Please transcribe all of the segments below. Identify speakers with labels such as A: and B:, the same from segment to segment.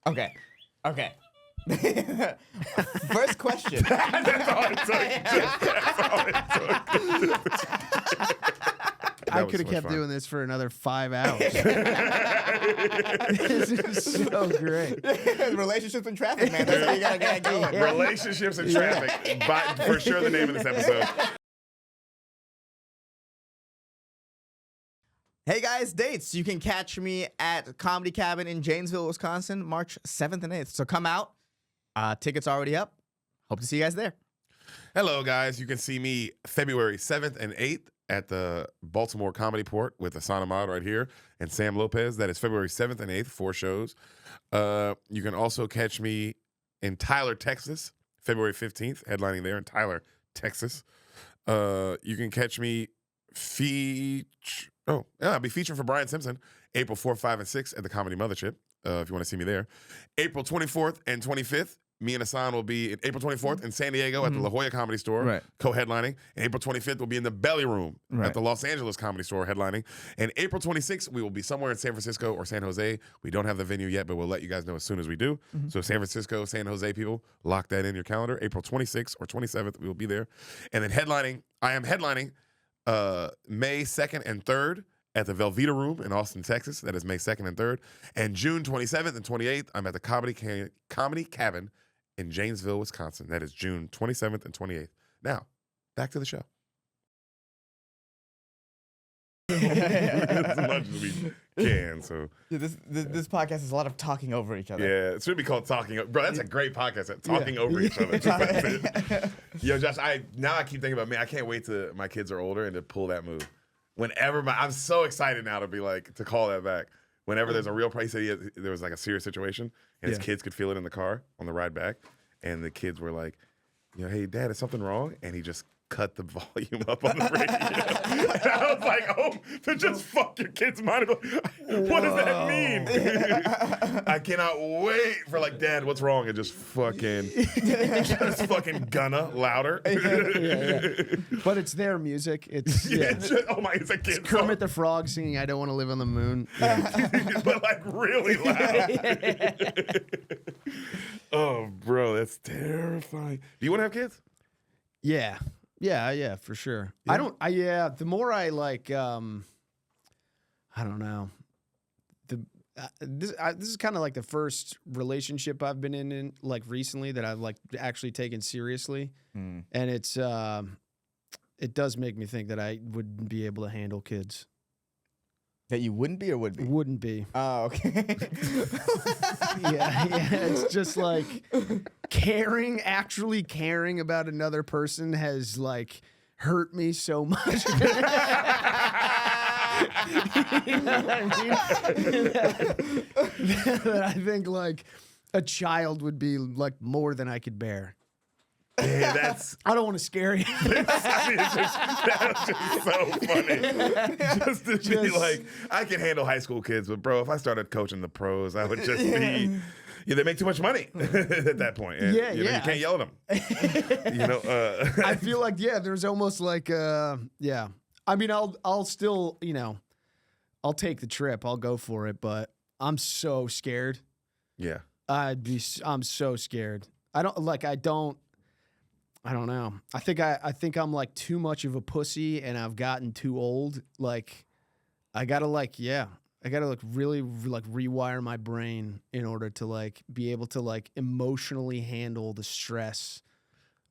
A: Okay. First question.
B: That's all it took.
C: I could have kept doing this for another 5 hours. This is so great.
A: Relationships and traffic, man. That's how you gotta get going.
C: Yeah.
B: Relationships and traffic. For sure the name of this episode.
A: Hey guys, dates. You can catch me at Comedy Cabin in Janesville, Wisconsin, March 7th and 8th. So come out. Tickets already up. Hope to see you guys there.
B: Hello, guys. You can see me February 7th and 8th at the Baltimore Comedy Port with Ehsan Ahmad right here and Sam Lopez. That is February 7th and 8th, 4 shows. You can also catch me in Tyler, Texas, February 15th, headlining there in Tyler, Texas. You can catch me I'll be featuring for Brian Simpson April 4th, 5, and 6 at the Comedy Mothership, if you want to see me there. April 24th and 25th, me and Ehsan will be April 24th in San Diego at the La Jolla Comedy Store, co-headlining. And April 25th, we'll be in the Belly Room at the Los Angeles Comedy Store, headlining. And April 26th, we will be somewhere in San Francisco or San Jose. We don't have the venue yet, but we'll let you guys know as soon as we do. So San Francisco, San Jose people, lock that in your calendar. April 26th or 27th, we will be there. And then I am headlining May 2nd and 3rd at the Velveeta Room in Austin, Texas. That is May 2nd and 3rd. And June 27th and 28th, I'm at the Comedy Cabin in Janesville, Wisconsin. That is June 27th and 28th. Now, back to the show. As much as we can. So
A: This podcast is a lot of talking over each other.
B: yeah, it should be called Talking. Bro, that's a great podcast. Talking over each other. That's it. Yo, Josh, I keep thinking about me. I can't wait till my kids are older and to pull that move. I'm so excited now to call that back. Whenever there's a real price, there was like a serious situation, and his kids could feel it in the car on the ride back, and the kids were like, hey, Dad, is something wrong? And he just cut the volume up on the radio. And I was like, to just fuck your kid's mind. What does that mean? I cannot wait for Dad, what's wrong? And just fucking gunna louder.
C: But it's their music. It's
B: it's a kid.
C: Kermit the Frog singing "I Don't Want to Live on the Moon,"
B: but really loud. Oh, bro, that's terrifying. Do you want to have kids?
C: Yeah, for sure. Yeah. The more I I don't know. This is kind of like the first relationship I've been in recently that I've actually taken seriously, and it does make me think that I wouldn't be able to handle kids.
A: That you wouldn't be or would be?
C: Wouldn't be.
A: Oh, okay.
C: Yeah. It's just actually caring about another person has hurt me so much. You know what I mean? that I think a child would be more than I could bear.
B: Yeah,
C: I don't want to scare you.
B: That's just so funny. Just to be I can handle high school kids, but bro, if I started coaching the pros, I would just be. Yeah, they make too much money at that point. And, you can't yell at them.
C: I feel there's almost I mean, I'll still, I'll take the trip. I'll go for it, but I'm so scared.
B: Yeah.
C: I'm so scared. I don't know. I think I'm too much of a pussy and I've gotten too old. I gotta really rewire my brain in order to be able to emotionally handle the stress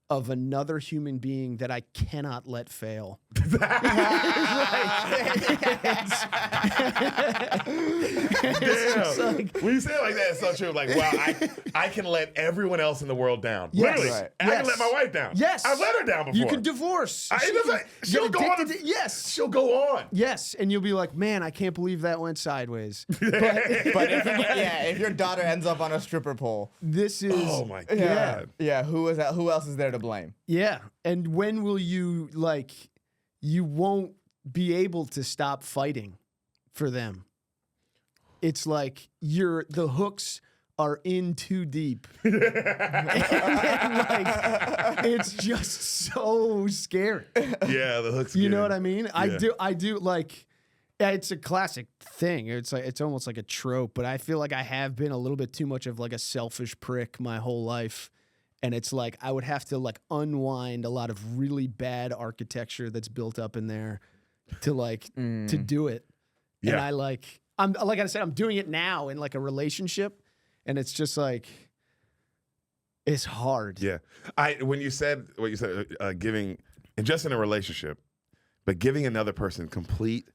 C: of another human being that I cannot let fail.
B: Damn. When you say it like that, it's so true. Wow, I can let everyone else in the world down.
C: Yes.
B: Literally.
C: Right.
B: I can let my wife down.
C: Yes.
B: I've let her down before.
C: You can divorce.
B: She'll go on.
C: Yes.
B: She'll go on.
C: Yes. And you'll be like, man, I can't believe that went sideways.
A: But if your daughter ends up on a stripper pole.
C: This is.
B: Oh my God.
A: Yeah. Who else is there to blame?
C: Yeah. And when will you you won't be able to stop fighting for them? It's the hooks are in too deep. And it's just so scary.
B: Yeah, the hooks.
C: You know what I mean? Yeah. I do Yeah, it's a classic thing. It's almost like a trope, but I feel like I have been a little bit too much of like a selfish prick my whole life. And it's like I would have to like unwind a lot of really bad architecture that's built up in there to like to do it.
B: Yeah.
C: And I'm like I said, I'm doing it now in like a relationship, and it's just like it's hard.
B: Yeah. When you said what you said, giving, and just in a relationship, but giving another person complete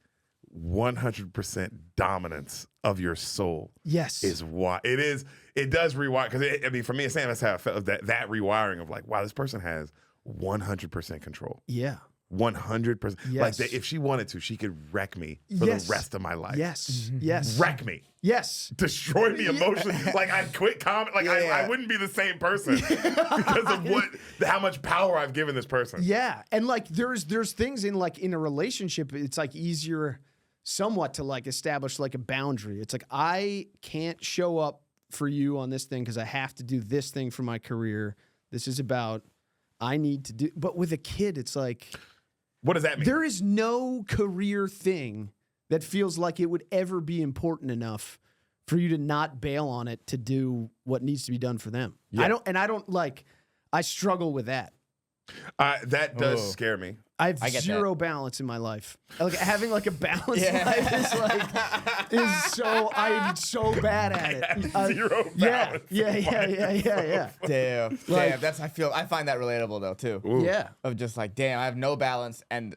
B: 100% dominance of your soul.
C: Yes.
B: Is why it is. It does rewire, because I mean, for me and Sam, that's how I felt, that rewiring of like, wow, this person has 100% control.
C: Yeah.
B: 100%.
C: Yes.
B: Like if she wanted to, she could wreck me for the rest of my life.
C: Yes. Yes.
B: Wreck me.
C: Yes.
B: Destroy me emotionally. Like I'd quit comment. Like I wouldn't be the same person because of how much power I've given this person.
C: Yeah. And like there's things in like in a relationship, it's like easier somewhat to like establish like a boundary. It's like I can't show up for you on this thing because I have to do this thing for my career. This is about I need to do. But with a kid, it's like,
B: what does that mean?
C: There is no career thing that feels like it would ever be important enough for you to not bail on it to do what needs to be done for them.
B: Yeah.
C: I struggle with that.
B: That does scare me.
C: I have zero balance in my life. Like having like a balanced life I'm so bad at it.
B: Zero balance.
C: Yeah.
A: Damn.
C: Like-
A: I find that relatable though too.
B: Ooh.
C: Yeah.
A: Of just like, damn, I have no balance and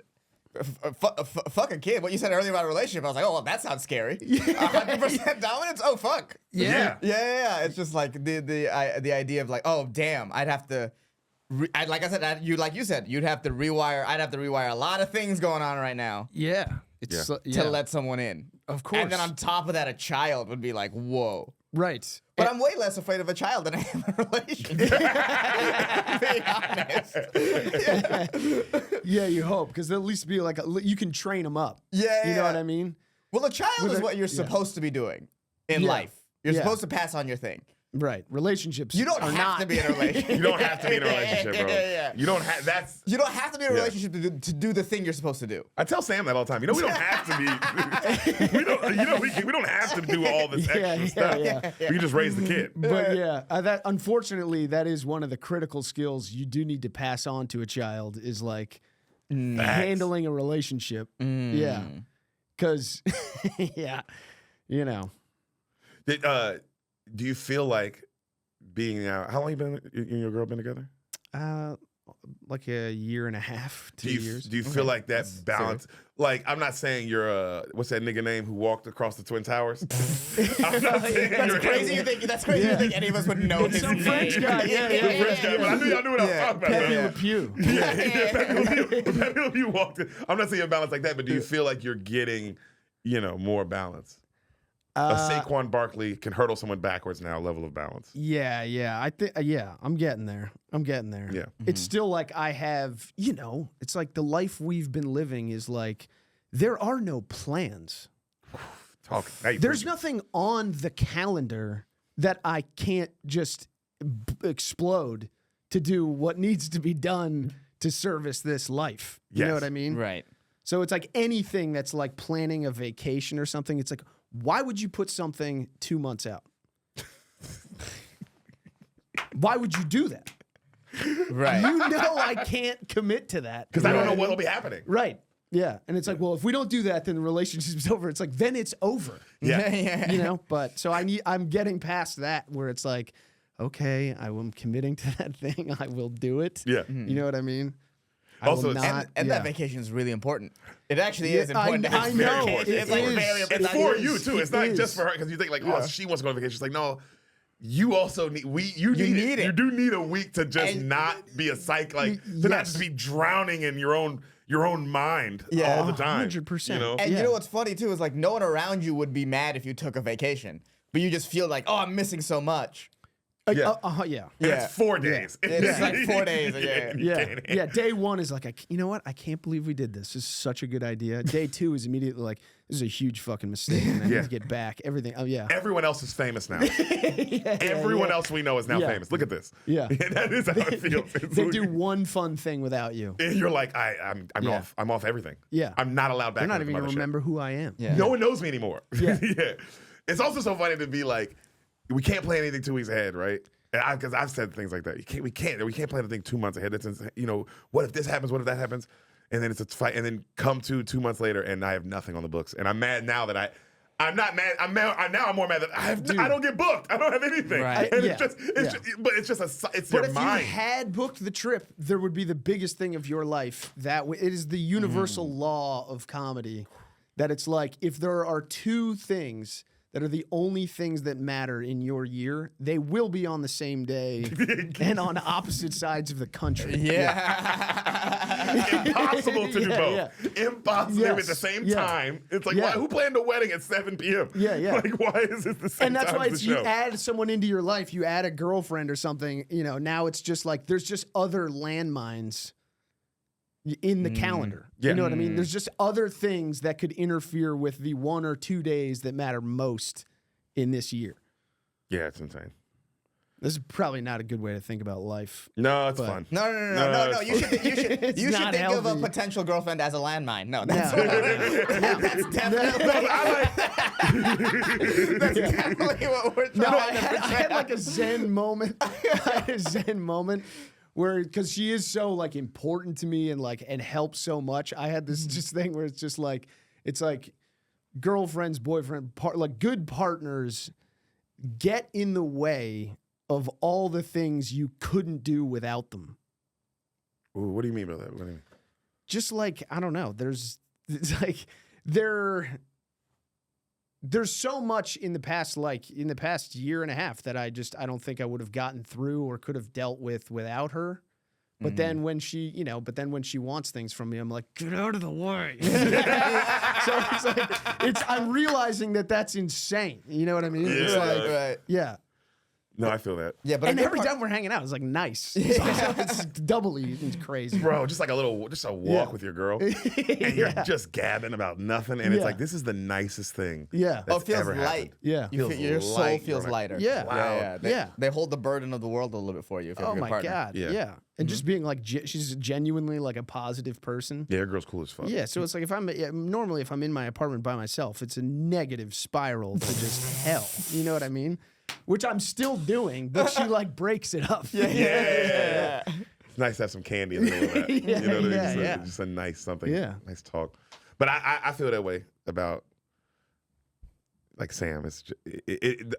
A: fuck a kid. What you said earlier about a relationship, I was like, oh, well, that sounds scary. 100% dominance. Oh, fuck.
B: Yeah.
A: Yeah. It's just like the idea of like, oh, damn, I'd have to. Like I said, you said, you'd have to rewire. I'd have to rewire a lot of things going on right now.
C: Yeah.
A: To let someone in.
C: Of course.
A: And then on top of that, a child would be like, whoa.
C: Right.
A: But I'm way less afraid of a child than I am a relationship. Being honest.
C: Yeah, you hope, because at least be like you can train them up.
A: Yeah.
C: You know what I mean?
A: Well, a child is what you're supposed to be doing in life. You're supposed to pass on your thing.
C: Right. Relationships.
A: You don't have to be in a relationship.
B: You don't have to be in a relationship, bro.
A: Yeah.
B: You don't have. That's.
A: You don't have to be in a relationship to do the thing you're supposed to do.
B: I tell Sam that all the time. You know, we don't have to be. we don't. You know, we don't have to do all this extra stuff.
C: Yeah.
B: We can just raise the kid.
C: But that unfortunately, that is one of the critical skills you do need to pass on to a child is like handling a relationship. Yeah. Because, you know.
B: Do you feel like being out? How long you and your girl been together?
C: Like a year and a half, 2 years.
B: Do you feel like that balance? Like, I'm not saying you're what's that nigga name who walked across the Twin Towers? I'm not saying
A: that's crazy. You think any of us would know his name?
C: French guy.
B: The French guy. But I knew y'all knew what I was talking about.
C: Pepe Le Pew.
B: Pepe Le Pew walked. I'm not saying a balance like that, but do you feel like you're getting, more balance? Saquon Barkley can hurdle someone backwards now, level of balance.
C: Yeah. I think, I'm getting there.
B: Yeah.
C: It's still like I have, it's like the life we've been living is like, there are no plans. There's nothing on the calendar that I can't just explode to do what needs to be done to service this life. You know what I mean?
A: Right.
C: So it's like anything that's like planning a vacation or something. It's like, why would you put something 2 months out? Why would you do that?
A: Right.
C: You know I can't commit to that.
B: Because I don't know what'll be happening.
C: Right. Yeah. And it's like, well, if we don't do that, then the relationship's over. It's like, then it's over.
B: Yeah.
C: But so I'm getting past that where it's like, okay, I'm committing to that thing. I will do it.
B: Yeah.
C: You know what I mean?
B: Also,
A: and that vacation is really important. It actually is important to have
C: I know.
A: It's like very important.
B: It's for you too. It's not just for her because you think like, oh, she wants to go on vacation. It's like, no, you also need you need it. You do need a week to just not be a psych, like to not just be drowning in your own mind all the time.
C: 100%.
A: And you know what's funny too is like no one around you would be mad if you took a vacation, but you just feel like, oh, I'm missing so much.
B: Yeah.
C: Yeah.
B: And it's 4 days.
A: It's like 4 days.
C: Yeah. Day one is like, you know what? I can't believe we did this. This is such a good idea. Day two is immediately like, this is a huge fucking mistake. And I need to get back. Everything. Oh, yeah.
B: Everyone else is famous now. Everyone else we know is now famous. Look at this.
C: Yeah.
B: That is how it feels.
C: They do one fun thing without you.
B: And you're like, I'm off. I'm off everything.
C: Yeah.
B: I'm not allowed back.
C: They're not even going to remember who I am.
A: Yeah.
B: No one knows me anymore.
C: Yeah.
B: It's also so funny to be like, we can't play anything 2 weeks ahead, right? Because I've said things like that. We can't play anything 2 months ahead. It's, what if this happens? What if that happens? And then it's a fight. And then come 2 months later, and I have nothing on the books. And I'm mad now that I'm not mad. Now I'm more mad that I don't get booked. I don't have anything.
A: Right.
B: And it's your mind.
C: But if you had booked the trip, there would be the biggest thing of your life. It is the universal law of comedy that it's like if there are 2 things that are the only things that matter in your year, they will be on the same day and on opposite sides of the country.
A: Yeah.
B: Impossible to do both. Impossible to do at the same time. It's like, who planned a wedding at 7 p.m.?
C: Yeah.
B: Like, why is it the same
C: And that's
B: time
C: why
B: as the
C: you
B: show?
C: add someone into your life, you add a girlfriend or something, now it's just like there's just other landmines in the calendar.
B: Yeah.
C: You know what I mean? There's just other things that could interfere with the 1 or 2 days that matter most in this year.
B: Yeah, it's insane.
C: This is probably not a good way to think about life.
B: No, it's fun.
A: No. You should think of a potential girlfriend as a landmine. No, that's that's definitely that's definitely what we're trying to
C: I had like a Zen moment. I had a Zen moment where, because she is so like important to me and helps so much. I had this just thing where it's just like, it's like girlfriends, boyfriend, like good partners get in the way of all the things you couldn't do without them.
B: Ooh, what do you mean by that? What do you mean?
C: Just like, I don't know. There's so much in the past year and a half that I don't think I would have gotten through or could have dealt with without her. But then when she, when she wants things from me, I'm like, get out of the way. So it's like, I'm realizing that that's insane. You know what I mean? It's like,
A: right.
C: yeah.
B: No, I feel that.
A: Yeah, but
C: And every time we're hanging out, it's like nice. So it's doubly crazy.
B: Bro, just like a walk with your girl. And you're just gabbing about nothing. And it's like, this is the nicest thing.
C: Yeah.
A: it feels
B: ever
A: light.
B: happened.
C: Yeah.
A: Your soul feels lighter.
C: Yeah.
A: They hold the burden of the world a little bit for you. If you have
C: Oh
A: a good
C: my
A: partner.
C: God. Yeah. And just being like, she's genuinely like a positive person.
B: Yeah, your girl's cool as fuck.
C: Yeah, so it's like if I'm in my apartment by myself, it's a negative spiral to just hell. You know what I mean? Which I'm still doing, but she like breaks it up.
B: Yeah. It's nice to have some candy in the middle of that.
C: Yeah,
B: you know what I mean?
C: yeah.
B: Just a nice something.
C: Yeah.
B: Nice talk. But I feel that way about like Sam. It's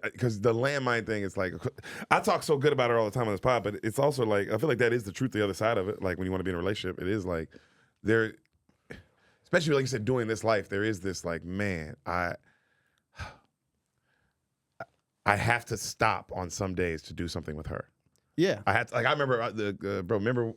B: because the landmine thing is like, I talk so good about her all the time on this pod, but it's also like, I feel like that is the truth, the other side of it. Like when you want to be in a relationship, it is like there, especially like you said, doing this life, there is this like, man, I have to stop on some days to do something with her.
C: Yeah.
B: I had to, like, I remember, bro,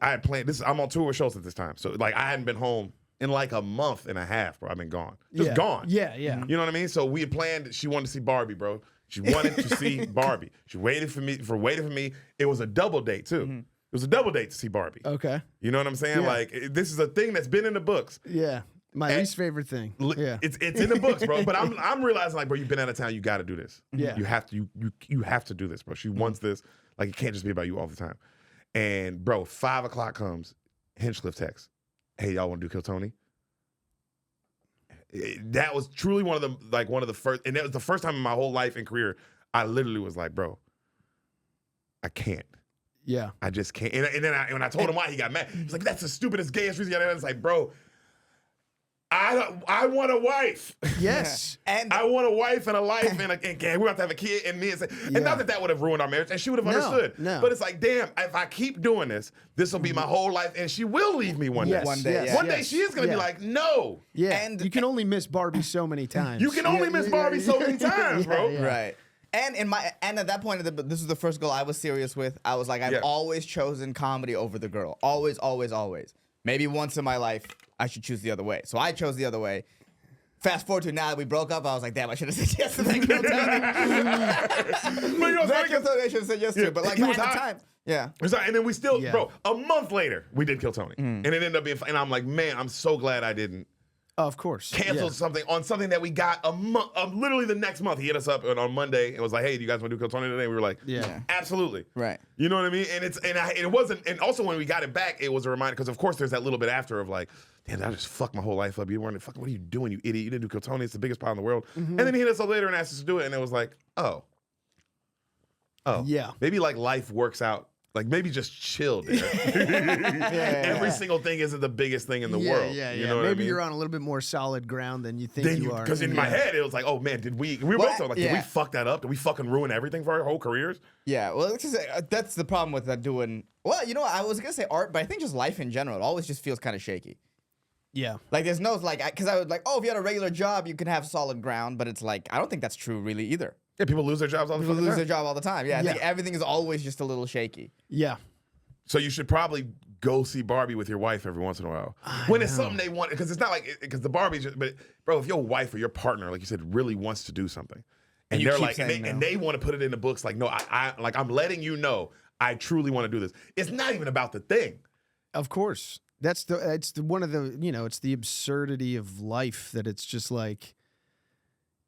B: I had planned this. I'm on tour with Schultz at this time. So like I hadn't been home in like a month and a half, bro. I've been gone. Just gone.
C: Yeah.
B: You know what I mean? So we had planned, she wanted to see Barbie, bro. She wanted to see Barbie. She waited for me. It was a double date too. It was a double date to see Barbie.
C: Okay.
B: You know what I'm saying?
C: Yeah.
B: Like this is a thing that's been in the books.
C: Yeah. My least favorite thing. Yeah.
B: It's in the books, bro. But I'm realizing like, bro, you've been out of town. You got to do this.
C: Yeah.
B: You have to do this, bro. She wants this. Like it can't just be about you all the time. And bro, 5 o'clock comes. Hinchcliffe text, "Hey, y'all want to do Kill Tony?" That was truly one of the first, and that was the first time in my whole life and career I literally was like, bro, I can't.
C: Yeah.
B: I just can't. And then when I told him why, he got mad. He's like, that's the stupidest, gayest reason. It's like, bro, I want a wife.
C: Yes.
A: And
B: I want a wife and a life and we're about to have a kid and me and not that would have ruined our marriage and she would have understood.
C: No.
B: But it's like, damn, if I keep doing this will be my whole life and she will leave me one day.
A: One day,
B: One day she is gonna be like, no.
C: Yeah.
A: And-
C: you can only miss Barbie so many times.
B: You can only miss Barbie so many times, bro.
C: Yeah.
A: Right. And at that point, this was the first girl I was serious with. I was like, I've always chosen comedy over the girl. Always, always, always. Maybe once in my life, I should choose the other way. So I chose the other way. Fast forward to now that we broke up, I was like, damn, I should have said yes to that Kill Tony. That Kill Tony I should have said yes to, but like at the time. Yeah.
B: And then we still, bro, a month later, we did Kill Tony. And it ended up being, and I'm like, man, I'm so glad I didn't.
C: Of course.
B: Cancel something on something that we got a month, literally the next month. He hit us up on Monday and was like, hey, do you guys want to do Kill Tony today? We were like, absolutely.
A: Right.
B: You know what I mean? And it wasn't, and also when we got it back, it was a reminder, because of course there's that little bit after of like, damn, I just fucked my whole life up. You weren't fucking, what are you doing, you idiot? You didn't do Kill Tony. It's the biggest pile in the world. And then he hit us up later and asked us to do it. And it was like, oh.
C: Yeah.
B: Maybe like life works out. Like maybe just chill, dude. Every single thing isn't the biggest thing in the world.
C: Yeah,
B: you know what
C: maybe
B: I mean?
C: you're on a little bit more solid ground than you think you are.
B: Because in my head, it was like, oh man, did we were both like, did we fuck that up? Did we fucking ruin everything for our whole careers?
A: Yeah, well, that's the problem with that doing. Well, you know, I was gonna say art, but I think just life in general, it always just feels kind of shaky.
C: Yeah.
A: Like there's no like, because I was like, oh, if you had a regular job, you can have solid ground, but it's like I don't think that's true really either.
B: Yeah, people lose their jobs all the time.
A: People lose their job all the time. Yeah, I think everything is always just a little shaky.
C: Yeah.
B: So you should probably go see Barbie with your wife every once in a while. When it's something they want, because it's not like, because the Barbie's just, but bro, if your wife or your partner, like you said, really wants to do something, and they're like, and they want to put it in the books, like, no, I'm letting you know, I truly want to do this. It's not even about the thing.
C: Of course. It's one of the, you know, it's the absurdity of life that it's just like,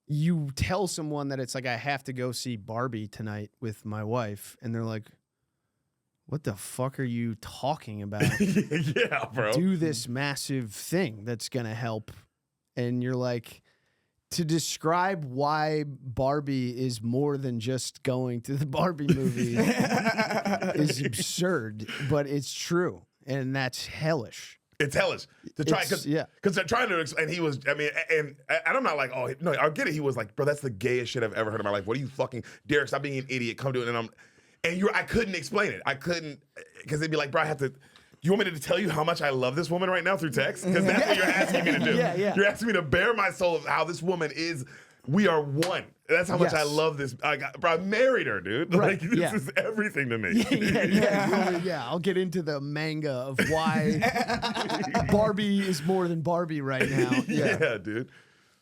C: you tell someone that it's like, I have to go see Barbie tonight with my wife, and they're like, what the fuck are you talking about?
B: Yeah, bro.
C: Do this massive thing that's going to help. And you're like, to describe why Barbie is more than just going to the Barbie movie is absurd, but it's true. And that's hellish.
B: It's hellish to try, because they're trying to, and he was, I mean, and I'm not like, oh, no, I get it. He was like, bro, that's the gayest shit I've ever heard in my life. What are you fucking, Deric, stop being an idiot, come do it. And I couldn't explain it. I couldn't, because they'd be like, bro, I have to, you want me to tell you how much I love this woman right now through text? Because that's what you're asking me to do. You're asking me to bare my soul of how this woman is, we are one. That's how much I love this. Bro, I married her, dude.
C: Right.
B: Like, this is everything to me.
C: I'll get into the manga of why Barbie is more than Barbie right now.
B: Yeah, dude.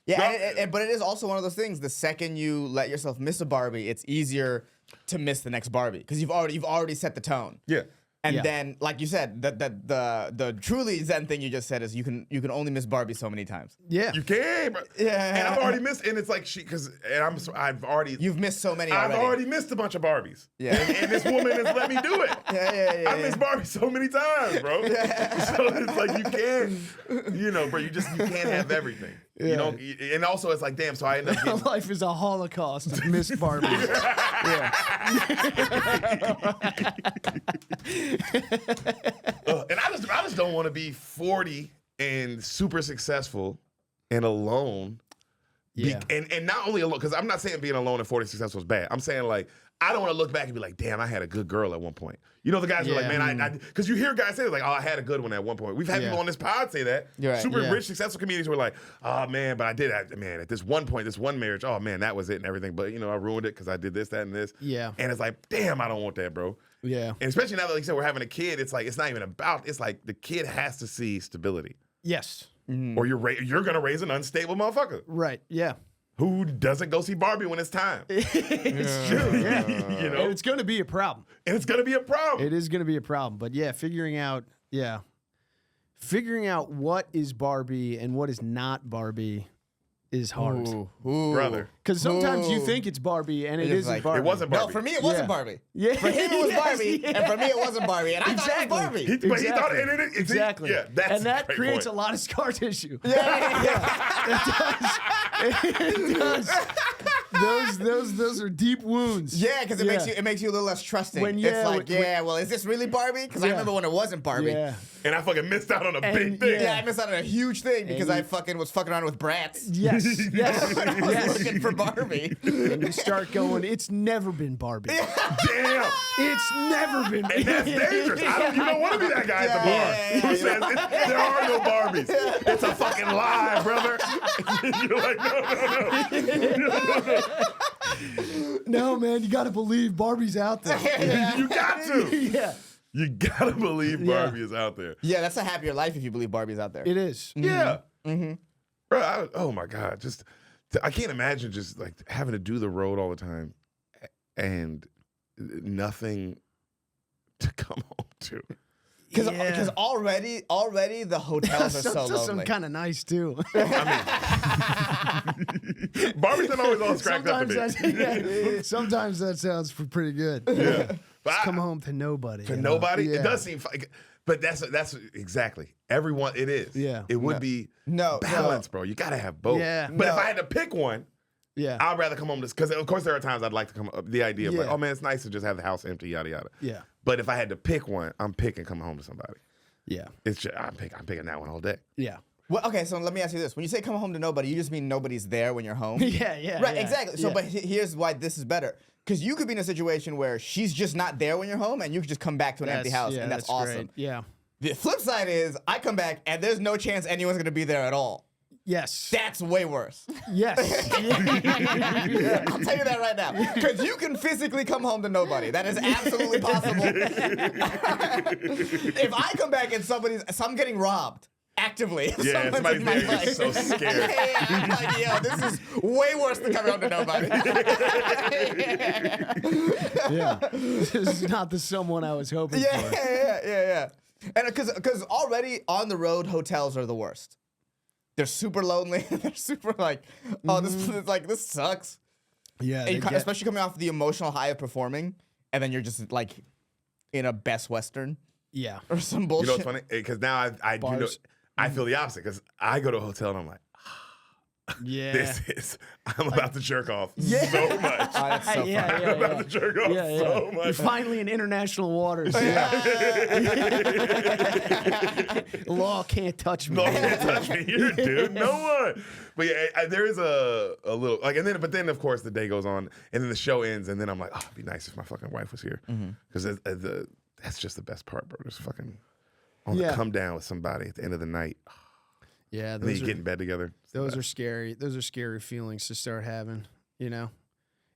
A: Yeah, but it is also one of those things. The second you let yourself miss a Barbie, it's easier to miss the next Barbie because you've already set the tone.
B: Yeah.
A: And then, like you said, the truly Zen thing you just said is you can only miss Barbie so many times.
C: Yeah,
B: you can. Bro.
A: Yeah,
B: and I've already missed. And it's like
A: You've missed so many.
B: I've already missed a bunch of Barbies. Yeah, and this woman has let me do it.
A: Yeah.
B: I missed Barbie so many times, bro. Yeah. So it's like you can't, bro. You can't have everything. Yeah. You know, and also it's like, damn. So I end up getting,
C: life is a holocaust of missed Barbies.
B: And I just don't want to be 40 and super successful and alone. Yeah. And not only alone, because I'm not saying being alone and 40 successful is bad. I'm saying like, I don't want to look back and be like, damn, I had a good girl at one point. You know, the guys are like, man, because you hear guys say like, oh, I had a good one at one point. We've had people on this pod say that. Super rich, successful comedians who are like, oh man, but at this one point, this one marriage, oh man, that was it and everything. But I ruined it because I did this, that, and this.
C: Yeah.
B: And it's like, damn, I don't want that, bro.
C: Yeah.
B: And especially now that, like you said, we're having a kid, it's like, it's not even about, it's like the kid has to see stability.
C: Yes.
A: Mm-hmm.
B: Or you're going to raise an unstable motherfucker.
C: Right. Yeah.
B: Who doesn't go see Barbie when it's time?
C: It's true. Yeah. And it's going to be a problem.
B: And it's going to be a problem.
C: It is going to be a problem. But yeah, figuring out what is Barbie and what is not Barbie is hard.
A: Ooh.
B: Brother.
C: Because sometimes you think it's Barbie and it isn't Barbie.
B: It wasn't Barbie.
A: No, for me it wasn't Barbie.
C: Yeah.
A: For him it was Barbie, and for me it wasn't Barbie. And I thought it was Barbie.
B: But he thought it.
C: Exactly.
B: Yeah, that's
C: and that
B: a great
C: creates
B: point.
C: a lot of scar tissue.
A: Yeah.
C: It does. Those are deep wounds.
A: Yeah, because it makes you a little less trusting. It's like, well, is this really Barbie? Because I remember when it wasn't Barbie.
C: Yeah.
B: And I fucking missed out on a big thing.
A: Yeah, I missed out on a huge thing because I fucking was fucking around with brats.
C: Yes.
A: I was looking for Barbie.
C: And you start going, it's never been Barbie.
B: Damn.
C: It's never been.
B: And that's dangerous. You don't want to be that guy at the bar who says there are no Barbies. It's a fucking lie, brother. You're like, no.
C: No, man, you got to believe Barbie's out there.
B: You got to.
C: Yeah.
B: You got to believe Barbie is out there.
A: Yeah, that's a happier life if you believe Barbie's out there.
C: It is.
B: Yeah.
A: Mm-hmm.
B: Bro, oh my God, I can't imagine just like having to do the road all the time and nothing to come home to.
A: Because already the hotels are so lonely.
C: Some kind of nice too.
B: I mean, Barberton always all cracked up to me.
C: Sometimes that sounds pretty good.
B: Yeah, but
C: come home to nobody.
B: To nobody, it does seem. But that's exactly everyone. It is.
C: Yeah,
B: it would be balance, bro. You gotta have both.
C: Yeah,
B: but if I had to pick one.
C: Yeah,
B: I'd rather come home because of course there are times I'd like to come up. The idea of like, oh man, it's nice to just have the house empty, yada yada.
C: Yeah.
B: But if I had to pick one, I'm picking coming home to somebody.
C: Yeah.
B: It's just, I'm picking that one all day.
C: Yeah.
A: Well, okay, so let me ask you this: when you say come home to nobody, you just mean nobody's there when you're home.
C: Yeah.
A: Right. Exactly. So, but here's why this is better: because you could be in a situation where she's just not there when you're home, and you could just come back to an empty house, and that's awesome.
C: Great. Yeah.
A: The flip side is I come back and there's no chance anyone's gonna be there at all.
C: Yes.
A: That's way worse.
C: Yes.
A: I'll tell you that right now. Because you can physically come home to nobody. That is absolutely possible. If I come back and I'm getting robbed actively.
B: Yeah, somebody's there, you're so scared.
A: I'm like, yo, this is way worse than coming home to nobody.
C: Yeah. This is not the someone I was hoping for.
A: Yeah. And because already on the road, hotels are the worst. They're super lonely. They're super like, this sucks.
C: Yeah,
A: especially coming off the emotional high of performing, and then you're just like in a Best Western.
C: Yeah,
A: or some bullshit.
B: You know what's funny? Because now I do know, I feel the opposite. Because I go to a hotel and I'm like, I'm about to jerk off so much.
A: Oh, that's so fun.
B: I'm about to jerk off so much.
C: You're finally in international waters. Law can't touch me.
B: Law can't touch me here, dude. No one. But yeah, there is a little like, but then of course the day goes on, and then the show ends, and then I'm like, oh, it'd be nice if my fucking wife was here, because that's just the best part, bro. Just fucking come down with somebody at the end of the night.
C: Yeah,
B: and then you get in bed together.
C: Those are scary. Those are scary feelings to start having. You know,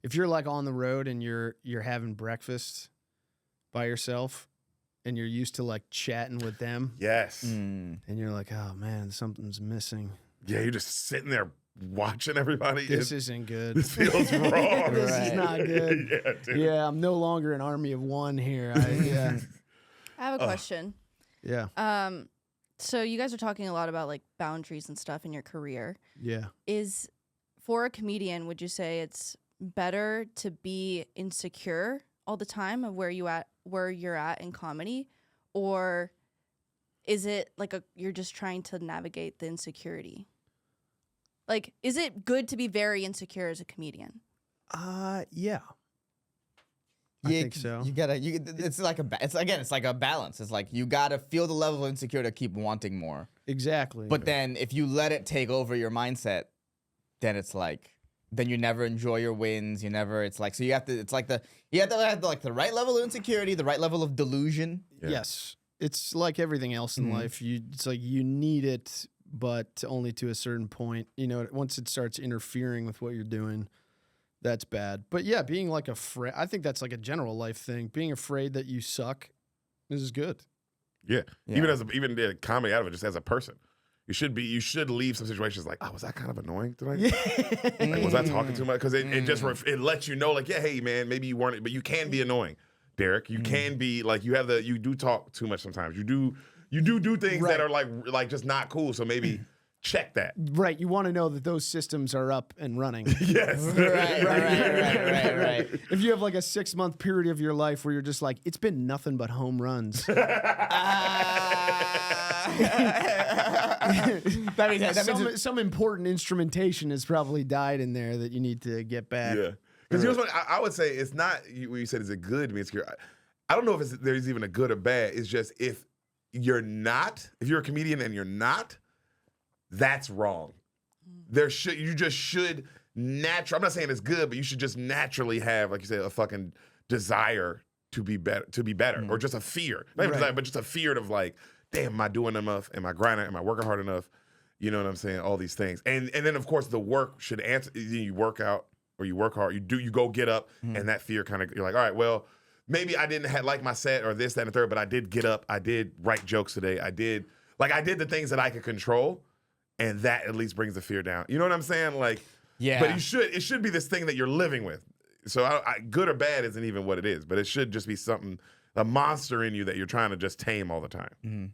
C: if you're like on the road and you're having breakfast by yourself, and you're used to like chatting with them.
B: Yes.
C: And you're like, oh man, something's missing.
B: Yeah, you're just sitting there watching everybody.
C: This isn't good.
B: This feels wrong.
C: This is not good.
B: Yeah, dude.
C: Yeah, I'm no longer an army of one here.
D: I have a question.
C: Yeah.
D: So you guys are talking a lot about like boundaries and stuff in your career.
C: Yeah.
D: Is for a comedian, would you say it's better to be insecure all the time of where you're at in comedy, or is it like you're just trying to navigate the insecurity? Like, is it good to be very insecure as a comedian?
C: Yeah. I think so.
A: It's like a balance. It's like you gotta feel the level of insecurity to keep wanting more.
C: Exactly.
A: But then if you let it take over your mindset, then it's like, then you never enjoy your wins. You have to have the right level of insecurity, the right level of delusion.
C: Yeah. Yes. It's like everything else in life. It's like you need it, but only to a certain point. You know, once it starts interfering with what you're doing, that's bad. But yeah, being like afraid, I think that's like a general life thing. Being afraid that you suck is good.
B: Yeah. Even the comedy out of it, just as a person. You should leave some situations like, oh, was that kind of annoying tonight? Like, was I talking too much? Because it lets you know, like, yeah, hey man, maybe you weren't, but you can be annoying, Deric. You can be like, you do talk too much sometimes. You do things that are like just not cool. So maybe check that.
C: Right. You want to know that those systems are up and running.
B: Yes.
A: Right.
C: If you have like a 6-month period of your life where you're just like, it's been nothing but home runs. Some important instrumentation has probably died in there that you need to get back.
B: Yeah. Because you know what I would say, it's not when you said is it good to be insecure. I don't know if there's even a good or bad. It's just if you're a comedian and you're not, that's wrong. You just should naturally. I'm not saying it's good, but you should just naturally have, like you said, a fucking desire to be better, or just a fear, not even desire, but just a fear of like, damn, am I doing enough? Am I grinding? Am I working hard enough? You know what I'm saying? All these things, and then of course the work should answer. You work out or you work hard. You go get up, and that fear kind of, you're like, all right, well, maybe I didn't like my set or this, that, and the third, but I did get up. I did write jokes today. I did the things that I could control. and that at least brings the fear down. You know what I'm saying? Like,
A: Yeah.
B: But it should be this thing that you're living with. So good or bad isn't even what it is, but it should just be something, a monster in you that you're trying to just tame all the time.
A: Mm-hmm.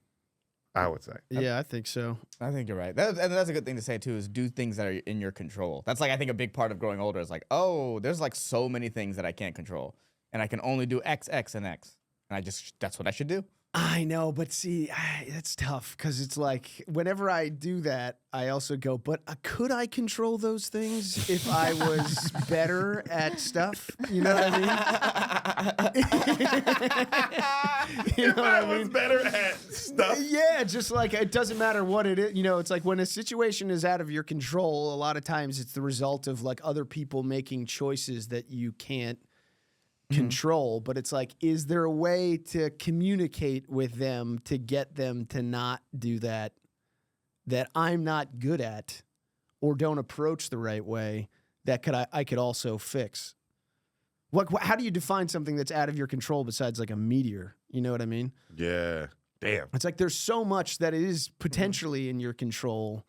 B: I would say.
C: Yeah, I think so.
A: I think you're right. And that's a good thing to say too, is do things that are in your control. That's like, I think a big part of growing older is like, oh, there's like so many things that I can't control, and I can only do X, X, and X. And that's what I should do.
C: I know, but see, that's tough because it's like whenever I do that, I also go, but could I control those things if I was better at stuff? You know what I mean?
B: If I was better at stuff.
C: Yeah, just like it doesn't matter what it is. You know, it's like when a situation is out of your control, a lot of times it's the result of like other people making choices that you can't control, but it's like, is there a way to communicate with them to get them to not do that I'm not good at or don't approach the right way that I could also fix? How do you define something that's out of your control besides like a meteor? You know what I mean?
B: Yeah. Damn.
C: It's like there's so much that it is potentially in your control.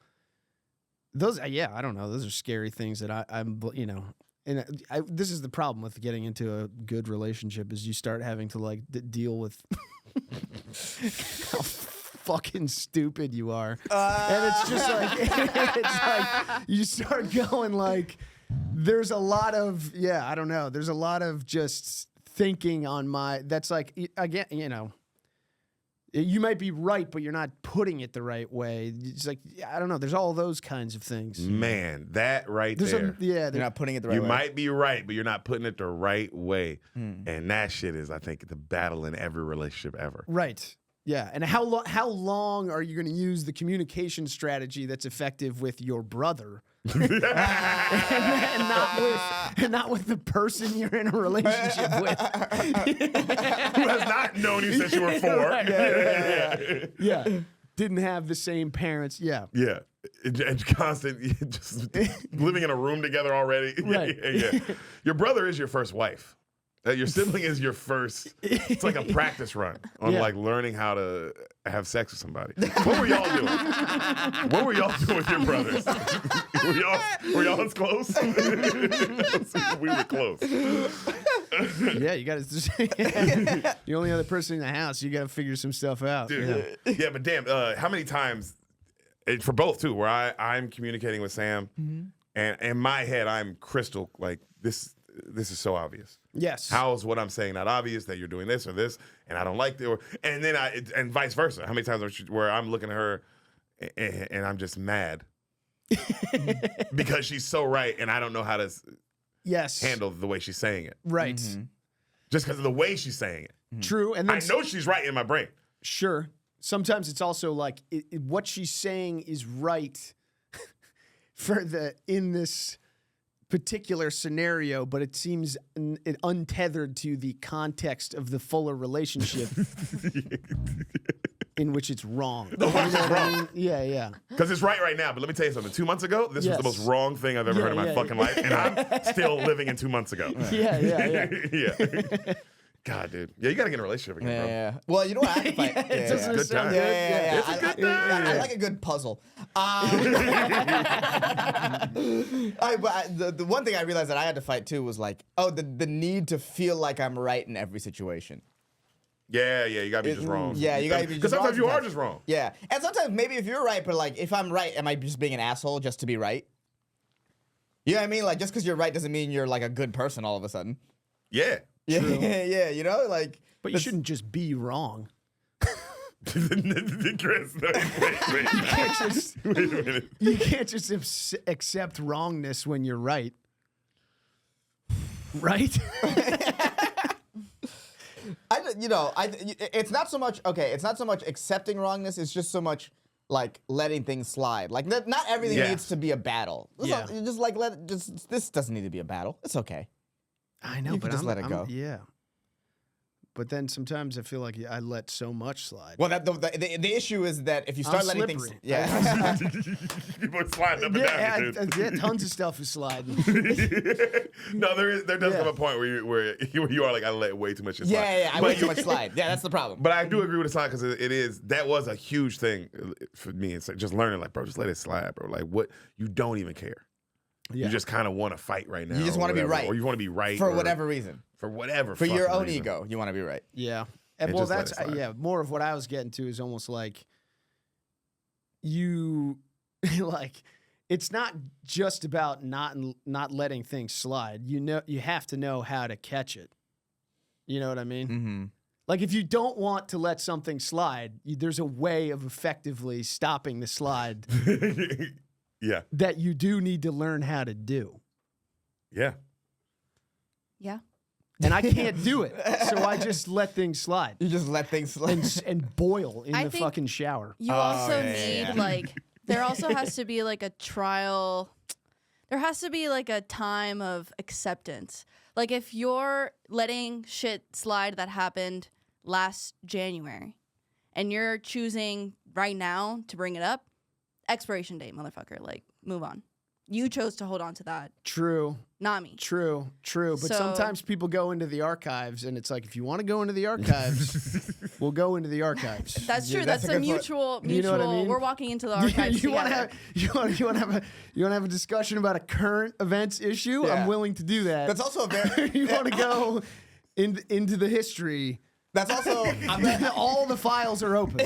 C: Those, I don't know. Those are scary things that I'm, you know. And this is the problem with getting into a good relationship is you start having to like deal with how fucking stupid you are, and it's just like it's like you start going like there's a lot of I don't know. There's a lot of just thinking on that's like again, you know. You might be right, but you're not putting it the right way. It's like, I don't know. There's all those kinds of things.
B: Man, that right there.
A: You're not putting it the right way.
B: You might be right, but you're not putting it the right way. And that shit is, I think, the battle in every relationship ever.
C: Right. Yeah. And how long are you going to use the communication strategy that's effective with your brother? and not with the person you're in a relationship with.
B: Who has not known you since you were 4.
C: Right. Yeah. Didn't have the same parents. Yeah.
B: Yeah. And constant, just living in a room together already.
C: Right.
B: Yeah. Your brother is your first wife. Your sibling is your first. It's like a practice run on like learning how to have sex with somebody. What were y'all doing? What were y'all doing with your brothers? were y'all as close? We were close.
C: Yeah, you got to. The only other person in the house, you got to figure some stuff out.
B: Dude. Yeah, but damn, how many times for both too, where I'm communicating with Sam, and in my head I'm crystal like this. This is so obvious.
C: Yes.
B: How is what I'm saying not obvious that you're doing this or this, and I don't like it, and then and vice versa. How many times where I'm looking at her and I'm just mad because she's so right, and I don't know how to handle the way she's saying it.
C: Right.
B: Just because of the way she's saying it.
C: True. And then
B: I know she's right in my brain.
C: Sure. Sometimes it's also like what she's saying is right in this particular scenario, but it seems untethered to the context of the fuller relationship in which it's wrong.
B: The way it's wrong.
C: Yeah.
B: Because it's right now, but let me tell you something. 2 months ago, this was the most wrong thing I've ever heard in my fucking life, and I'm still living in 2 months ago.
C: Yeah.
B: Yeah. God, dude. Yeah, you got to get in a relationship again, bro.
A: Yeah. Well, you know what? I have to fight.
C: It doesn't
B: Good
C: sound
B: time.
C: good.
A: Yeah.
B: It's a good time.
A: I like a good puzzle. The one thing I realized that I had to fight too was like, the need to feel like I'm right in every situation.
B: Yeah, you gotta be just wrong.
A: Yeah, you gotta be just wrong.
B: Because sometimes you are just wrong.
A: Yeah, and sometimes maybe if you're right, but like if I'm right, am I just being an asshole just to be right? You know what I mean? Like just because you're right doesn't mean you're like a good person all of a sudden.
B: Yeah.
A: Yeah, you know, like.
C: But you shouldn't just be wrong.
B: Chris, wait a minute.
C: You can't just accept wrongness when you're right. Right?
A: It's not so much accepting wrongness. It's just so much like letting things slide. Like not everything needs to be a battle. This doesn't need to be a battle. It's okay.
C: I know,
A: You
C: but
A: can just let it go.
C: Yeah. But then sometimes I feel like I let so much slide.
A: Well, the issue is that if you start letting things,
B: People are sliding up and down.
C: Yeah, tons of stuff is sliding.
B: No, there does come a point where you are like, I let way too much slide.
A: Yeah, I let too much slide. Yeah, that's the problem.
B: But I do agree with the slide because that was a huge thing for me. It's like just learning, like, bro, just let it slide, bro. Like, what, you don't even care. Yeah. You just kind of want to fight right now.
A: You just want to be right.
B: Or you want to be right.
A: For whatever reason.
B: For whatever.
A: For your own
B: reason.
A: ego, you want to be right.
C: Yeah. And well, that's, more of what I was getting to is almost like you, like, it's not just about not letting things slide. You have to know how to catch it. You know what I mean?
A: Mm-hmm.
C: Like, if you don't want to let something slide, there's a way of effectively stopping the slide.
B: Yeah.
C: That you do need to learn how to do.
B: Yeah.
D: Yeah.
C: And I can't do it, so I just let things slide.
A: You just let things slide.
C: And boil in the fucking shower.
D: You also need, like, there also has to be, like, a trial. There has to be, like, a time of acceptance. Like, if you're letting shit slide that happened last January, and you're choosing right now to bring it up, expiration date, motherfucker. Like, move on. You chose to hold on to that.
C: True.
D: Not me.
C: True. But sometimes people go into the archives, and it's like, if you want to go into the archives, we'll go into the archives.
D: That's true. That's a mutual.
C: You know what I mean?
D: We're walking into the archives
C: you want
D: together.
C: to have a discussion about a current events issue?
A: Yeah.
C: I'm willing to do that.
A: That's also a very.
C: You want to go into the history?
A: That's also
C: all the files are open.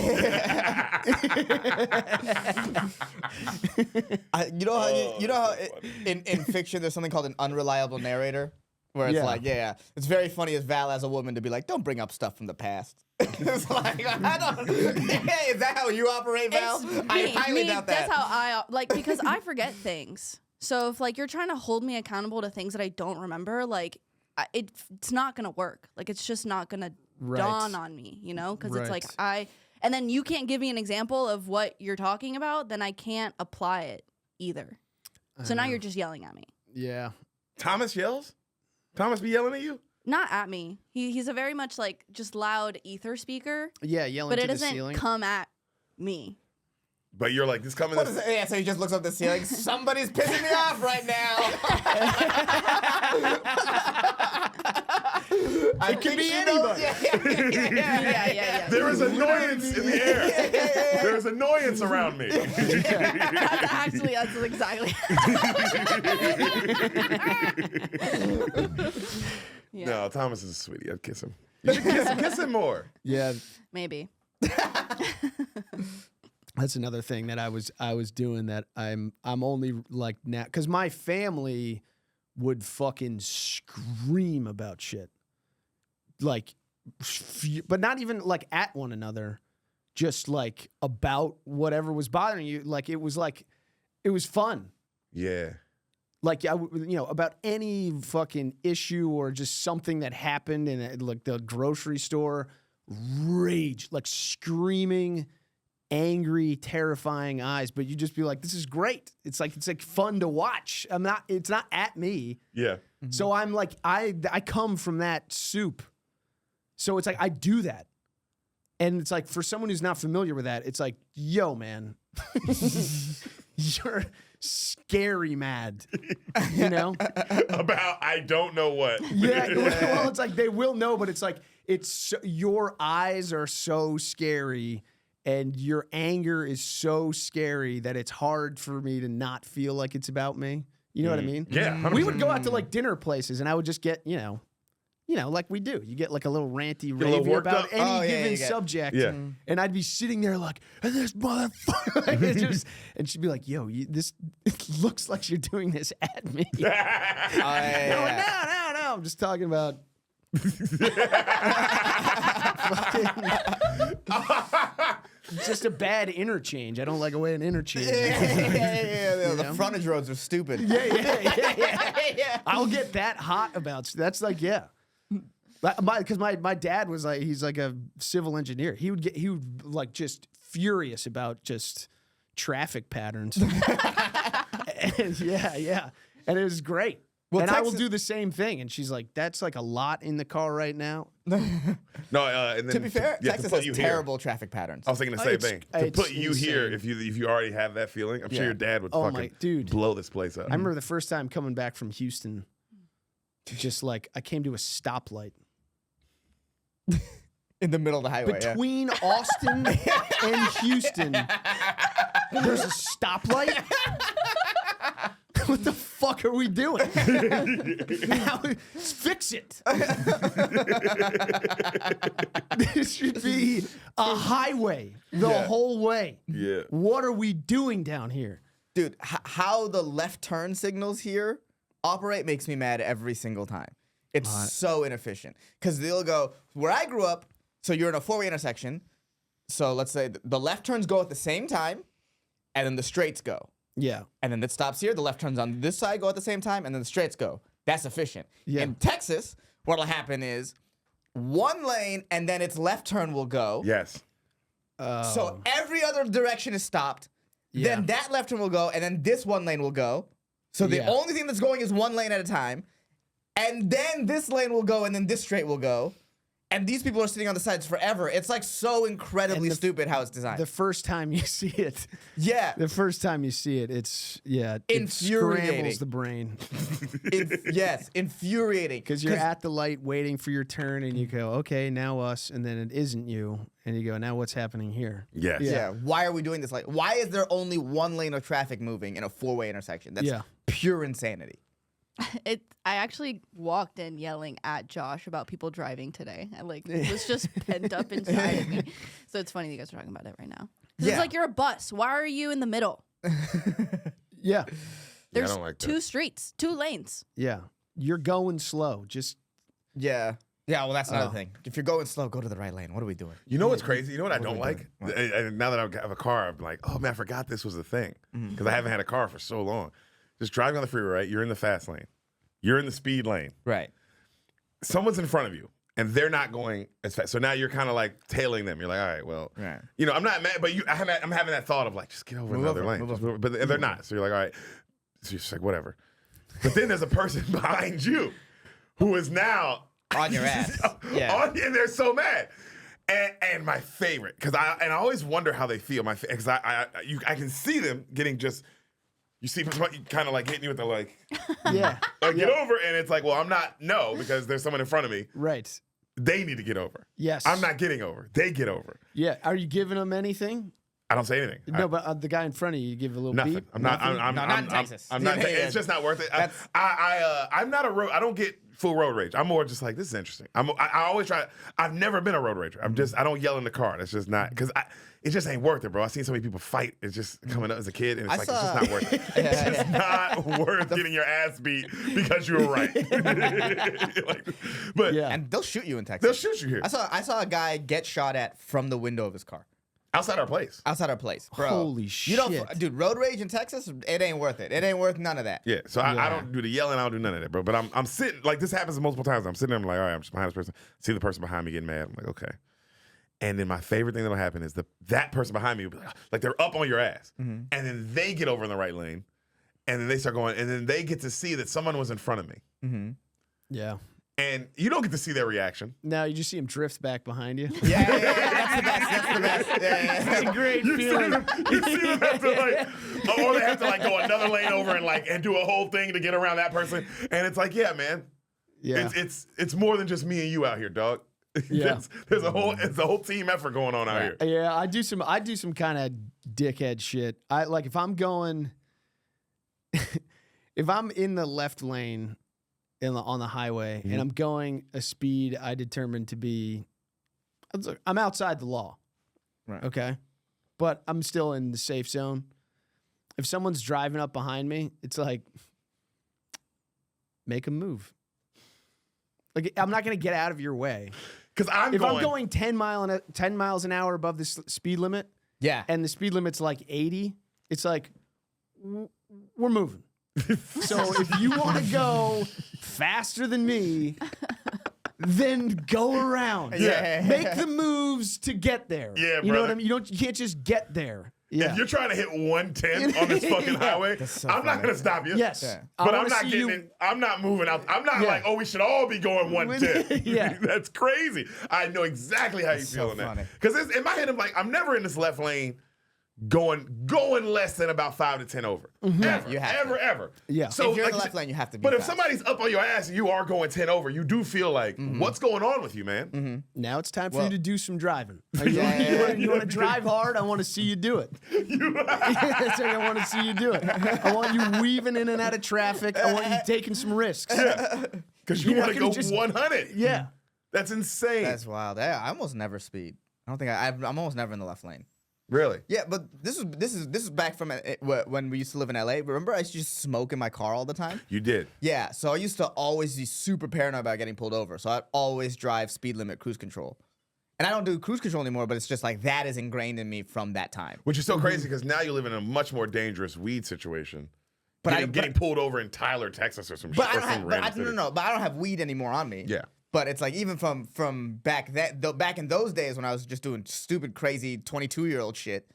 A: you know how in fiction there's something called an unreliable narrator, where it's like, it's very funny as Val as a woman to be like, don't bring up stuff from the past. It's like, I don't. Is that how you operate, Val? I highly doubt that.
D: That's how I like, because I forget things. So if, like, you're trying to hold me accountable to things that I don't remember, like, it's not gonna work. Like, it's just not gonna dawn on me, you know? Because it's like and then you can't give me an example of what you're talking about, then I can't apply it either. So now you're just yelling at me.
C: Yeah.
B: Thomas yells? Thomas be yelling at you?
D: Not at me. He's a very much, like, just loud ether speaker.
C: Yeah, yelling
D: but
C: to
D: it
C: the ceiling.
D: doesn't come at me.
B: But you're like, this coming.
A: What is it? Yeah, so he just looks up the ceiling. Somebody's pissing me off right now.
C: It could be anybody.
D: Yeah.
B: There is annoyance in the air. There is annoyance around me.
D: That's exactly.
B: No, Thomas is a sweetie. I'd kiss him. You should kiss him more.
C: Yeah.
D: Maybe.
C: That's another thing that I was doing that I'm only like now, because my family would fucking scream about shit, like, but not even like at one another, just like about whatever was bothering you. Like it was fun.
B: Yeah.
C: Like about any fucking issue or just something that happened in like the grocery store, rage, like screaming. Angry, terrifying eyes, but you just be like, this is great. It's like fun to watch. It's not at me.
B: Yeah.
C: Mm-hmm. So I'm like, I come from that soup. So it's like, I do that. And it's like, for someone who's not familiar with that, it's like, yo, man, you're scary mad, you know?
B: About, I don't know what.
C: Yeah. Well, it's like, they will know, but it's like, your eyes are so scary. And your anger is so scary that it's hard for me to not feel like it's about me. You know what I mean?
B: Yeah. 100%.
C: We would go out to like dinner places, and I would just get, like we do. You get like a little ranty, ravey about any given subject.
B: Yeah.
C: And I'd be sitting there like, and this motherfucker. And she'd be like, yo, it looks like you're doing this at me. No. I'm just talking about. Just a bad interchange. I don't like a way an interchange.
A: Yeah. The frontage roads are stupid.
C: Yeah. I'll get that hot about. That's like, because my dad was like, he's like a civil engineer. He would like just furious about just traffic patterns. And, and it was great.
A: Well,
C: and I will
A: Texas-
C: do the same thing. And she's like, that's like a lot in the car right now.
B: No, and then
A: To be fair,
B: yeah,
A: Texas
B: to put
A: has
B: you
A: terrible
B: here.
A: traffic patterns.
B: I was thinking the same
C: It's-
B: thing. To
C: it's
B: put you here,
C: insane.
B: if you already have that feeling, I'm sure your dad would
C: Oh
B: fucking
C: my- dude.
B: blow this place up.
C: I remember the first time coming back from Houston, just like I came to a stoplight
A: In the middle of the highway. yeah.
C: between Austin and Houston. There's a stoplight. What the fuck are we doing? Fix it. This should be a highway the whole way.
B: Yeah.
C: What are we doing down here?
A: Dude, how the left turn signals here operate makes me mad every single time. It's so inefficient. Because they'll go, where I grew up, so you're in a four-way intersection. So let's say the left turns go at the same time, and then the straights go.
C: Yeah.
A: And then it stops here. The left turns on this side go at the same time, and then the straights go. That's efficient.
C: Yeah.
A: In Texas, what'll happen is one lane, and then its left turn will go.
B: Yes.
A: So every other direction is stopped.
C: Yeah.
A: Then that left turn will go, and then this one lane will go. So the
C: Yeah.
A: only thing that's going is one lane at a time. And then this lane will go, and then this straight will go. And these people are sitting on the sides forever. It's like so incredibly stupid how it's designed.
C: The first time you see it,
A: yeah.
C: the first time you see it, it's it
A: Infuriating.
C: scrambles the brain
A: Yes, infuriating.
C: because you're at the light waiting for your turn, and you go, okay, now us, and then it isn't you, and you go, now what's happening here?
B: Yes.
A: Yeah. Why are we doing this? Like, why is there only one lane of traffic moving in a four-way intersection? That's pure insanity.
D: I actually walked in yelling at Josh about people driving today. I was just pent up inside of me. So it's funny that you guys are talking about it right now. 'Cause it's like you're a bus. Why are you in the middle?
C: Yeah,
D: There's
B: don't like that.
D: 2 streets, 2 lanes.
C: yeah. You're going slow. Just
A: Yeah. Yeah, well, that's another thing. If you're going slow, go to the right lane. What are we doing?
B: You know what's crazy? You know what I don't
A: we
B: like?
A: doing?
B: And now that I have a car, I'm like, oh man, I forgot this was a thing because I haven't had a car for so long. Just driving on the freeway, right? You're in the fast lane. You're in the speed lane.
A: Right.
B: Someone's in front of you, and they're not going as fast. So now you're kind of like tailing them. You're like, all right, well,
A: Right.
B: you know, I'm not mad, but I'm having that thought of like, just get over another lane. But they're not. So you're like, all right. So you're just like, whatever. But then there's a person behind you who is now
A: On your ass. Yeah.
B: and they're so mad. And my favorite, because I always wonder how they feel. Because I can see them getting just. You see, kind of like hitting you with the like,
C: yeah,
B: get over, and it's like, well, I'm not because there's someone in front of me.
C: right.
B: They need to get over.
C: Yes,
B: I'm not getting over. They get over.
C: Yeah, are you giving them anything?
B: I don't say anything.
C: No, but the guy in front of you, you give a little
B: Nothing.
C: beep.
B: I'm not. I'm
A: not in Texas.
B: I'm not.
A: Yeah.
B: It's just not worth it.
A: That's-
B: I'm not a road. I don't get full road rage. I'm more just like, this is interesting. I always try. I've never been a road rager. I don't yell in the car. That's just not because it just ain't worth it, bro. I've seen so many people fight. It's just coming up as a kid, and it's it's just not worth it. It's just not worth getting your ass beat because you were right. But
C: Yeah.
A: And they'll shoot you in Texas.
B: they'll shoot you here
A: I saw a guy get shot at from the window of his car.
B: outside our place.
A: Outside our place, bro.
C: Holy
A: You don't,
C: shit.
A: dude. Road rage in Texas, it ain't worth it. It ain't worth none of that.
B: Yeah, so I don't do the yelling. I don't do none of that, bro. But I'm sitting like this happens multiple times. I'm sitting there. I'm like, all right, I'm just behind this person. See the person behind me getting mad. I'm like, okay. And then my favorite thing that'll happen is that person behind me will be like they're up on your ass, and then they get over in the right lane, and then they start going, and then they get to see that someone was in front of me,
C: Yeah.
B: and you don't get to see their reaction.
C: Now you just see him drift back behind you.
A: Yeah, that's the best. That's the best. Yeah.
C: It's a great
B: You see
C: feeling.
B: them have to like, or they have to like go another lane over and do a whole thing to get around that person, and it's like, yeah, man,
C: Yeah.
B: it's more than just me and you out here, dog.
C: Yeah.
B: It's a whole team effort going on out here.
C: Yeah, I do some kind of dickhead shit. I like if I'm going if I'm in the left lane on the highway and I'm going a speed I determine to be I'm outside the law.
A: Right.
C: Okay? But I'm still in the safe zone. If someone's driving up behind me, it's like make a move. Like I'm not going to get out of your way.
B: Because
C: If I'm going 10 miles an hour above the speed limit,
A: Yeah.
C: and the speed limit's like 80, it's like we're moving. So if you want to go faster than me, then go around.
A: Yeah.
C: Make the moves to get there.
B: Yeah,
C: you know what
B: brother.
C: I mean? You can't just get there. Yeah.
B: If you're trying to hit 110 on this fucking highway,
A: so
B: I'm not
A: funny.
B: gonna stop you.
C: Yes.
A: Yeah.
B: But
C: I
B: I'm
C: wanna
B: not
C: see
B: getting
C: you-
B: it. I'm not moving out. I'm not
C: Yeah.
B: like, oh, we should all be going 110.
C: Yeah.
B: That's crazy. I know exactly how you
A: That's
B: feel
A: so
B: in that.
A: funny.
B: Because in my head, I'm like, I'm never in this left lane going less than about 5 to 10 over. Ever,
A: You have to.
B: ever.
C: Yeah.
B: So
A: if you're in
B: like
A: the
B: you
A: left
B: said-
A: lane, you have to be
B: But if
A: fast.
B: somebody's up on your ass and you are going 10 over, you do feel like, what's going on with you, man?
C: Now it's time for
A: Well-
C: you to do some driving.
A: Yeah.
C: You want to drive hard? I want to see you do it. It's like, I want to see you do it. I want you weaving in and out of traffic. I want you taking some risks.
B: Because you
C: You're
B: want
C: not
B: to
C: gonna
B: go
C: just-
B: 100.
C: Yeah.
B: That's insane.
A: That's wild. I almost never speed. I don't think I'm almost never in the left lane.
B: really.
A: Yeah, but this is back from when we used to live in LA. Remember, I used to just smoke in my car all the time.
B: You did.
A: Yeah, so I used to always be super paranoid about getting pulled over. So I'd always drive speed limit cruise control. And I don't do cruise control anymore, but it's just like that is ingrained in me from that time.
B: Which is so crazy because now you live in a much more dangerous weed situation.
A: But
B: Getting pulled over in Tyler, Texas, or some shit.
A: But I
B: or
A: don't
B: some
A: have. But
B: random city.
A: no. But I don't have weed anymore on me.
B: Yeah.
A: But it's like even from back back in those days when I was just doing stupid, crazy 22-year-old shit.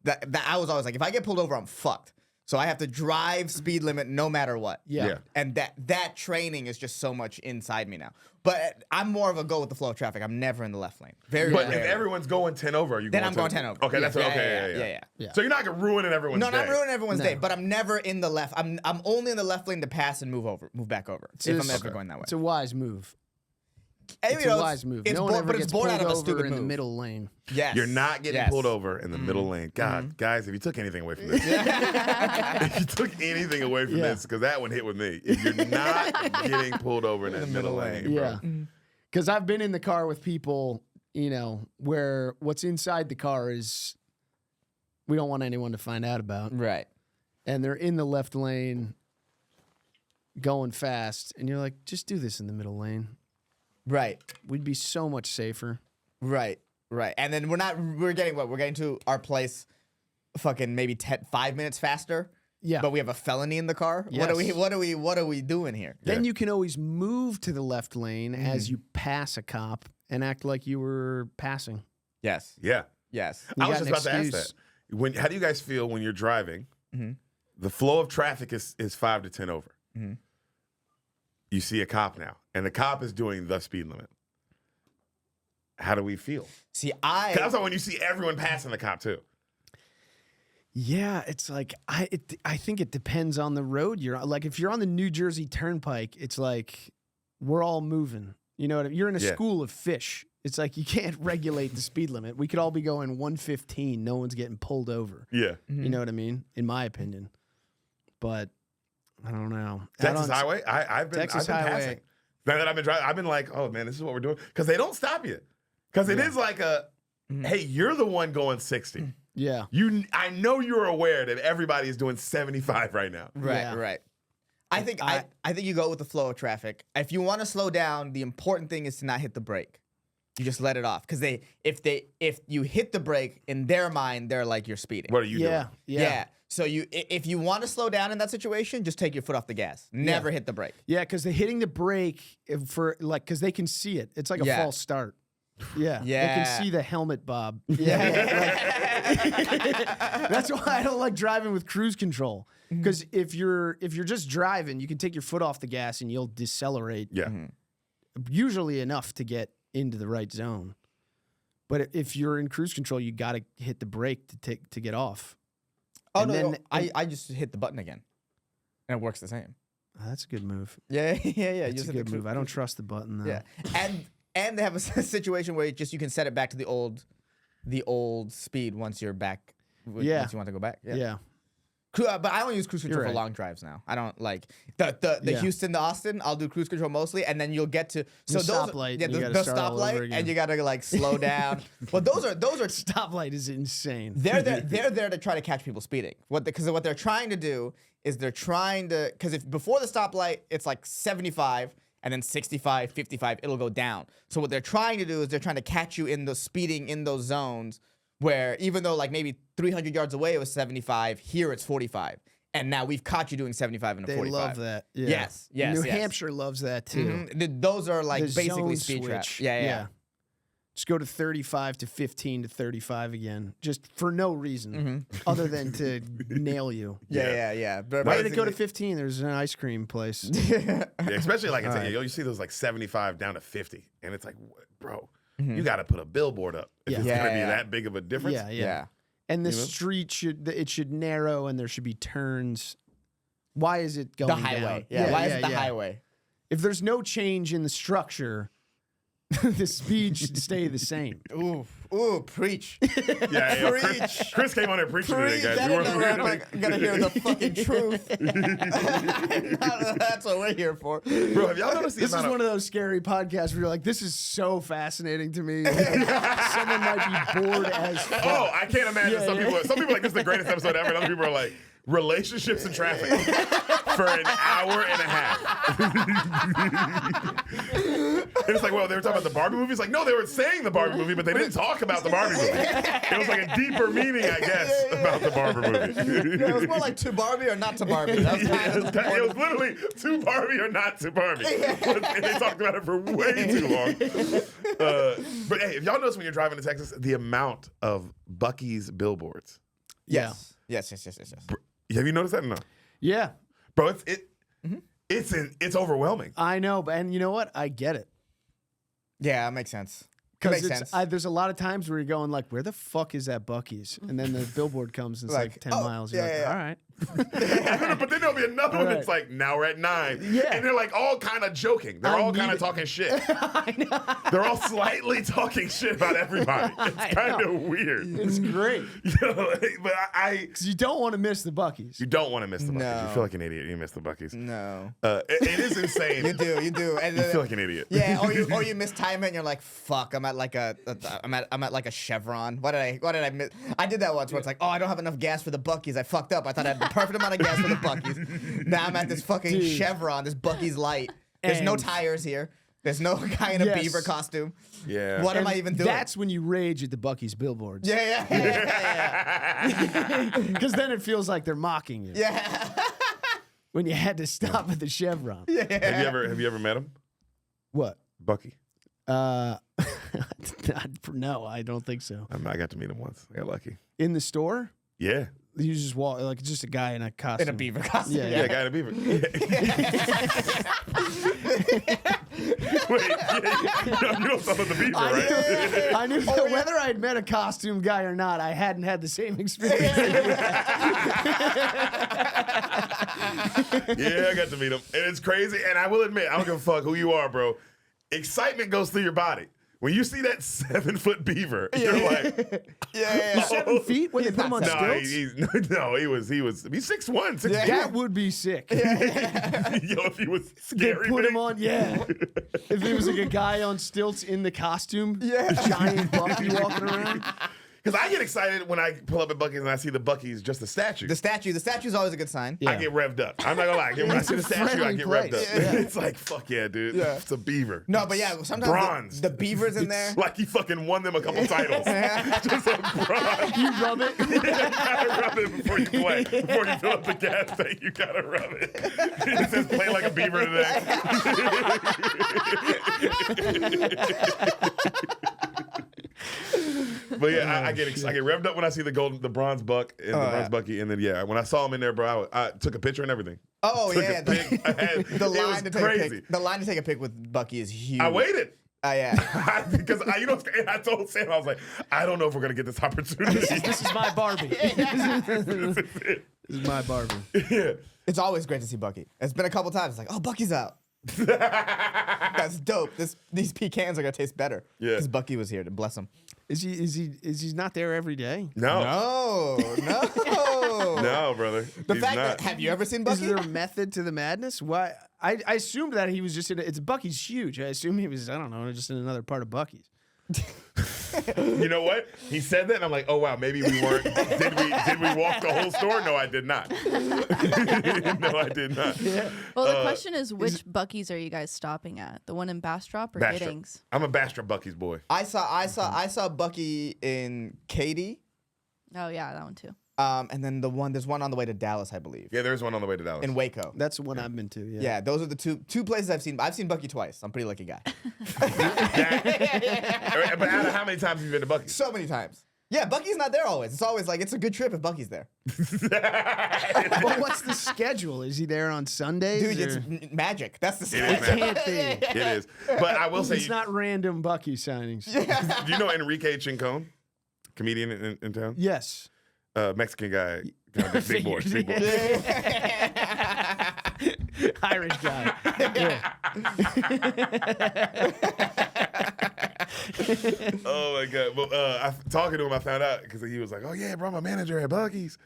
A: That I was always like, if I get pulled over, I'm fucked. So I have to drive speed limit no matter what.
C: Yeah.
A: And that training is just so much inside me now. But I'm more of a go with the flow of traffic. I'm never in the left lane. Very
B: But
A: rare.
B: if everyone's going 10 over, are you
A: Then
B: going
A: I'm going 10 over.
B: Okay,
A: Yeah,
B: that's okay.
A: yeah.
B: So you're not ruining everyone's
A: No,
B: day.
A: not ruining everyone's
C: No.
A: day, but I'm never in the left. I'm only in the left lane to pass and move back over. If I'm ever going that way.
C: It's a wise move.
A: And,
C: It's
A: you
C: a
A: know,
C: wise move.
A: It's
C: No one ever
A: but it's
C: gets
A: born
C: pulled
A: out of a
C: over
A: stupid
C: in the
A: move.
C: middle lane.
A: Yes.
B: You're not getting
A: Yes.
B: pulled over in the middle lane. God, guys, if you took anything away from this, if you took anything away from
C: Yeah.
B: this, because that one hit with me. If you're not getting pulled over in that middle lane, bro.
C: Yeah. Because I've been in the car with people, where what's inside the car is we don't want anyone to find out about.
A: Right.
C: And they're in the left lane going fast. And you're like, just do this in the middle lane.
A: Right.
C: We'd be so much safer.
A: Right. Right. And then we're getting to our place fucking maybe 5 minutes faster.
C: Yeah.
A: But we have a felony in the car.
C: Yes.
A: What are we doing here?
C: Then you can always move to the left lane as you pass a cop and act like you were passing.
A: Yes.
B: Yeah.
A: Yes.
C: You
B: I was
C: got
B: just
C: an
B: about to ask
C: excuse.
B: that. How do you guys feel when you're driving? The flow of traffic is 5 to 10 over. You see a cop now, and the cop is doing the speed limit. How do we feel?
A: See,
B: 'Cause that's why when you see everyone passing the cop too.
C: Yeah, it's like I think it depends on the road you're on. Like if you're on the New Jersey Turnpike, it's like we're all moving. You know what I mean? You're in a
B: Yeah.
C: school of fish. It's like you can't regulate the speed limit. We could all be going 115. No one's getting pulled over.
B: Yeah.
C: You know what I mean? In my opinion. But I don't know.
B: Texas
C: Out on-
B: Highway. I've been
C: Texas
B: Highway.
C: Highway.
B: Passing. Now that I've been driving, I've been like, oh man, this is what we're doing. Because they don't stop you. Because it is like hey, you're the one going 60.
C: Yeah.
B: I know you're aware that everybody is doing 75 right now.
A: Right,
C: Yeah.
A: right. I think I think you go with the flow of traffic. If you want to slow down, the important thing is to not hit the brake. You just let it off because if you hit the brake, in their mind, they're like you're speeding.
B: What are you
C: Yeah.
B: doing?
C: Yeah.
A: So if you want to slow down in that situation, just take your foot off the gas. Never hit the brake.
C: Yeah, because they're hitting the brake because they can see it. It's like a
A: Yeah.
C: false start. Yeah. They
A: Yeah.
C: can see the helmet bob.
A: Yeah.
C: That's why I don't like driving with cruise control. Because if you're just driving, you can take your foot off the gas and you'll decelerate
B: Yeah.
C: usually enough to get into the right zone. But if you're in cruise control, you got to hit the brake to get off.
A: Oh
C: And
A: no,
C: then-
A: I just hit the button again, and it works the same.
C: Oh, that's a good move.
A: Yeah. You
C: That's
A: just
C: a
A: hit the
C: good move. I don't trust the button though.
A: Yeah, and they have a situation where you can set it back to the old speed once you're back.
C: Yeah.
A: Once you want to go back.
C: Yeah.
A: But I only use cruise control
C: You're
A: for
C: right.
A: long drives now. I don't like the
C: Yeah.
A: Houston to Austin. I'll do cruise control mostly, and then you'll get to
C: The stoplight,
A: Yeah,
C: and you
A: the
C: gotta start all over
A: stoplight,
C: again.
A: and you gotta like slow down. Well, those are
C: Stoplight is insane.
A: they're there to try to catch people speeding. Because what they're trying to do is because if before the stoplight it's like 75 and then 65, 55, it'll go down. So what they're trying to do is they're trying to catch you in the speeding in those zones where even though like maybe 300 yards away it was 75, here it's 45. And now we've caught you doing 75 and a
C: They
A: 45.
C: love that. Yeah.
A: Yes, yes,
C: New
A: yes.
C: Hampshire loves that too.
A: Those are like
C: The
A: basically
C: zone
A: speed traps.
C: switch.
A: Yeah.
C: Just go to 35 to 15 to 35 again, just for no reason other than to nail you.
A: Yeah. But
C: Why did it go to 15? There's an ice cream place.
B: Yeah, especially like you see those like 75 down to 50, and it's like, bro, you got to put a billboard up if it's gonna be that big of a difference.
C: Yeah. And the street should narrow, and there should be turns. Why is it going
A: the highway?
C: down?
A: Why is it the highway?
C: If there's no change in the structure, the speed should stay the same.
A: Ooh, preach.
B: Preach. Chris came on here preaching today, guys.
A: I'm gonna hear the fucking truth. That's what we're here for.
B: Bro, have y'all noticed
C: This is one of those scary podcasts where you're like, this is so fascinating to me. Someone might be bored as fuck.
B: Oh, I can't imagine some people are like, this is the greatest episode ever, and other people are like, relationships and traffic for an hour and a half. And it's like, well, they were talking about the Barbie movie. It's like, no, they were saying the Barbie movie, but they didn't talk about the Barbie movie. It was like a deeper meaning, I guess, about the Barbie movie.
A: It was more like to Barbie or not to Barbie. That was kind of
B: it was literally to Barbie or not to Barbie. And they talked about it for way too long. But hey, if y'all notice when you're driving to Texas, the amount of Buc-ee's billboards.
A: Yes.
B: Have you noticed that or no?
C: Yeah.
B: Bro, it's overwhelming.
C: I know, and you know what? I get it.
A: Yeah, it makes sense.
C: Because there's a lot of times where you're going like, where the fuck is that Buc-ee's? And then the billboard comes and it's like 10 miles. You're like, all right.
B: But then there'll be another one that's like, now we're at 9.
C: Yeah.
B: And they're like all kind of joking. They're all kind of talking shit.
C: I know.
B: They're all slightly talking shit about everybody. It's kind of weird.
C: It's great.
B: But
C: Because you don't want to miss the Buc-ee's.
B: You don't want to miss the Buc-ee's.
A: No.
B: You feel like an idiot. You miss the Buc-ee's.
A: No.
B: It is insane.
A: You do. And
B: You feel like an idiot.
A: Yeah, or you mistime it and you're like, fuck, I'm at like a Chevron. What did I miss? I did that once where it's like, oh, I don't have enough gas for the Buc-ee's. I fucked up. I thought I had the perfect amount of gas for the Buc-ee's. Now I'm at this fucking Chevron, this Buc-ee's light. There's no tires here. There's no guy in a beaver costume.
B: Yeah.
A: What am I even doing?
C: That's when you rage at the Buc-ee's billboards.
A: Yeah.
C: Because then it feels like they're mocking you.
A: Yeah.
C: When you had to stop at the Chevron.
B: Have you ever met him?
C: What?
B: Bucky?
C: No, I don't think so.
B: I got to meet him once. I got lucky.
C: In the store?
B: Yeah.
C: You just walk like just a guy in a costume.
A: In a beaver costume.
B: Yeah, a guy in a beaver. Wait, you know some of the beaver, right?
C: I knew that whether I'd met a costume guy or not, I hadn't had the same experience.
B: Yeah, I got to meet him. And it's crazy. And I will admit, I don't give a fuck who you are, bro. Excitement goes through your body. When you see that 7-foot beaver, you're like,
A: Yeah.
C: 7 feet when they put him on stilts?
B: he's 6'1", 6'2".
C: That would be sick.
B: Yo, if he was
C: They
B: scary,
C: put
B: big.
C: him on, If he was like a guy on stilts in the costume, giant Bucky walking around.
B: Because I get excited when I pull up at Buc-ee's and I see the Buc-ee's just a statue.
A: The statue's always a good sign.
B: I get revved up. I'm not gonna lie. When I see the statue, I get revved up.
C: Yeah.
B: It's like, fuck yeah, dude.
A: Yeah.
B: It's a beaver.
A: No, but yeah, sometimes
B: Bronze.
A: the beavers in there.
B: Like he fucking won them a couple titles. Just a bronze.
C: You rub it.
B: You gotta rub it before you play. Before you fill up the gas tank, you gotta rub it. It says play like a beaver today. But yeah, I get revved up when I see the bronze buck and the bronze Bucky, and then when I saw him in there, bro, I took a picture and everything.
A: Oh
B: Took
A: yeah,
B: a pic.
A: the line to take
B: crazy.
A: a pic. The line to take a pic with Bucky is huge.
B: I waited.
A: Yeah.
B: Because and I told Sam, I was like, I don't know if we're gonna get this opportunity.
C: This is my Barbie. This is my Barbie.
B: Yeah.
A: It's always great to see Bucky. It's been a couple times. It's like, oh, Bucky's out. That's dope. These pecans are gonna taste better.
B: Yeah.
A: Because Bucky was here to bless him.
C: Is he not there every day?
B: No. No, brother.
A: The
B: He's
A: fact
B: not.
A: that have you ever seen
C: Is
A: Bucky?
C: there a method to the madness? Why? I assumed that he was just in. It's Bucky's huge. I assume he was. I don't know, just in another part of Bucky's.
B: You know what? He said that, and I'm like, oh wow, maybe we weren't. Did we walk the whole store? No, I did not. No, I did not.
C: Yeah.
D: Well, the question is, which Buc-ee's are you guys stopping at? The one in Bastrop or
B: Bastrop.
D: Giddings?
B: I'm a Bastrop Bucky's boy.
A: I saw Bucky in Katy.
D: Oh yeah, that one too.
A: And then there's one on the way to Dallas, I believe.
B: Yeah, there's one on the way to Dallas.
A: In Waco.
C: That's the one I've been to. Yeah.
A: Yeah, those are the two places I've seen. I've seen Bucky twice. I'm a pretty lucky guy.
B: But out of how many times have you been to Buc-ee's?
A: So many times. Yeah, Bucky's not there always. It's always like, it's a good trip if Bucky's there.
C: But what's the schedule? Is he there on Sundays?
A: Dude, it's magic. That's the
B: It is, man.
C: can't be.
B: It is. But I will say,
C: It's not random Bucky signings.
B: do you know Enrique Chincon? Comedian in town?
C: Yes.
B: Mexican guy. Big boy. Big boy.
C: Irish guy. Yeah.
B: Oh my god! Well, talking to him, I found out because he was like, "Oh yeah, bro, I'm a manager at Buc-ee's,"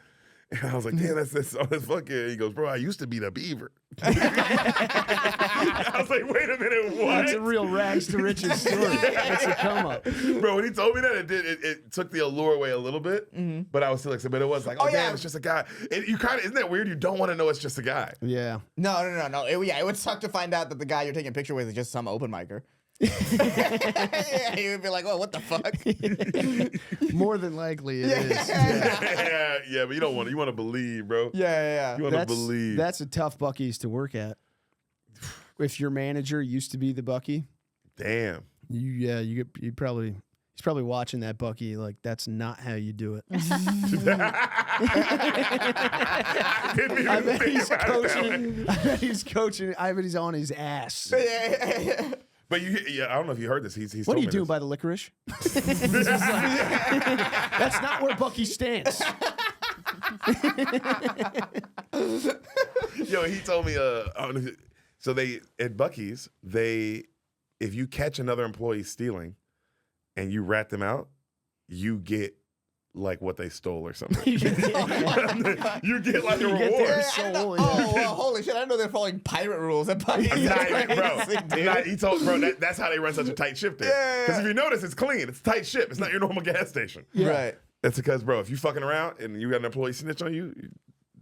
B: and I was like, "Damn, that's fucking." He goes, "Bro, I used to be the Beaver." I was like, "Wait a minute, what?"
C: That's a real rags to riches story. That's a come up.
B: Bro, when he told me that, it took the allure away a little bit, but I was still like, but it was like, oh damn,
A: yeah.
B: it's just a guy. You kind of, isn't that weird? You don't want to know it's just a guy.
C: Yeah.
A: No. It would suck to find out that the guy you're taking a picture with is just some open micer. Yeah, he would be like, "Oh, what the fuck?"
C: More than likely it is. Yeah.
B: Yeah, but you don't want to. You want to believe, bro.
A: Yeah.
B: You want to believe.
C: That's a tough Bucky's to work at. If your manager used to be the Bucky,
B: Damn.
C: he's probably watching that Bucky like that's not how you do it. I bet he's coaching. I bet he's on his ass.
B: But I don't know if you heard this. He's
C: What
B: told
C: are you
B: me
C: doing
B: this.
C: by the licorice? That's not where Bucky stands.
B: Yo, he told me. So at Buc-ee's, if you catch another employee stealing, and you rat them out, you get like what they stole or something. You get like a reward.
C: Soul,
A: Oh, well, holy shit! I didn't know they're following pirate rules at Bucky's.
B: He told that's how they run such a tight ship there. Because if you notice, it's clean. It's a tight ship. It's not your normal gas station.
C: Yeah.
A: Right.
B: That's because, bro, if you fucking around and you got an employee snitch on you,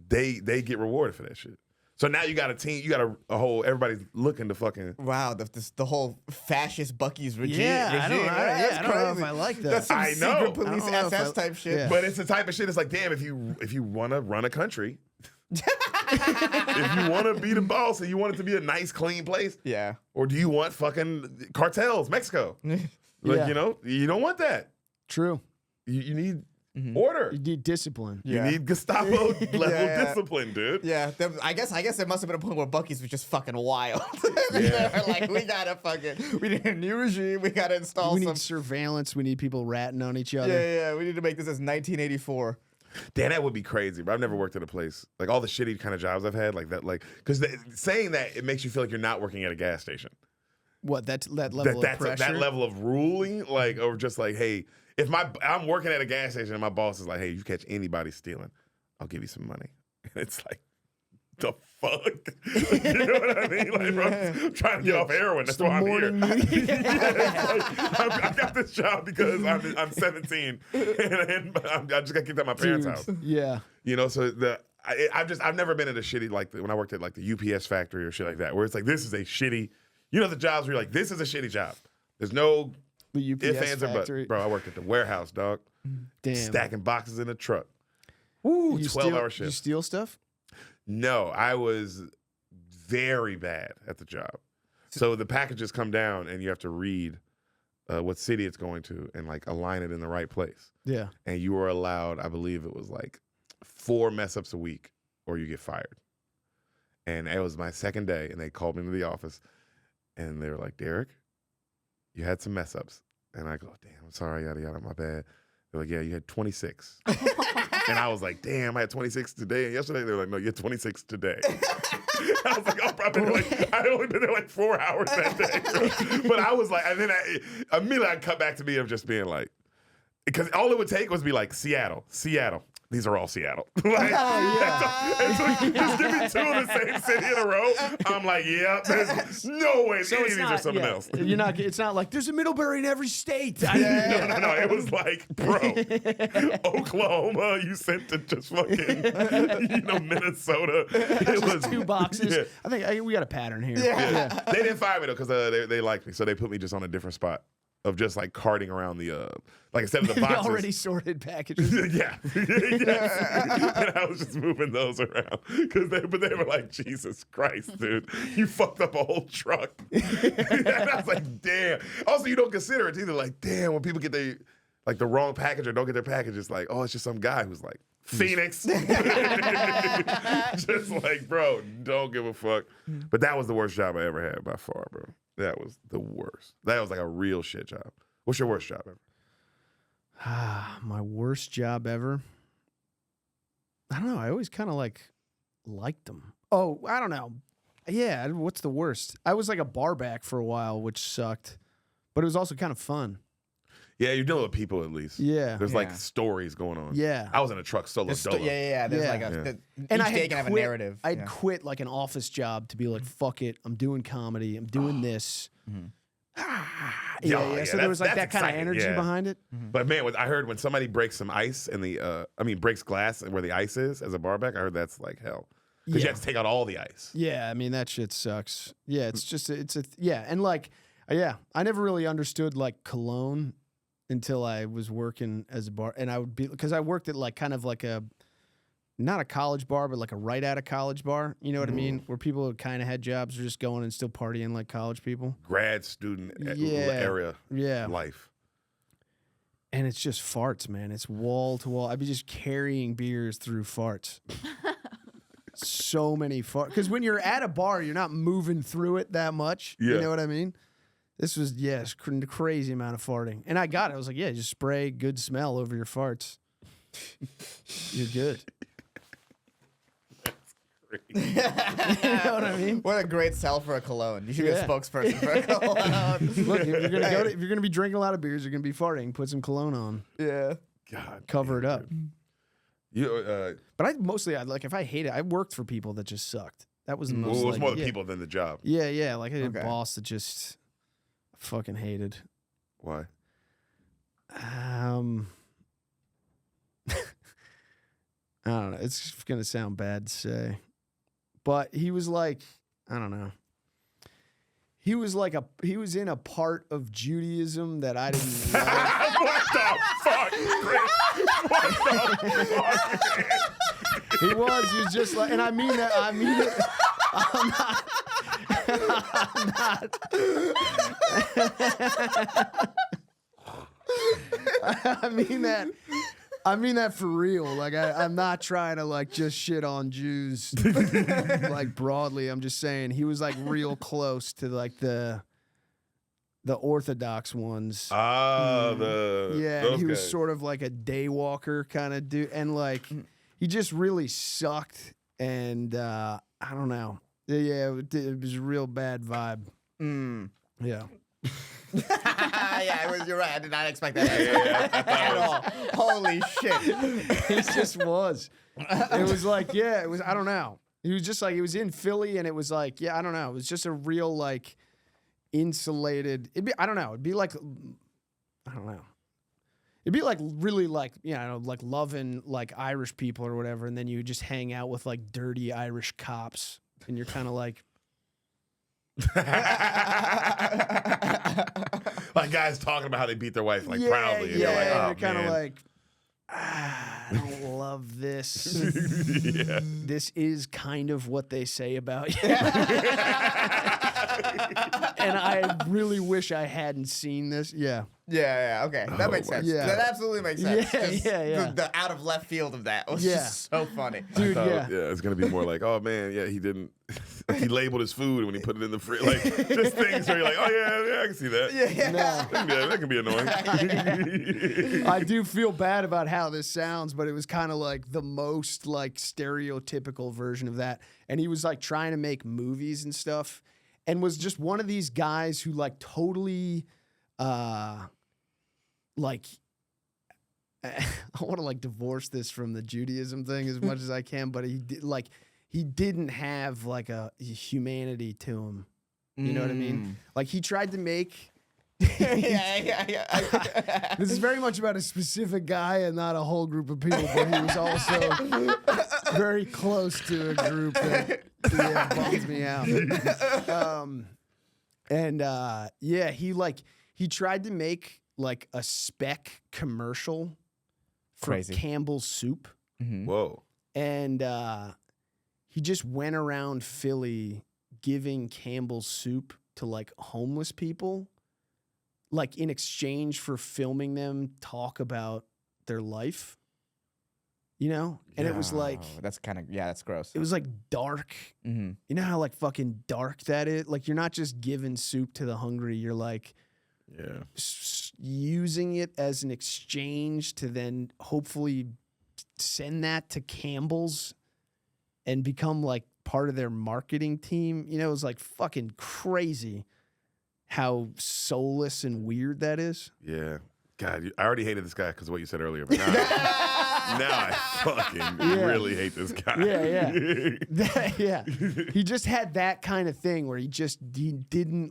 B: they get rewarded for that shit. So now you got a team, you got a whole, everybody's looking to fucking.
A: Wow, the whole fascist Bucky's regime.
C: I don't know.
A: That's
C: I don't know if
A: crazy.
C: I like that.
A: That's some
B: I know.
A: secret police
C: I don't know if
A: SS type shit.
C: yeah.
B: But it's the type of shit. It's like, damn, if you want to run a country, if you want to be the boss and you want it to be a nice, clean place,
A: Yeah.
B: or do you want fucking cartels, Mexico?
C: Yeah.
B: You don't want that.
C: True.
B: You need order.
C: You need discipline.
B: You
A: Yeah.
B: need Gestapo level
A: Yeah.
B: discipline, dude.
A: Yeah, I guess there must have been a point where Bucky's was just fucking wild. They
B: Yeah.
A: were like, we need a new regime. We gotta install
C: We
A: some.
C: need surveillance. We need people ratting on each other.
A: Yeah, we need to make this as 1984.
B: Damn, that would be crazy. But I've never worked at a place like all the shitty kind of jobs I've had, like that, like because saying that it makes you feel like you're not working at a gas station.
C: What that level of pressure?
B: That level of ruling, like, or just like, hey, if I'm working at a gas station and my boss is like, hey, you catch anybody stealing, I'll give you some money. And it's like, the fuck? You know what I mean? Like, bro, I'm trying to get off heroin. That's why I'm here. I got this job because I'm 17 and I just got kicked out of my parents' house.
C: Yeah.
B: You know, so I've never been at a shitty, like when I worked at like the UPS factory or shit like that, where it's like, this is a shitty, you know, the jobs where you're like, this is a shitty job. There's no
C: The UPS
B: ifs, ands, or buts.
C: factory.
B: Bro, I worked at the warehouse, dog.
C: Damn.
B: Stacking boxes in a truck. Ooh,
C: You
B: 12-hour
C: steal- You
B: shift.
C: steal stuff?
B: No, I was very bad at the job. So the packages come down and you have to read what city it's going to and like align it in the right place.
C: Yeah.
B: And you were allowed, I believe it was like 4 mess ups a week or you get fired. And it was my second day and they called me to the office and they were like, Deric, you had some mess ups. And I go, damn, I'm sorry, yada, yada, my bad. They're like, yeah, you had 26. And I was like, damn, I had 26 today and yesterday. They were like, no, you had 26 today. I was like, oh, probably I had only been there like 4 hours that day. But I was like, and then immediately I cut back to me of just being like, because all it would take was be like, Seattle. These are all Seattle. Like, and so just give me 2 of the same city in a row. I'm like, yeah, there's no way any of these are something else.
C: You're not. It's not like there's a Middlebury in every state.
B: No. It was like, bro, Oklahoma, you sent to just fucking, Minnesota. It was
C: 2 boxes.
B: Yeah.
C: I think we got a pattern here.
A: Yeah.
B: They didn't fire me though because they liked me, so they put me just on a different spot. of just like carting around the like instead of the boxes.
C: Already sorted packages.
B: Yeah. Yes. And I was just moving those around because they were like, Jesus Christ, dude, you fucked up a whole truck. And I was like, damn. Also, you don't consider it either. Like, damn, when people get the wrong package or don't get their package, it's like, oh, it's just some guy who's like, Phoenix. Just like, bro, don't give a fuck. But that was the worst job I ever had by far, bro. That was the worst. That was like a real shit job. What's your worst job ever?
C: My worst job ever? I don't know. I always kind of liked them. Oh, I don't know. Yeah, what's the worst? I was like a bar back for a while, which sucked. But it was also kind of fun.
B: Yeah, you're dealing with people at least.
C: Yeah.
B: There's like stories going on.
C: Yeah.
B: I was in a truck solo.
A: There's like a
C: and
A: each
C: I
A: day
C: had
A: can have a
C: quit,
A: narrative.
C: I'd quit like an office job to be like, fuck it, I'm doing comedy, I'm doing this.
B: Yeah,
C: So there was like that kind of
B: exciting,
C: energy
B: yeah.
C: behind it.
B: But man, I heard when somebody breaks some ice in the, breaks glass where the ice is as a barback, I heard that's like hell. Because you have to take out all the ice.
C: Yeah, I mean, that shit sucks. Yeah, it's just, and like, I never really understood like cologne until I was working as a bar. And I would be, because I worked at like kind of like not a college bar, but like a right out of college bar. You know what I mean? Where people kind of had jobs or just going and still partying like college people.
B: Grad student area life.
C: And it's just farts, man. It's wall to wall. I'd be just carrying beers through farts. So many farts. Because when you're at a bar, you're not moving through it that much.
B: Yeah.
C: You know what I mean? This was, crazy amount of farting. And I got it. I was like, yeah, just spray good smell over your farts. You're good. You know what I mean?
A: What a great sell for a cologne. You should be a spokesperson for a cologne.
C: Look, if you're gonna be drinking a lot of beers, you're gonna be farting. Put some cologne on.
A: Yeah.
B: God,
C: cover it up.
B: But
C: I'd if I hate it, I worked for people that just sucked. That was the most.
B: It was more the people than the job.
C: Yeah. Like I had a boss that just fucking hated.
B: Why?
C: I don't know. It's gonna sound bad to say, but he was like, I don't know. He was in a part of Judaism that I didn't like.
B: What the fuck, Chris? What the fuck?
C: He was just like, and I mean it. I'm not. I mean that for real. Like I'm not trying to like just shit on Jews like broadly. I'm just saying he was like real close to like the Orthodox ones.
B: And
C: he was sort of like a day walker kind of dude, and like he just really sucked. And I don't know. Yeah, it was a real bad vibe. Yeah.
A: Yeah, you're right. I did not expect that at all. Holy shit.
C: It just was. It was like, it was, I don't know. He was just like, it was in Philly, and it was like, I don't know. It was just a real, like, insulated, I don't know. It'd be like, I don't know. It'd be like really like, like loving like Irish people or whatever, and then you just hang out with like dirty Irish cops, and you're kind of like,
B: like guys talking about how they beat their wife like proudly. And
C: you're
B: like,
C: kind of like, I don't love this. This is kind of what they say about you. And I really wish I hadn't seen this. Yeah.
A: Yeah, okay. That makes sense.
C: Yeah.
A: That absolutely makes sense.
C: Yeah.
A: The out of left field of that was just so funny.
C: Dude,
B: it's going to be more like, oh, man, he didn't, he labeled his food when he put it in the fridge. Like, just things where you're like, oh, yeah, I can see that.
C: No.
B: That can be annoying.
C: I do feel bad about how this sounds, but it was kind of like the most like stereotypical version of that. And he was like trying to make movies and stuff, and was just one of these guys who like totally like I want to like divorce this from the Judaism thing as much as I can, but he didn't have like a humanity to him. You know what I mean? Like he tried to make
A: Yeah.
C: This is very much about a specific guy and not a whole group of people, but he was also very close to a group that bums me out. And he tried to make like a spec commercial for
A: Crazy.
C: Campbell's soup.
A: Mm-hmm.
B: Whoa.
C: And he just went around Philly giving Campbell's soup to like homeless people, like in exchange for filming them talk about their life. You know? And it was like,
A: that's kind of, that's gross.
C: it was like dark.
A: Mm-hmm.
C: You know how like fucking dark that is? Like you're not just giving soup to the hungry, you're like using it as an exchange to then hopefully send that to Campbell's and become like part of their marketing team. You know, it was like fucking crazy how soulless and weird that is.
B: Yeah. God, I already hated this guy because of what you said earlier, but now, now I fucking really hate this guy.
C: Yeah. He just had that kind of thing where he just didn't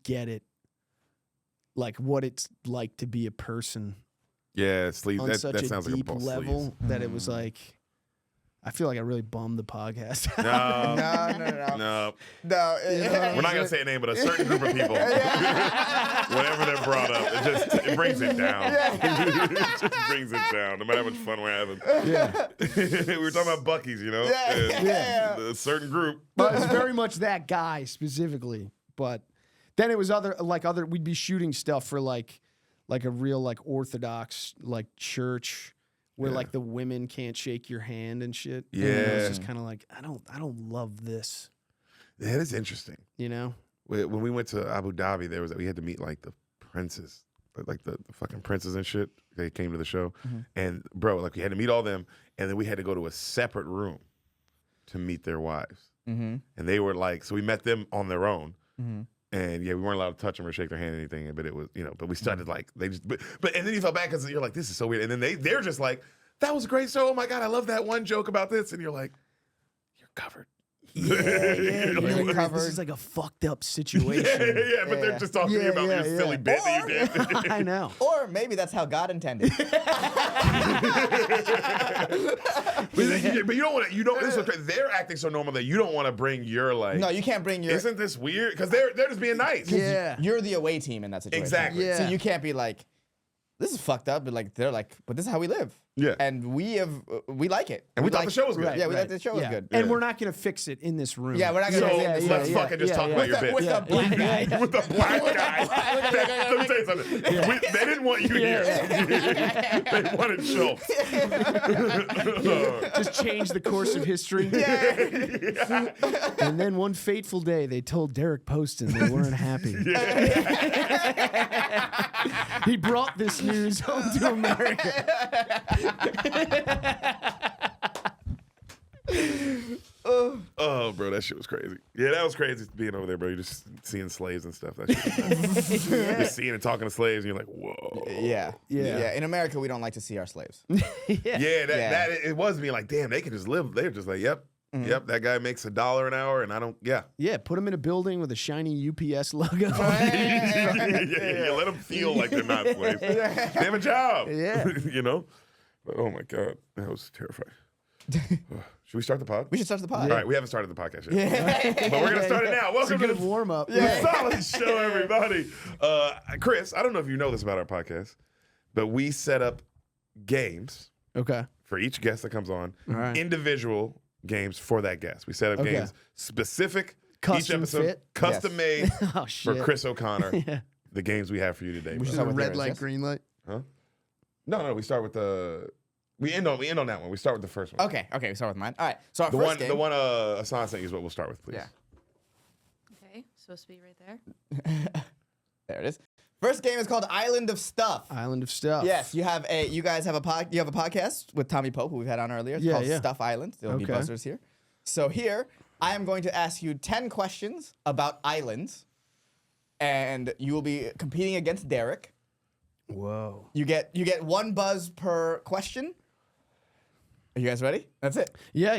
C: get it, like what it's like to be a person.
B: Yeah, sleaze.
C: On
B: That
C: such a
B: sounds like a
C: deep
B: boss
C: level that it was like, I feel like I really bummed the podcast.
B: No.
A: No.
B: We're not gonna say a name, but a certain group of people, whenever they're brought up, it brings it down. It just brings it down, no matter how much fun we're having.
C: Yeah.
B: We were talking about Buc-ee's, you know, a certain group.
C: But it's very much that guy specifically. But then it was other, we'd be shooting stuff for like a real like Orthodox like church where like the women can't shake your hand and shit.
B: Yeah.
C: And it was just kind of like, I don't love this.
B: That is interesting.
C: You know?
B: When we went to Abu Dhabi, we had to meet like the princes, like the fucking princes and shit. They came to the show, and bro, like we had to meet all them, and then we had to go to a separate room to meet their wives.
A: Mm-hmm.
B: And they were like, so we met them on their own.
A: Mm-hmm.
B: And we weren't allowed to touch them or shake their hand or anything. But it was, but we started like, they just, but and then you felt bad because you're like, this is so weird. And then they're just like, that was a great show. Oh my God, I love that one joke about this. And you're like, you're covered.
C: Yeah.
B: You're like,
C: this is like a fucked up situation.
B: But they're just talking to you about your silly bit that you did.
C: I know.
A: Or maybe that's how God intended.
B: But you don't want to. This is so crazy. They're acting so normal that you don't want to bring your like.
A: No, you can't bring your.
B: Isn't this weird? Because they're just being nice.
C: Yeah.
A: You're the away team in that situation.
B: Exactly.
C: Yeah.
A: So you can't be like, this is fucked up, but like they're like, but this is how we live.
B: Yeah.
A: And we like it.
B: And we thought
A: like,
B: the show was good.
C: Right,
A: Yeah, we thought the show was good.
C: And we're not going to fix it in this room.
A: Yeah, we're not
B: So
A: gonna. say this
B: let's
A: right.
B: fucking just talk about your bit.
A: With the black guy.
B: With the black guy. Let me tell you something. They didn't want you here. They wanted Schultz.
C: Just change the course of history. And then one fateful day, they told Deric Poston they weren't happy. He brought this news home to America.
B: Oh, bro, that shit was crazy. Yeah, that was crazy being over there, bro. You're just seeing slaves and stuff. That shit. Just seeing and talking to slaves, and you're like, whoa.
A: Yeah. In America, we don't like to see our slaves.
B: That it was me like, damn, they can just live. They're just like, yep, that guy makes $1 an hour, and I don't.
C: Yeah, put them in a building with a shiny UPS logo.
B: Yeah, let them feel like they're not slaves. They have a job.
C: Yeah.
B: But oh my God, that was terrifying. Should we start the pod?
A: We should start the pod.
B: All right, we haven't started the podcast yet. But we're going to start it now. Welcome to
C: It's a good
B: the
C: warm up.
B: solid show, everybody. Chris, I don't know if you know this about our podcast, but we set up games
C: Okay.
B: for each guest that comes on,
C: All right.
B: individual games for that guest. We set up
C: Okay.
B: games specific, each
C: Custom
B: episode,
C: fit?
B: custom made
C: Oh,
B: for
C: shit.
B: Chris O'Connor. The games we have for you today.
A: We
B: bro.
A: should start with
C: Red
A: yours,
C: light,
A: yes?
C: green light.
B: No, we start with the. We end on that one. We start with the first one.
A: Okay, we start with mine. All right. So our
B: The
A: first
B: one,
A: game.
B: the one Ehsan sent you is what we'll start with, please.
A: Yeah.
D: Okay, supposed to be right there.
A: There it is. First game is called Island of Stuff.
C: Island of Stuff.
A: Yes, you guys have a podcast with Tommy Pope, who we've had on earlier. It's called Stuff Island. There'll be
C: Okay.
A: buzzers here. So here, I am going to ask you 10 questions about islands, and you will be competing against Deric.
C: Whoa.
A: You get 1 buzz per question. Are you guys ready? That's it.
C: Yeah.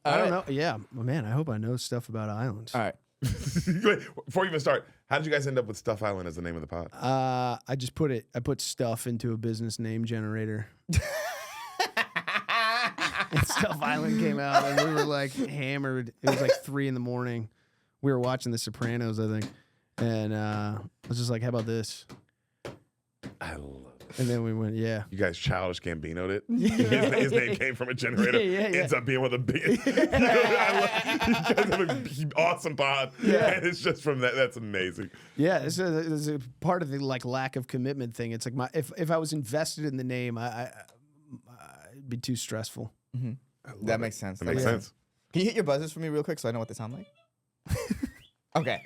A: All
C: I don't
A: right.
C: know. Yeah. Man, I hope I know stuff about islands.
A: All right.
B: Wait, before you even start, how did you guys end up with Stuff Island as the name of the pod?
C: I just put stuff into a business name generator. and Stuff Island came out, and we were like hammered. It was like 3 a.m. We were watching The Sopranos, I think, and I was just like, "How about this?"
B: I love it.
C: And then we went, "Yeah."
B: You guys Childish Gambino'd it. His name came from a generator.
C: Yeah.
B: Ends up being one of the biggest. You guys have an awesome pod.
C: Yeah.
B: And it's just from that. That's amazing.
C: Yeah, this is a part of the like lack of commitment thing. It's like if I was invested in the name, it'd be too stressful.
A: Mm-hmm. That makes sense.
B: That makes sense.
A: Can you hit your buzzers for me real quick so I know what they sound like? Okay.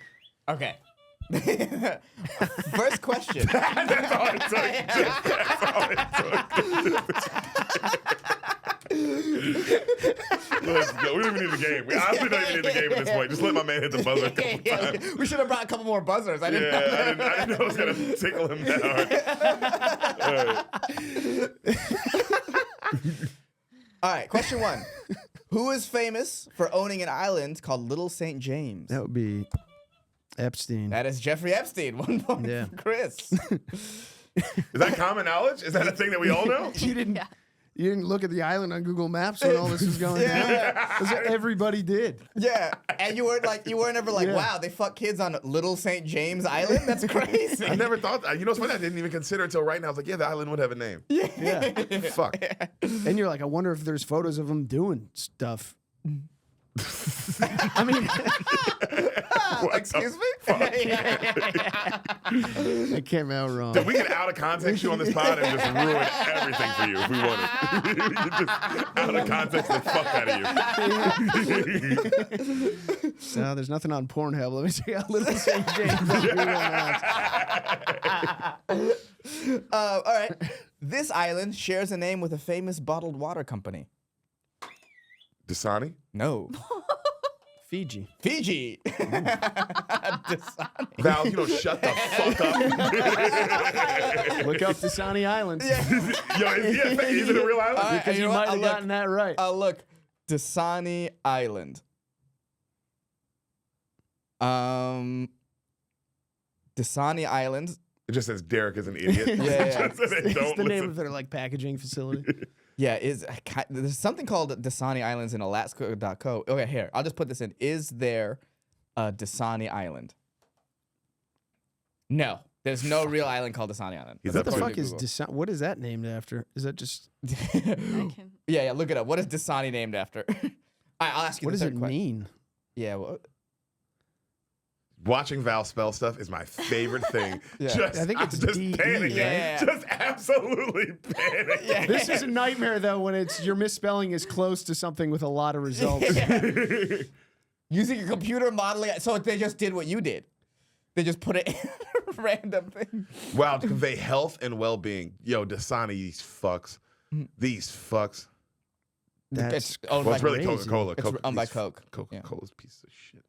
A: First question.
B: That's all it took. That's all it took. Let's go. We don't even need the game. We honestly don't even need the game at this point. Just let my man hit the buzzer a couple times.
A: We should have brought a couple more buzzers. I didn't know.
B: I didn't know it was going to tickle him that hard.
A: All right, question 1. Who is famous for owning an island called Little St. James?
C: That would be Epstein.
A: That is Jeffrey Epstein. 1 point for Chris.
B: Is that common knowledge? Is that a thing that we all know?
C: You didn't look at the island on Google Maps when all this was going down. That's what everybody did.
A: Yeah, and you weren't ever like, wow, they fuck kids on Little St. James Island? That's crazy.
B: I never thought that. You know what's funny? I didn't even consider it until right now. I was like, yeah, the island would have a name.
C: Yeah.
B: Fuck.
C: And you're like, I wonder if there's photos of them doing stuff. I mean,
A: Excuse me?
C: it came out wrong.
B: Dude, we can out of context you on this pod and just ruin everything for you if we wanted. We can just out of context the fuck out of you.
C: No, there's nothing on Pornhub. Let me check out Little St. James on Google Maps.
A: All right. This island shares a name with a famous bottled water company.
B: Dasani?
A: No.
C: Fiji.
A: Fiji.
B: Val, you don't shut the fuck up.
C: Look up Dasani Island.
B: Yo, is it a real island?
C: Because you might have gotten that right.
A: Look, Dasani Island. Dasani Island.
B: It just says Deric is an idiot.
A: Yeah.
B: Just so they
C: It's
B: don't
C: the name
B: listen.
C: of their like packaging facility.
A: Yeah, there's something called Dasani Islands in Alaska.co. Okay, here, I'll just put this in. Is there a Dasani Island? No, there's no real island called Dasani Island.
B: He's
C: What the
B: According
C: fuck
A: to
C: is
A: Google.
C: Dasani? What is that named after? Is that just
A: Yeah, look it up. What is Dasani named after? All right, I'll ask you
C: what
A: the
C: does
A: third
C: it
A: question.
C: mean?
A: Yeah, well,
B: Watching Val spell stuff is my favorite thing.
A: Yeah.
C: I think it's
B: just
C: D-E,
B: panicking.
C: right?
A: Yeah.
B: Just absolutely panicking.
A: yeah.
C: This is a nightmare though when it's your misspelling is close to something with a lot of results.
A: Using a computer modeling. So they just did what you did. They just put it in a random thing.
B: Wow, to convey health and well-being. Yo, Dasani, these fucks. These fucks.
A: It's owned
B: Well,
A: by
B: it's really
C: crazy.
B: Coca-Cola.
A: It's owned by Coke.
B: Coca-Cola's a piece of shit.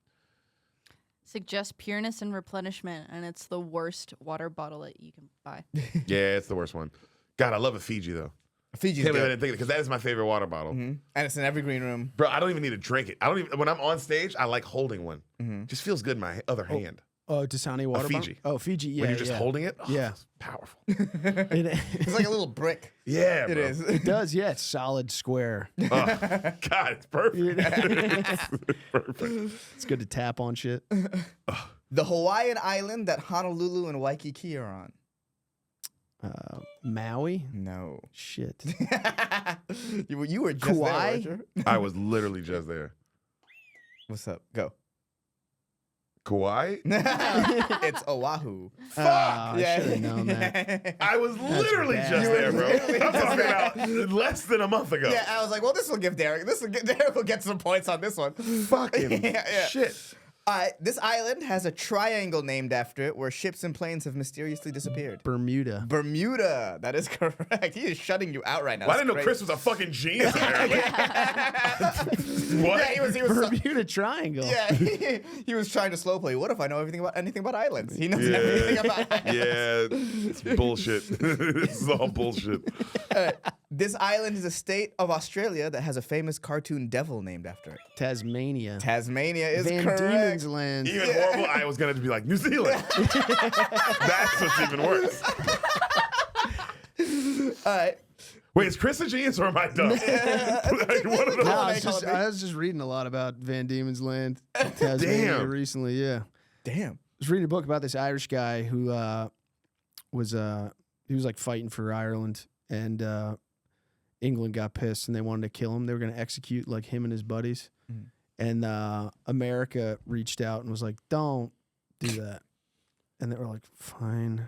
D: Suggests pureness and replenishment, and it's the worst water bottle that you can buy.
B: Yeah, it's the worst one. God, I love a Fiji, though.
A: Fiji's
B: Can't believe I
A: good.
B: didn't think of it, because that is my favorite water bottle.
A: And it's in every green room.
B: Bro, I don't even need to drink it. When I'm on stage, I like holding one. Just feels good in my other hand.
C: Oh, Dasani water bottle?
B: Fiji.
C: Oh, Fiji. Yeah,
B: When you're just holding it,
C: Yeah.
B: it's powerful.
A: It's like a little brick.
B: Yeah,
A: It
B: bro.
A: is.
C: It does. Yeah, it's solid square.
B: Oh, God, it's perfect. It's perfect.
C: It's good to tap on shit.
A: The Hawaiian island that Honolulu and Waikiki are on.
C: Maui.
A: No.
C: Shit.
A: You were just
C: Kauai?
A: there, weren't you?
B: I was literally just there.
A: What's up? Go.
B: Kauai?
A: It's Oahu.
B: Fuck!
C: I should have known that.
B: I was literally
C: bad.
B: just
C: You
B: there,
A: were
B: bro.
A: literally
B: I'm
A: just
B: talking about less than a month ago.
A: Yeah, I was like, well, this will give Derek. Derek will get some points on this one.
B: Fucking
A: Yeah.
B: shit.
A: This island has a triangle named after it where ships and planes have mysteriously disappeared.
C: Bermuda.
A: Bermuda. That is correct. He is shutting you out right now.
B: Well, I
A: That's
B: didn't know
A: great.
B: Chris was a fucking genius, apparently. What?
A: Yeah, he was
C: Bermuda Triangle.
A: yeah, he was trying to slow play. What if I know anything about islands? He knows everything about islands.
B: Yeah, it's bullshit. This is all bullshit.
A: This island is a state of Australia that has a famous cartoon devil named after it.
C: Tasmania.
A: Tasmania is
C: Van
A: correct.
C: Diemen's Land.
B: Even horrible, I was going to be like, New Zealand. That's what's even worse.
A: All right.
B: Wait, is Chris a genius or am I dumb? Like, one of those.
C: No, I was just reading a lot about Van Diemen's Land, Tasmania recently. Yeah,
A: Damn.
C: I was reading a book about this Irish guy who was like fighting for Ireland, and England got pissed and they wanted to kill him. They were going to execute like him and his buddies, and America reached out and was like, "Don't do that," and they were like, "Fine."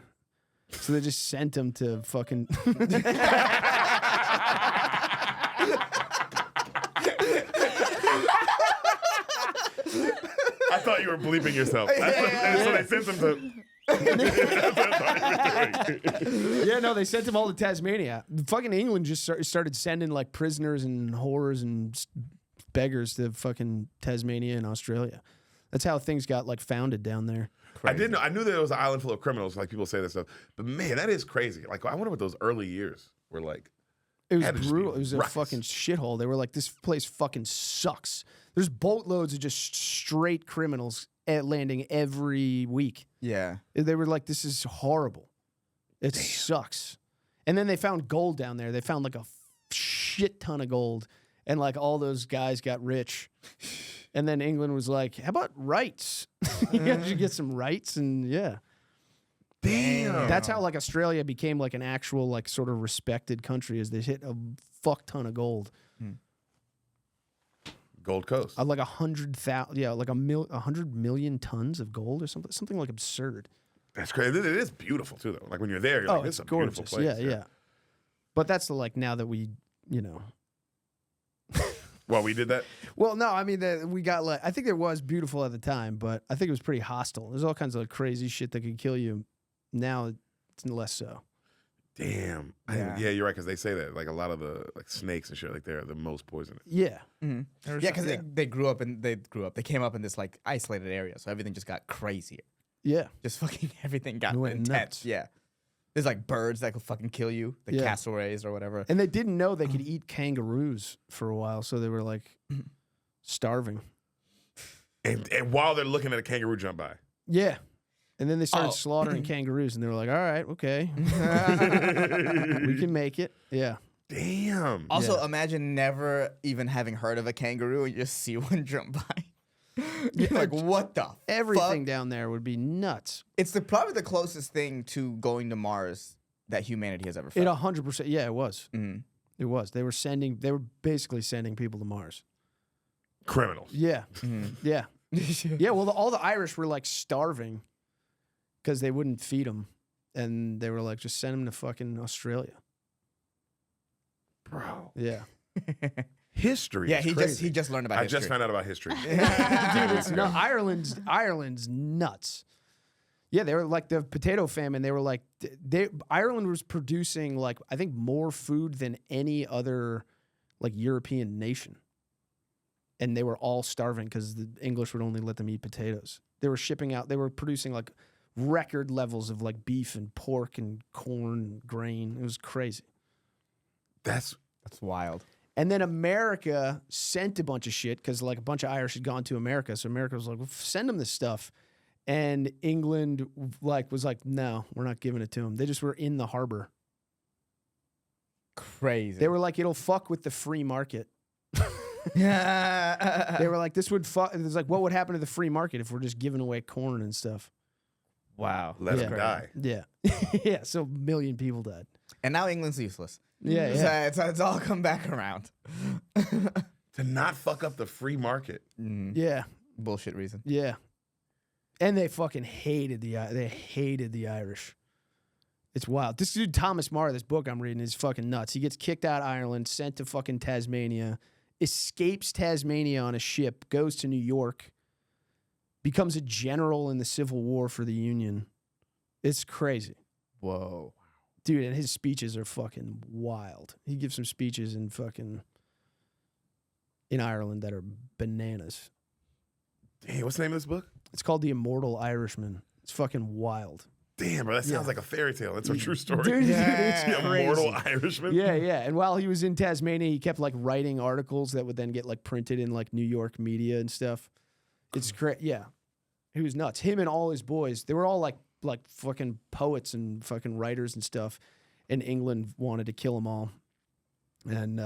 C: So they just sent him to fucking.
B: I thought you were bleeping yourself. So they sent him to.
C: Yeah, no, they sent him all to Tasmania. Fucking England just started sending like prisoners and whores and beggars to fucking Tasmania and Australia. That's how things got like founded down there.
B: Crazy. I didn't know. I knew that it was an island full of criminals. Like people say that stuff, but man, that is crazy. Like I wonder what those early years were like.
C: It was brutal. It was a fucking shithole. They were like, this place fucking sucks. There's boatloads of just straight criminals landing every week.
A: Yeah.
C: They were like, this is horrible. It sucks. And then they found gold down there. They found like a shit ton of gold. And like all those guys got rich. And then England was like, how about rights? You guys should get some rights. And yeah.
B: Damn.
C: That's how like Australia became like an actual like sort of respected country, as they hit a fuck ton of gold.
B: Gold Coast.
C: Like 100,000, yeah, like 100 million tons of gold or something like absurd.
B: That's crazy. It is beautiful too, though. Like when you're there, you're like, this is a
C: gorgeous.
B: beautiful place.
C: Yeah. But that's the like now that we, you know.
B: Well, we did that.
C: Well, no, I mean we got like I think it was beautiful at the time, but I think it was pretty hostile. There's all kinds of crazy shit that could kill you. Now it's less so.
B: Damn. Yeah, you're right, because they say that like a lot of the like snakes and shit like they're the most poisonous.
C: Yeah.
A: Yeah, because they came up in this like isolated area, so everything just got crazier.
C: Yeah.
A: Just fucking everything got
C: went
A: intense.
C: nuts.
A: Yeah. There's like birds that could fucking kill you, the cassowaries or whatever.
C: And they didn't know they could eat kangaroos for a while, so they were like starving.
B: And while they're looking at a kangaroo jump by.
C: Yeah. And then they started slaughtering kangaroos, and they were like, all right, okay. We can make it. Yeah.
B: Damn.
A: Also, imagine never even having heard of a kangaroo and you just see one jump by. You're like, what the
C: Everything
A: fuck?
C: down there would be nuts.
A: It's probably the closest thing to going to Mars that humanity has ever
C: It
A: felt.
C: 100%. Yeah, it was. It was. They were basically sending people to Mars.
B: Criminals.
C: Yeah. Yeah. Yeah, well, all the Irish were like starving because they wouldn't feed them. And they were like, just send them to fucking Australia.
B: Bro.
C: Yeah.
B: History.
A: Yeah,
B: is
A: he
B: crazy.
A: just learned about history.
B: I just found out about history.
C: Dude, it's no, Ireland's nuts. Yeah, they were like the potato famine. They were like, Ireland was producing like I think more food than any other like European nation, and they were all starving because the English would only let them eat potatoes. They were shipping out. They were producing like record levels of like beef and pork and corn and grain. It was crazy.
B: That's
A: wild.
C: And then America sent a bunch of shit because like a bunch of Irish had gone to America. So America was like, well, send them this stuff. And England was like, no, we're not giving it to them. They just were in the harbor.
A: Crazy.
C: They were like, it'll fuck with the free market. They were like, this would fuck. It was like, what would happen to the free market if we're just giving away corn and stuff?
A: Wow.
B: Let them die.
C: Yeah. Yeah. So a million people died.
A: And now England's useless.
C: Yeah.
A: It's all come back around.
B: To not fuck up the free market.
C: Yeah.
A: Bullshit reason.
C: Yeah. And they fucking hated the Irish. It's wild. This dude, Thomas Marr, this book I'm reading is fucking nuts. He gets kicked out of Ireland, sent to fucking Tasmania, escapes Tasmania on a ship, goes to New York, becomes a general in the Civil War for the Union. It's crazy.
A: Whoa.
C: Dude, and his speeches are fucking wild. He gives some speeches in Ireland that are bananas.
B: Hey, what's the name of this book?
C: It's called The Immortal Irishman. It's fucking wild.
B: Damn, bro, that sounds like a fairy tale. That's a true story.
C: Dude, it's
B: The
C: crazy.
B: Immortal Irishman?
C: Yeah. And while he was in Tasmania, he kept like writing articles that would then get like printed in like New York media and stuff. It's crazy. Yeah. He was nuts. Him and all his boys, they were all like fucking poets and fucking writers and stuff. And England wanted to kill them all. And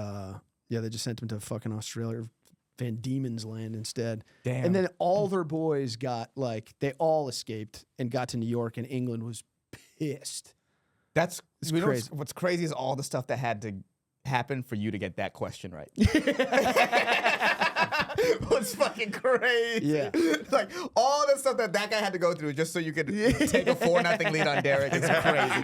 C: yeah, they just sent him to fucking Australia, or Van Diemen's Land instead.
A: Damn.
C: And then all their boys got like, they all escaped and got to New York, and England was pissed.
A: That's
C: It's
A: you know
C: crazy.
A: what's crazy is all the stuff that had to happen for you to get that question right. What's fucking crazy?
C: Yeah.
A: Like all the stuff that guy had to go through just so you could take a 4-0 lead on Deric is crazy.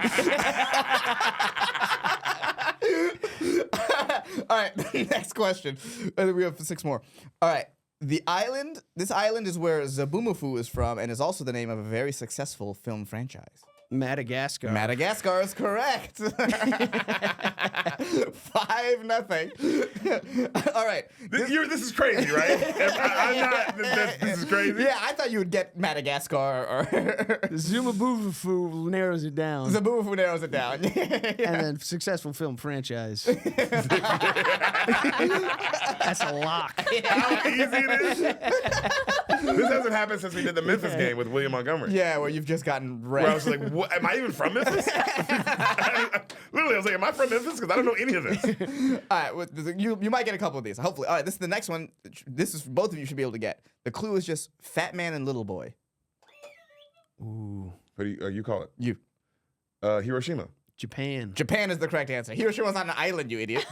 A: All right, next question. We have 6 more. All right. This island is where Zabumafu is from and is also the name of a very successful film franchise.
C: Madagascar.
A: Madagascar is correct. 5-0. All right.
B: This is crazy, right? I'm not. This is crazy.
A: Yeah, I thought you would get Madagascar or
C: Zumabufu narrows it down.
A: Zabumafu narrows it down.
C: And then successful film franchise. That's a lock.
B: How easy it is. This hasn't happened since we did the Memphis game with William Montgomery.
A: Yeah, where you've just gotten
B: Where I
A: wrecked.
B: was like, what, am I even from Memphis? Literally, I was like, am I from Memphis? Because I don't know any of this.
A: All right, well, you might get a couple of these. Hopefully. All right, this is the next one. This is both of you should be able to get. The clue is just fat man and little boy.
C: Ooh.
B: What do you call it?
A: You.
B: Hiroshima.
C: Japan.
A: Japan is the correct answer. Hiroshima's not an island, you idiot.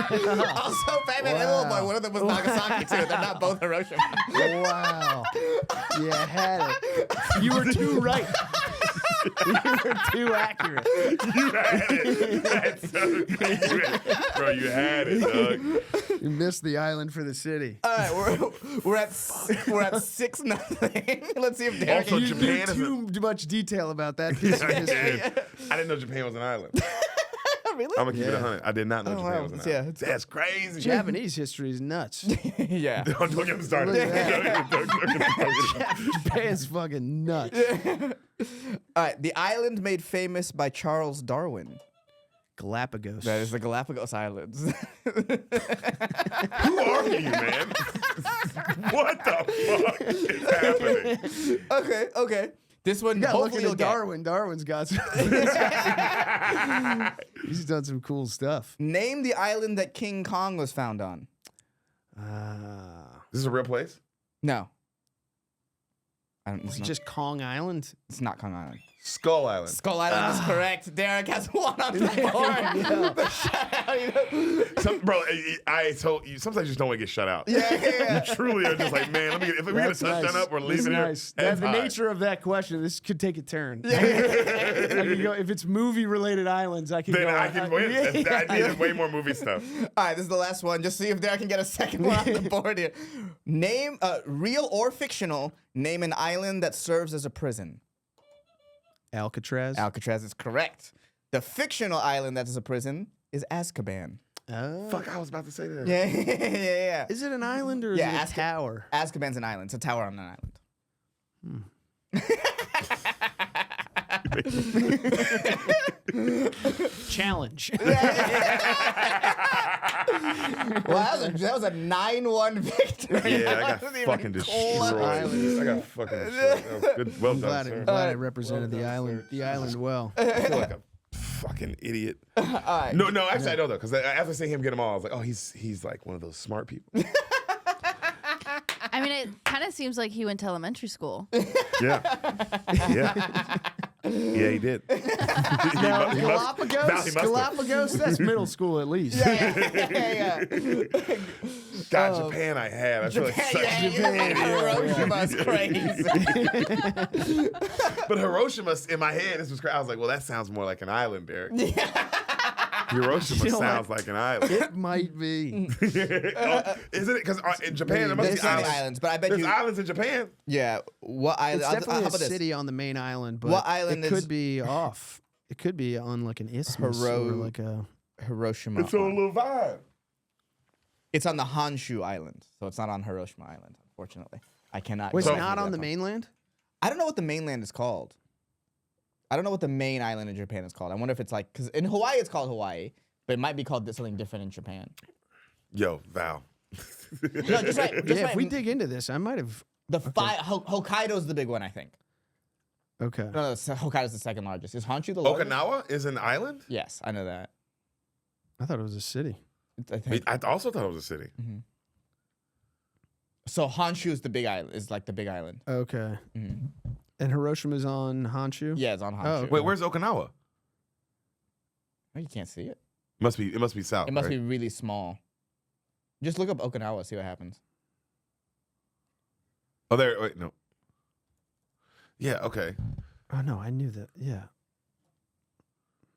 A: Also, fat man and little boy. One of them was Nagasaki too. They're not both Hiroshima.
C: Wow. You had it. You were too right. You were too accurate.
B: You had it. That's so crazy. Bro, you had it, dog.
C: You missed the island for the city.
A: All right, we're at 6-0. Let's see if Deric
B: Also,
C: You
B: Japan is
C: knew too much detail about that piece of
B: I
C: history.
B: did. I didn't know Japan was an island.
A: really?
B: I'm gonna keep it
C: Yeah.
B: 100. I did not know Japan was an
A: Yeah,
B: island. That's crazy.
C: Japanese history is nuts.
A: Yeah.
B: Don't get me started.
C: Look at
B: Don't get me started.
C: Japan's fucking nuts.
A: All right, the island made famous by Charles Darwin.
C: Galapagos.
A: That is the Galapagos Islands.
B: Who are you, man? What the fuck is happening?
A: Okay. This one,
C: Yeah, look
A: hopefully you'll
C: at
A: get.
C: Darwin. Darwin's got some. He's done some cool stuff.
A: Name the island that King Kong was found on.
B: This is a real place?
A: No.
C: Is it just Kong Island?
A: It's not Kong Island.
B: Skull Island.
A: Skull Island is correct. Derek has 1 on the board. The shout-out, you know?
B: Bro, I told you, sometimes you just don't want to get shut out.
A: Yeah.
B: You truly are just like, man, if we get a
C: That's
B: touchdown up, we're
C: That's
B: leaving here.
C: nice.
B: heads
C: The
B: high.
C: nature of that question, this could take a turn. I could go, if it's movie-related islands, I can
B: Then
C: go.
B: I can win.
C: Yeah.
B: I needed way more movie stuff.
A: All right, this is the last one. Just see if Derek can get a second one on the board here. Name, real or fictional, name an island that serves as a prison.
C: Alcatraz.
A: Alcatraz is correct. The fictional island that is a prison is Azkaban.
B: Fuck, I was about to say that.
A: Yeah.
C: Is it an island or is
A: Yeah,
C: it a tower?
A: Azkaban's an island. It's a tower on an island.
C: Challenge.
A: Well, that was a 9-1 victory.
B: Yeah, I got
A: Wasn't even
B: fucking
A: close.
B: destroyed. I got fucking destroyed. That was good. Well
C: I'm
B: done,
C: glad,
B: sir.
C: I'm glad I represented the island. The island well.
B: I feel like a fucking idiot.
A: All right.
B: No, actually I don't though, because after seeing him get them all, I was like, oh, he's like one of those smart people.
D: I mean, it kind of seems like he went to elementary school.
B: Yeah, he did.
C: Now,
B: he must have.
C: Galapagos, that's middle school at least.
A: Yeah.
B: God, Japan I had. I feel like such
A: Hiroshima's crazy.
B: But Hiroshima in my head, this was crazy. I was like, well, that sounds more like an island, Derek. Hiroshima
C: You know
B: sounds
C: what?
B: like an island.
C: It might be.
B: Oh, isn't it? Because in Japan, there must
A: There's
B: be
A: so many
B: islands.
A: islands, but I bet
B: There's
A: you.
B: islands in Japan.
A: Yeah. What island?
C: It's
A: how
C: definitely a
A: about this?
C: city on the main island, but
A: What island
C: it
A: is-
C: could be off. It could be on like an isthmus or like a.
A: Hiroshima.
B: It's a little vibe.
A: It's on the Honshu Island, so it's not on Hiroshima Island. Unfortunately, I cannot.
C: Wait, it's
A: go
C: not
A: into
C: on
A: that
C: the
A: one.
C: mainland.
A: I don't know what the mainland is called. I don't know what the main island in Japan is called. I wonder if it's like because in Hawaii it's called Hawaii, but it might be called something different in Japan.
B: Yo, Val.
A: No, just right. Just
C: Yeah,
A: right.
C: if we dig into this, I might have.
A: Hokkaido's the big one, I think.
C: Okay.
A: No, Hokkaido's the second largest. Is Honshu the largest?
B: Okinawa is an island?
A: Yes, I know that.
C: I thought it was a city.
A: I think.
B: I also thought it was a city.
A: Mm-hmm. So Honshu is the big island. Is like the big island.
C: Okay.
A: Mm-hmm.
C: And Hiroshima's on Honshu?
A: Yeah, it's on Honshu.
C: Oh,
B: Wait, where's Okinawa?
A: Oh, you can't see it.
B: It must be south.
A: It must
B: right?
A: be really small. Just look up Okinawa, see what happens.
B: Oh, there. Wait, no. Yeah. Okay.
C: Oh, no, I knew that. Yeah.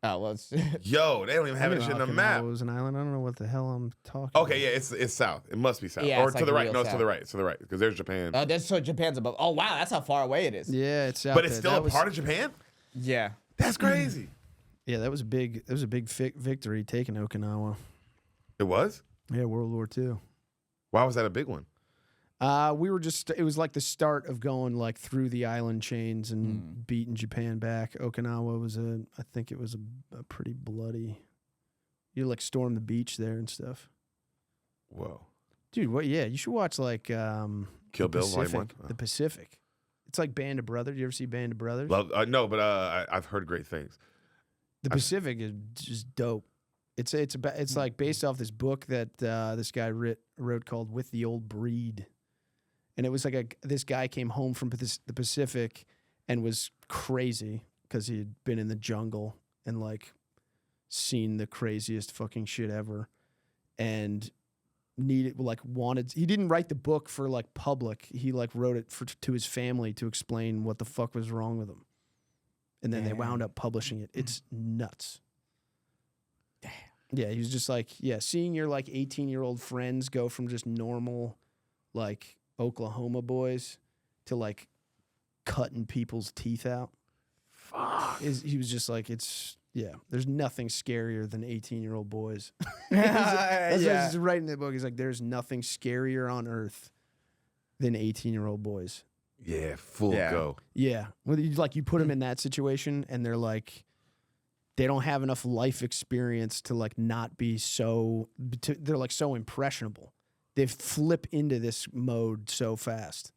A: Oh well, it's
B: Yo, they don't even have
C: I
B: it
C: knew
B: shit in the
C: Okinawa
B: map.
C: was an island. I don't know what the hell I'm talking
B: Okay, yeah, it's south. It must be south.
A: Yeah,
B: Or
A: it's
B: to
A: like
B: the right.
A: real
B: No, it's to
A: south.
B: the right. It's to the right. Because there's Japan.
A: so Japan's above. Oh wow, that's how far away it is.
C: Yeah, it's out
B: but it's
C: there.
B: still
C: That
B: a
C: was-
B: part of Japan?
A: Yeah.
B: That's crazy.
C: Yeah, that was big. That was a big victory taking Okinawa.
B: It was?
C: Yeah, World War II.
B: Why was that a big one?
C: We were just, it was like the start of going like through the island chains and beating Japan back. Okinawa was I think it was a pretty bloody, you like storm the beach there and stuff.
B: Whoa.
C: Dude, what, yeah, you should watch like,
B: Kill Bill, Volume 1?
C: The Pacific. It's like Band of Brothers. You ever see Band of Brothers?
B: No, but I've heard great things.
C: The Pacific is just dope. It's like based off this book that this guy wrote called With the Old Breed. And it was like this guy came home from the Pacific and was crazy because he had been in the jungle and like seen the craziest fucking shit ever, and he didn't write the book for like public. He like wrote it to his family to explain what the fuck was wrong with him, and then they wound up publishing it. It's nuts.
A: Damn.
C: Yeah, he was just like, seeing your like 18-year-old friends go from just normal like Oklahoma boys to like cutting people's teeth out.
B: Fuck.
C: He was just like, there's nothing scarier than 18-year-old boys.
A: That's
C: That's what he's writing in the book. He's like, there's nothing scarier on earth than 18-year-old boys.
B: Yeah, full go.
C: Yeah. Well, you put them in that situation and they're like, they don't have enough life experience to like not be they're like so impressionable. They flip into this mode so fast.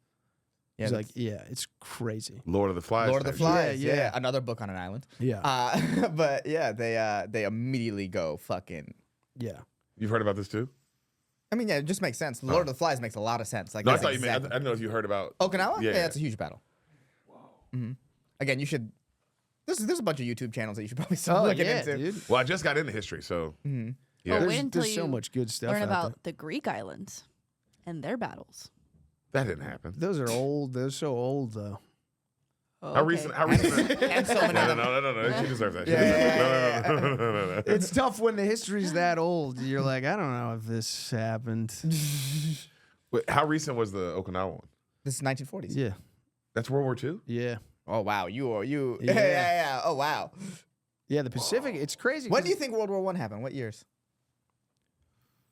A: Yeah,
C: It's like, it's crazy.
B: Lord of the Flies.
A: Lord of the
B: type
A: Flies.
C: Yeah,
A: Yeah,
C: yeah.
A: another book on an island.
C: Yeah.
A: But yeah, they immediately go fucking.
C: Yeah.
B: shit. You've heard about this too?
A: I mean, yeah, it just makes sense. Lord of the Flies makes a lot of sense. Like
B: No, I
A: that's
B: thought you meant.
A: exactly-
B: I don't know if you heard about
A: Okinawa.
B: Yeah,
A: Yeah, it's a huge battle. Mm-hmm. Again, you should. There's a bunch of YouTube channels that you should probably start looking into.
C: dude.
B: Well, I just got into history, so
A: Mm-hmm.
B: yeah,
D: Oh, wait until
C: There's so
D: you
C: much good stuff
D: learn
C: out
D: about the Greek islands and their battles.
B: that didn't happen.
C: there. Those are old. They're so old, though.
D: Oh,
B: How
D: okay.
B: recent? How recent?
A: And so many
B: No,
A: of
B: no,
A: them.
B: no, no. She deserves that. She
A: Yeah,
B: deserves that. No.
C: It's tough when the history's that old. You're like, I don't know if this happened.
B: Wait, how recent was the Okinawa one?
A: This is 1940s.
C: Yeah.
B: That's World War II?
C: Yeah.
A: Oh wow, you.
C: Yeah.
A: Yeah. Oh wow.
C: Yeah, the Pacific, it's crazy.
A: When
C: 'cause
A: do you think World War One happened? What years?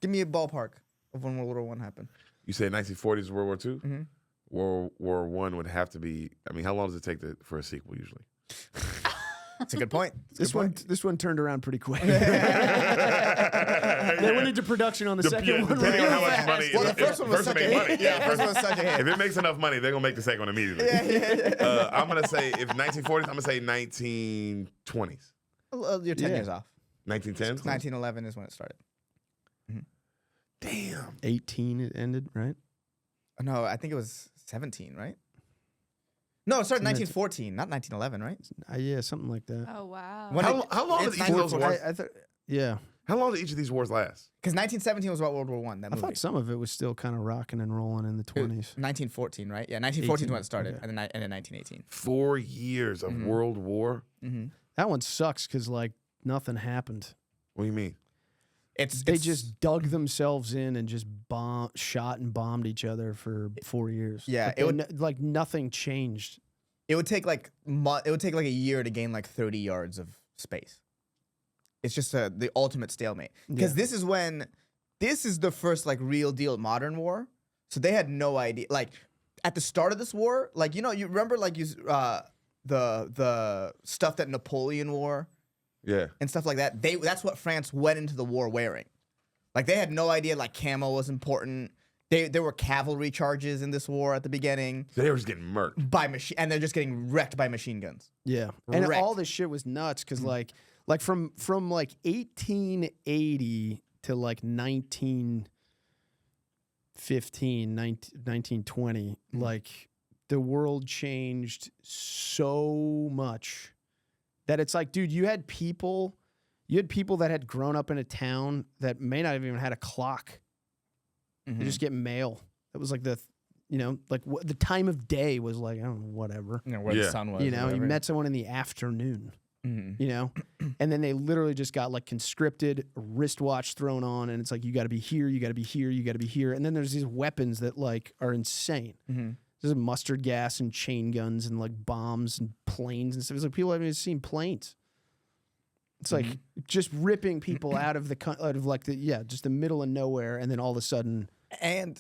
A: Give me a ballpark of when World War One happened.
B: You said 1940s is World War II?
A: Mhm.
B: World War I would have to be, I mean, how long does it take for a sequel usually?
A: That's a good point.
C: This one turned around pretty quick. They
B: They
C: went into production on the second one.
B: Depending on
C: real
B: how much
C: fast.
B: money.
A: Well, the
B: if
A: first one was such a
B: made
A: hit.
B: money.
A: Yeah, the first one was such a hit.
B: If it makes enough money, they're going to make the second one immediately.
A: Yeah.
B: I'm going to say, if 1940s, I'm going to say 1920s.
A: You're 10
C: Yeah.
A: years off.
B: 1910s?
A: 1911 is when it started.
B: Damn.
C: 18 it ended, right?
A: No, I think it was 17, right? No, it started in
C: It's
A: 1914, not 1911, right?
C: Yeah, something like that.
D: Oh wow.
A: When
B: How long did
A: it's
B: each of those
A: 1914.
B: wars?
C: I thought, yeah.
B: How long did each of these wars last?
A: Because 1917 was about World War One. That
C: I
A: movie.
C: thought some of it was still kind of rocking and rolling in the 20s.
A: 1914, right? Yeah, 1914 is when it started,
C: okay.
A: and then 1918.
B: 4 years of World War?
A: Mm-hmm.
C: That one sucks because, like, nothing happened.
B: What do you mean?
C: They just dug themselves in and just shot and bombed each other for 4 years.
A: Yeah,
C: like nothing changed.
A: It would take like a year to gain like 30 yards of space. It's just the ultimate stalemate. Because this is the first like real deal modern war. So they had no idea. Like at the start of this war, like you remember like the stuff that Napoleon wore
B: Yeah.
A: and stuff like that. That's what France went into the war wearing. Like they had no idea like camo was important. There were cavalry charges in this war at the beginning
B: So they were just getting murked.
A: by machine, and they're just getting wrecked by machine guns.
C: Yeah. And
A: Wrecked.
C: all this shit was nuts because, like Like from like 1880 to like 1915, 1920, like the world changed so much that it's like, dude, you had people that had grown up in a town that may not have even had a clock. You just get mail. It was like the time of day was like, I don't know, whatever.
A: Where the sun was.
C: You know, you met someone in the afternoon. You know, and then they literally just got like conscripted, wristwatch thrown on, and it's like, you got to be here, you got to be here, you got to be here. And then there's these weapons that like are insane. There's mustard gas and chain guns and like bombs and planes and stuff. It's like people haven't even seen planes. It's like just ripping people out of just the middle of nowhere, and then all of a sudden.
A: And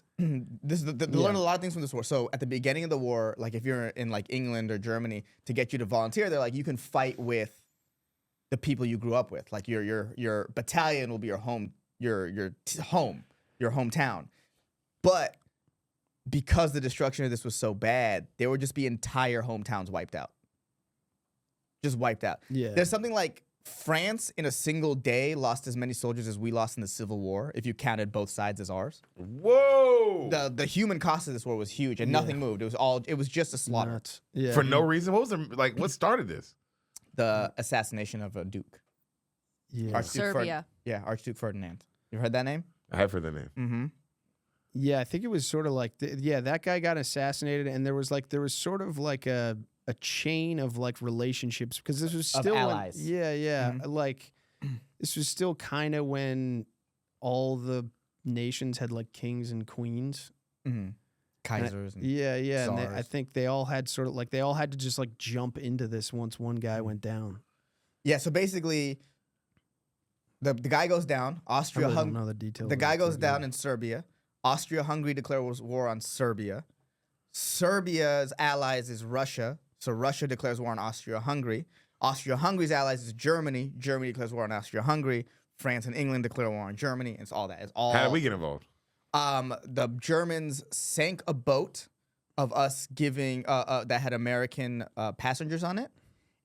A: this is learn a lot of things from this war. So at the beginning of the war, like if you're in like England or Germany, to get you to volunteer, they're like, you can fight with the people you grew up with. Like your battalion will be your home, your hometown. But because the destruction of this was so bad, there would just be entire hometowns wiped out. Just wiped out.
C: Yeah.
A: There's something like France in a single day lost as many soldiers as we lost in the Civil War, if you counted both sides as ours.
B: Whoa!
A: The human cost of this war was huge, and nothing moved. It was just a slaughter.
C: Nuts. Yeah.
B: For no reason. What started this?
A: The assassination of a duke.
C: Yeah.
A: Archduke
D: Serbia.
A: Archduke Ferdinand. You heard that name?
B: I have heard that name.
A: Mm-hmm.
C: Yeah, I think it was sort of like that guy got assassinated, and there was sort of like a chain of like relationships, because this was still
A: allies.
C: Like this was still kind of when all the nations had like kings and queens,
A: Kaisers.
C: and and I
A: czars.
C: think they all had to just like jump into this once one guy went down.
A: Yeah, so basically, the guy goes down.
C: I really don't know
A: Austria-Hungary.
C: the details.
A: The guy goes down in Serbia. Austria-Hungary declares war on Serbia. Serbia's allies is Russia. So Russia declares war on Austria-Hungary. Austria-Hungary's allies is Germany. Germany declares war on Austria-Hungary. France and England declare war on Germany. It's all that. It's all.
B: How did we get involved?
A: The Germans sank a boat of us giving that had American passengers on it,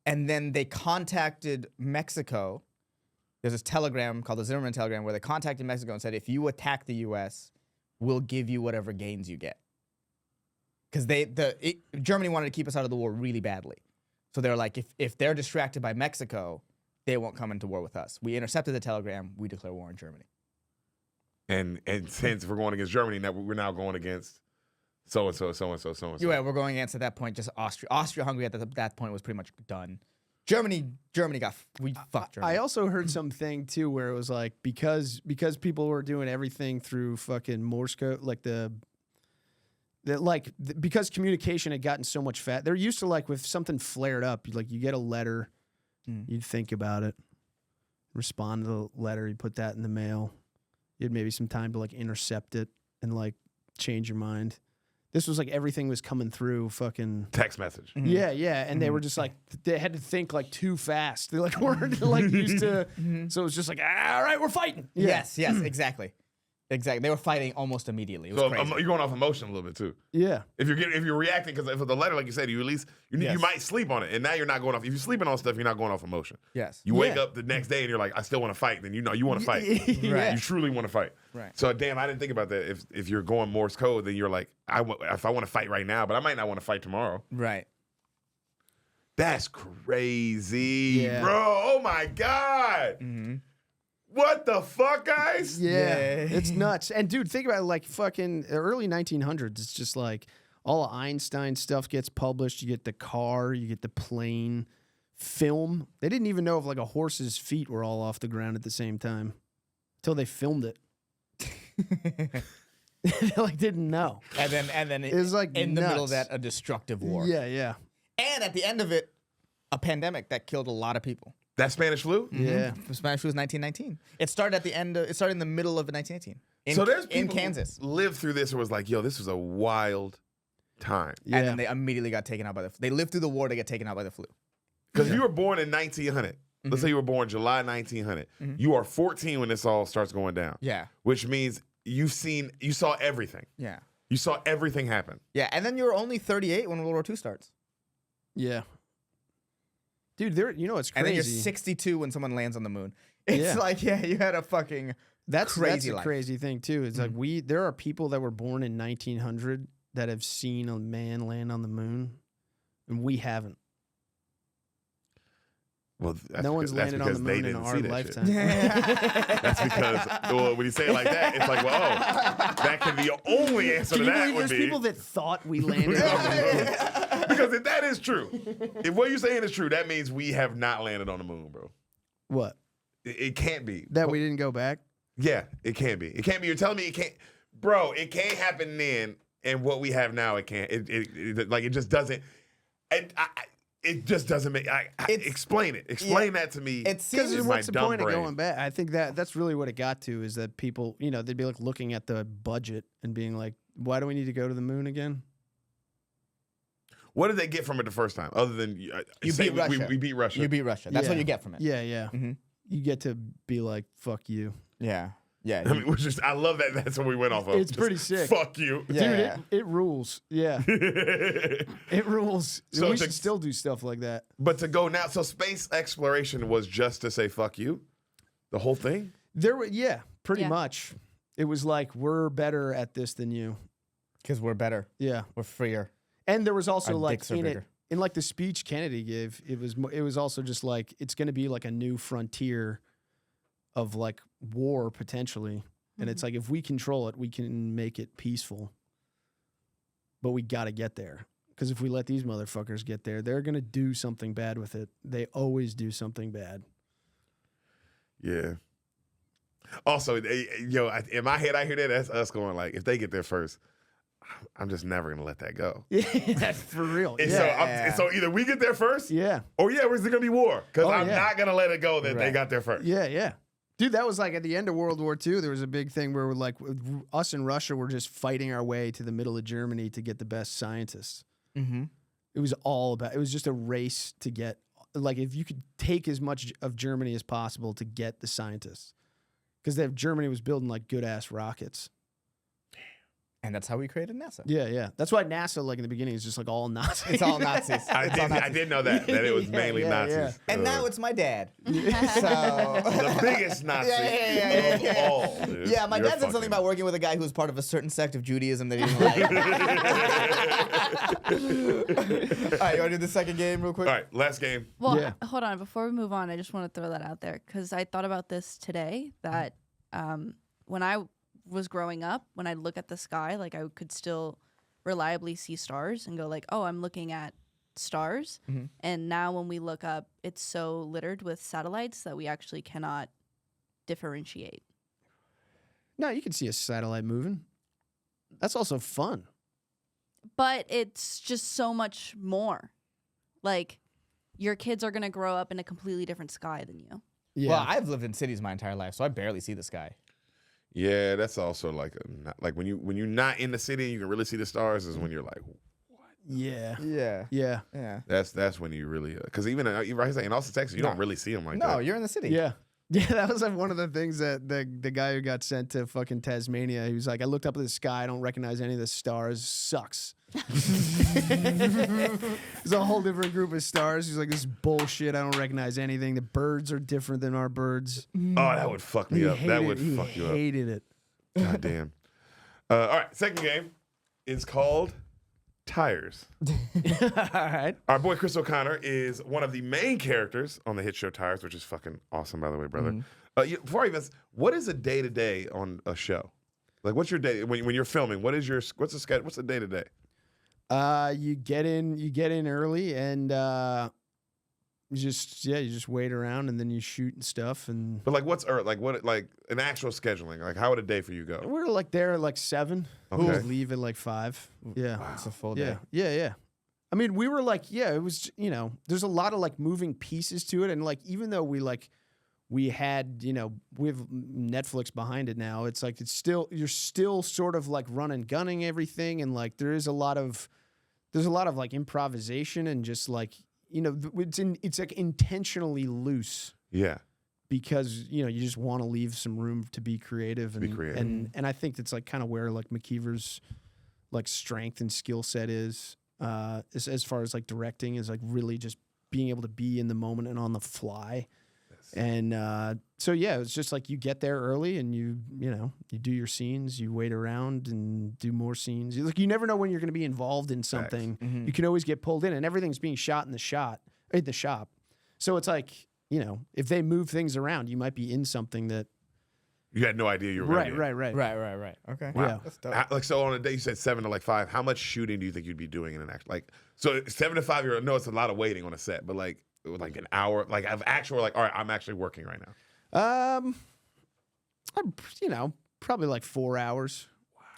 A: and then they contacted Mexico. There's this telegram called the Zimmerman telegram where they contacted Mexico and said, if you attack the U.S., we'll give you whatever gains you get. Because Germany wanted to keep us out of the war really badly. So they're like, if they're distracted by Mexico, they won't come into war with us. We intercepted the telegram. We declare war on Germany.
B: And since we're going against Germany, now we're now going against so-and-so.
A: Yeah, we're going against, at that point, just Austria. Austria-Hungary at that point was pretty much done. Germany fucked Germany.
C: I also heard something too where it was like, because people were doing everything through fucking Morse code, like because communication had gotten so much fat. They're used to, like, if something flared up, you get a letter, you'd think about it, respond to the letter, you put that in the mail. You had maybe some time to like intercept it and like change your mind. This was like everything was coming through fucking
B: text message.
C: Yeah, and they were just like, they had to think like too fast. They like weren't like used to. So it was just like, all right, we're fighting. Yeah.
A: Yes, exactly. They were fighting almost immediately. It was
B: So
A: crazy.
B: you're going off emotion a little bit too.
C: Yeah.
B: If you're reacting, because if the letter, like you said, you might sleep on it, and now you're not going off. If you're sleeping on stuff, you're not going off emotion.
A: Yes.
B: You wake up the next day and you're like, I still want to fight. Then you want to fight.
C: Right.
B: You truly want to fight.
A: Right.
B: So damn, I didn't think about that. If you're going Morse code, then you're like, if I want to fight right now, but I might not want to fight tomorrow.
A: Right.
B: That's crazy,
C: Yeah.
B: bro. Oh my god.
A: Mm-hmm.
B: What the fuck, guys?
C: Yeah, it's nuts. And dude, think about it, like fucking early 1900s. It's just like all of Einstein stuff gets published. You get the car, you get the plane, film. They didn't even know if like a horse's feet were all off the ground at the same time until they filmed it. They like didn't know.
A: And then
C: It was like
A: in the middle
C: nuts.
A: of that, a destructive war.
C: Yeah.
A: And at the end of it, a pandemic that killed a lot of people.
B: That Spanish flu?
C: Yeah.
A: The Spanish flu was 1919. It started at the end. It started in the middle of 1918.
B: So there's people
A: in Kansas.
B: who lived through this and was like, yo, this was a wild time.
C: Yeah.
A: And then they immediately got taken out by the. They lived through the war to get taken out by the flu.
B: Because if you were born in 1900, let's say you were born July 1900, you are 14 when this all starts going down.
A: Yeah.
B: Which means you saw everything.
A: Yeah.
B: You saw everything happen.
A: Yeah. And then you were only 38 when World War II starts.
C: Yeah. Dude, you know what's crazy?
A: And then you're 62 when someone lands on the moon. It's like, you had a fucking
C: that's
A: crazy
C: a
A: life.
C: crazy thing too. It's like there are people that were born in 1900 that have seen a man land on the moon, and we haven't.
B: Well,
C: no one's landed on the moon in our lifetime.
B: That's because when you say it like that, it's like, well, that can be the only answer to that would
C: there's
B: be.
C: people that thought we landed on the moon.
B: Because if that is true, if what you're saying is true, that means we have not landed on the moon, bro.
C: What?
B: It can't be.
C: That we didn't go back?
B: Yeah, it can't be. It can't be. You're telling me it can't. Bro, it can't happen then, and what we have now, it can't. It just doesn't. It just doesn't make. Explain it. Explain that to me.
A: It seems
C: Because
B: my
C: what's the
B: dumb
C: point
B: brain.
C: of going back? I think that's really what it got to is that people, they'd be like looking at the budget and being like, why do we need to go to the moon again?
B: What did they get from it the first time, other than
A: You beat Russia.
B: We beat Russia.
A: You beat Russia. That's what you get from it.
C: Yeah, yeah.
A: Mhm.
C: You get to be like, fuck you.
A: Yeah. Yeah.
B: I mean, I love that. That's what we went off of.
C: It's pretty sick.
B: Fuck you.
A: Yeah.
C: Dude, it rules. Yeah. It rules.
B: So
C: we should still do stuff like that.
B: But to go now, so space exploration was just to say fuck you, the whole thing.
C: Pretty
D: Yeah.
C: much. It was like we're better at this than you.
A: Because we're better.
C: Yeah,
A: We're freer.
C: and there was also
A: Our
C: like
A: dicks are
C: in it
A: bigger.
C: in like the speech Kennedy gave. It was also just like it's going to be like a new frontier of like war potentially, and it's like if we control it, we can make it peaceful. But we got to get there. Because if we let these motherfuckers get there, they're going to do something bad with it. They always do something bad.
B: Yeah. Also, in my head, I hear that. That's us going like, if they get there first, I'm just never gonna let that go.
C: Yeah, for real.
B: And
C: Yeah.
B: so either we get there first,
C: Yeah.
B: or there's gonna be war because I'm
C: yeah.
B: not gonna let it go that they
A: Right.
B: got there first.
C: Yeah, yeah. Dude, that was like at the end of World War II, there was a big thing where like us and Russia were just fighting our way to the middle of Germany to get the best scientists.
A: Mm-hmm.
C: It was it was just a race to get, like if you could take as much of Germany as possible to get the scientists. Because Germany was building like good ass rockets.
A: And that's how we created NASA.
C: Yeah, yeah. That's why NASA, like in the beginning, is just like all Nazis.
A: It's all Nazis.
B: I did know that it was mainly
C: Yeah,
B: Nazis.
C: yeah.
A: And now it's my dad. So
B: the biggest Nazi of all. Dude.
A: Yeah, my
B: You're
A: dad said something
B: fucking-
A: about working with a guy who was part of a certain sect of Judaism that he didn't like. All right, you want to do the second game real quick?
B: All right, last game.
D: Well,
C: Yeah.
D: hold on. Before we move on, I just want to throw that out there because I thought about this today that when I was growing up, when I look at the sky, like I could still reliably see stars and go like, oh, I'm looking at stars.
A: Mhm.
D: And now when we look up, it's so littered with satellites that we actually cannot differentiate.
C: No, you can see a satellite moving. That's also fun.
D: But it's just so much more. Like your kids are going to grow up in a completely different sky than you.
C: Yeah.
A: Well, I've lived in cities my entire life, so I barely see the sky.
B: Yeah, that's also like when you're not in the city and you can really see the stars is when you're like,
C: yeah.
A: Yeah.
C: Yeah.
A: Yeah.
B: that's when you really because even in Austin, Texas, you don't really see them like
A: No,
B: that.
A: you're in the city.
C: Yeah. Yeah, that was like one of the things that the guy who got sent to fucking Tasmania, he was like, I looked up at the sky, I don't recognize any of the stars. Sucks. There's a whole different group of stars. He's like, this is bullshit. I don't recognize anything. The birds are different than our birds.
B: Oh, that would fuck me up. That would fuck you up.
C: He hated it.
B: God damn. All right, second game is called Tires.
C: All right.
B: Our boy Chris O'Connor is one of the main characters on the hit show Tires, which is fucking awesome, by the way, brother. Before I even, what is a day to day on a show? Like, what's your day when you're filming? What's the schedule? What's the day to day?
C: You get in early and you just wait around and then you shoot and stuff and
B: But like, like an actual scheduling? Like, how would a day for you go?
C: we're like there at like 7.
B: Okay.
C: We'll leave at like 5. Yeah.
A: It's a full
C: Yeah,
A: day.
C: yeah. I mean, we were like, it was, there's a lot of like moving pieces to it. And like, even though we had, we have Netflix behind it now, it's like, you're still sort of like gunning everything. And like, there's a lot of like improvisation and just like, it's like intentionally loose.
B: Yeah.
C: Because you just want to leave some room to be creative, and I think that's like kind of where like McKeever's like strength and skill set is, as far as like directing is like really just being able to be in the moment and on the fly. And so yeah, it's just like you get there early and you do your scenes, you wait around and do more scenes. Like you never know when you're going to be involved in something.
A: Mm-hmm.
C: You can always get pulled in, and everything's being shot in the shop. So it's like, if they move things around, you might be in something that
B: You had no idea you were
C: right.
A: Okay.
C: Wow.
A: Yeah, that's dope.
B: Like, so on a day you said 7 to like 5. How much shooting do you think you'd be doing in an act? Like, so 7 to 5. No, it's a lot of waiting on a set, but like an hour, like of actual, like, all right, I'm actually working right now.
C: Probably like 4 hours.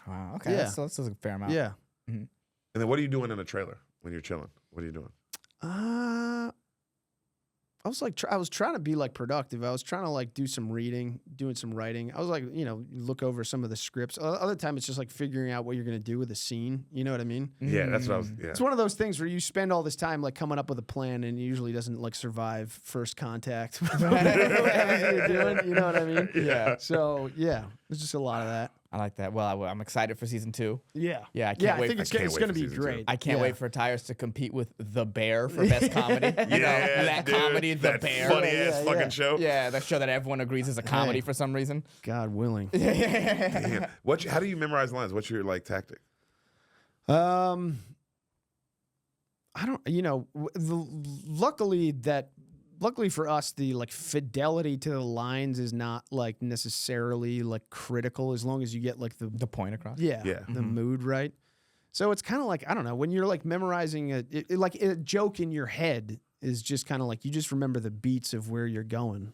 A: Wow. Okay.
C: Yeah.
A: That's a fair amount.
C: Yeah.
B: And then what are you doing in a trailer when you're chilling? What are you doing?
C: I was like, I was trying to be like productive. I was trying to like do some reading, doing some writing. I was like, look over some of the scripts. Other time, it's just like figuring out what you're gonna do with a scene. You know what I mean?
B: Yeah, that's what I was. Yeah.
C: It's one of those things where you spend all this time like coming up with a plan, and it usually doesn't like survive first contact. Whatever you're doing, you know what I mean?
A: Yeah.
C: So yeah, there's just a lot of that.
A: I like that. Well, I'm excited for season 2.
C: Yeah.
A: Yeah, I can't wait.
C: I think it's gonna be great.
A: I can't
C: Yeah.
A: wait for Tires to compete with The Bear for best comedy. That
B: dude,
A: comedy, The
B: that
A: Bear.
B: funny ass fucking show.
A: Yeah, that show that everyone agrees is a comedy for some reason.
C: God willing.
B: Damn. How do you memorize lines? What's your like tactic?
C: I don't. Luckily for us, the like fidelity to the lines is not like necessarily like critical, as long as you get like
A: The point across.
C: the mood right. So it's kind of like, I don't know, when you're like memorizing a joke in your head is just kind of like you just remember the beats of where you're going,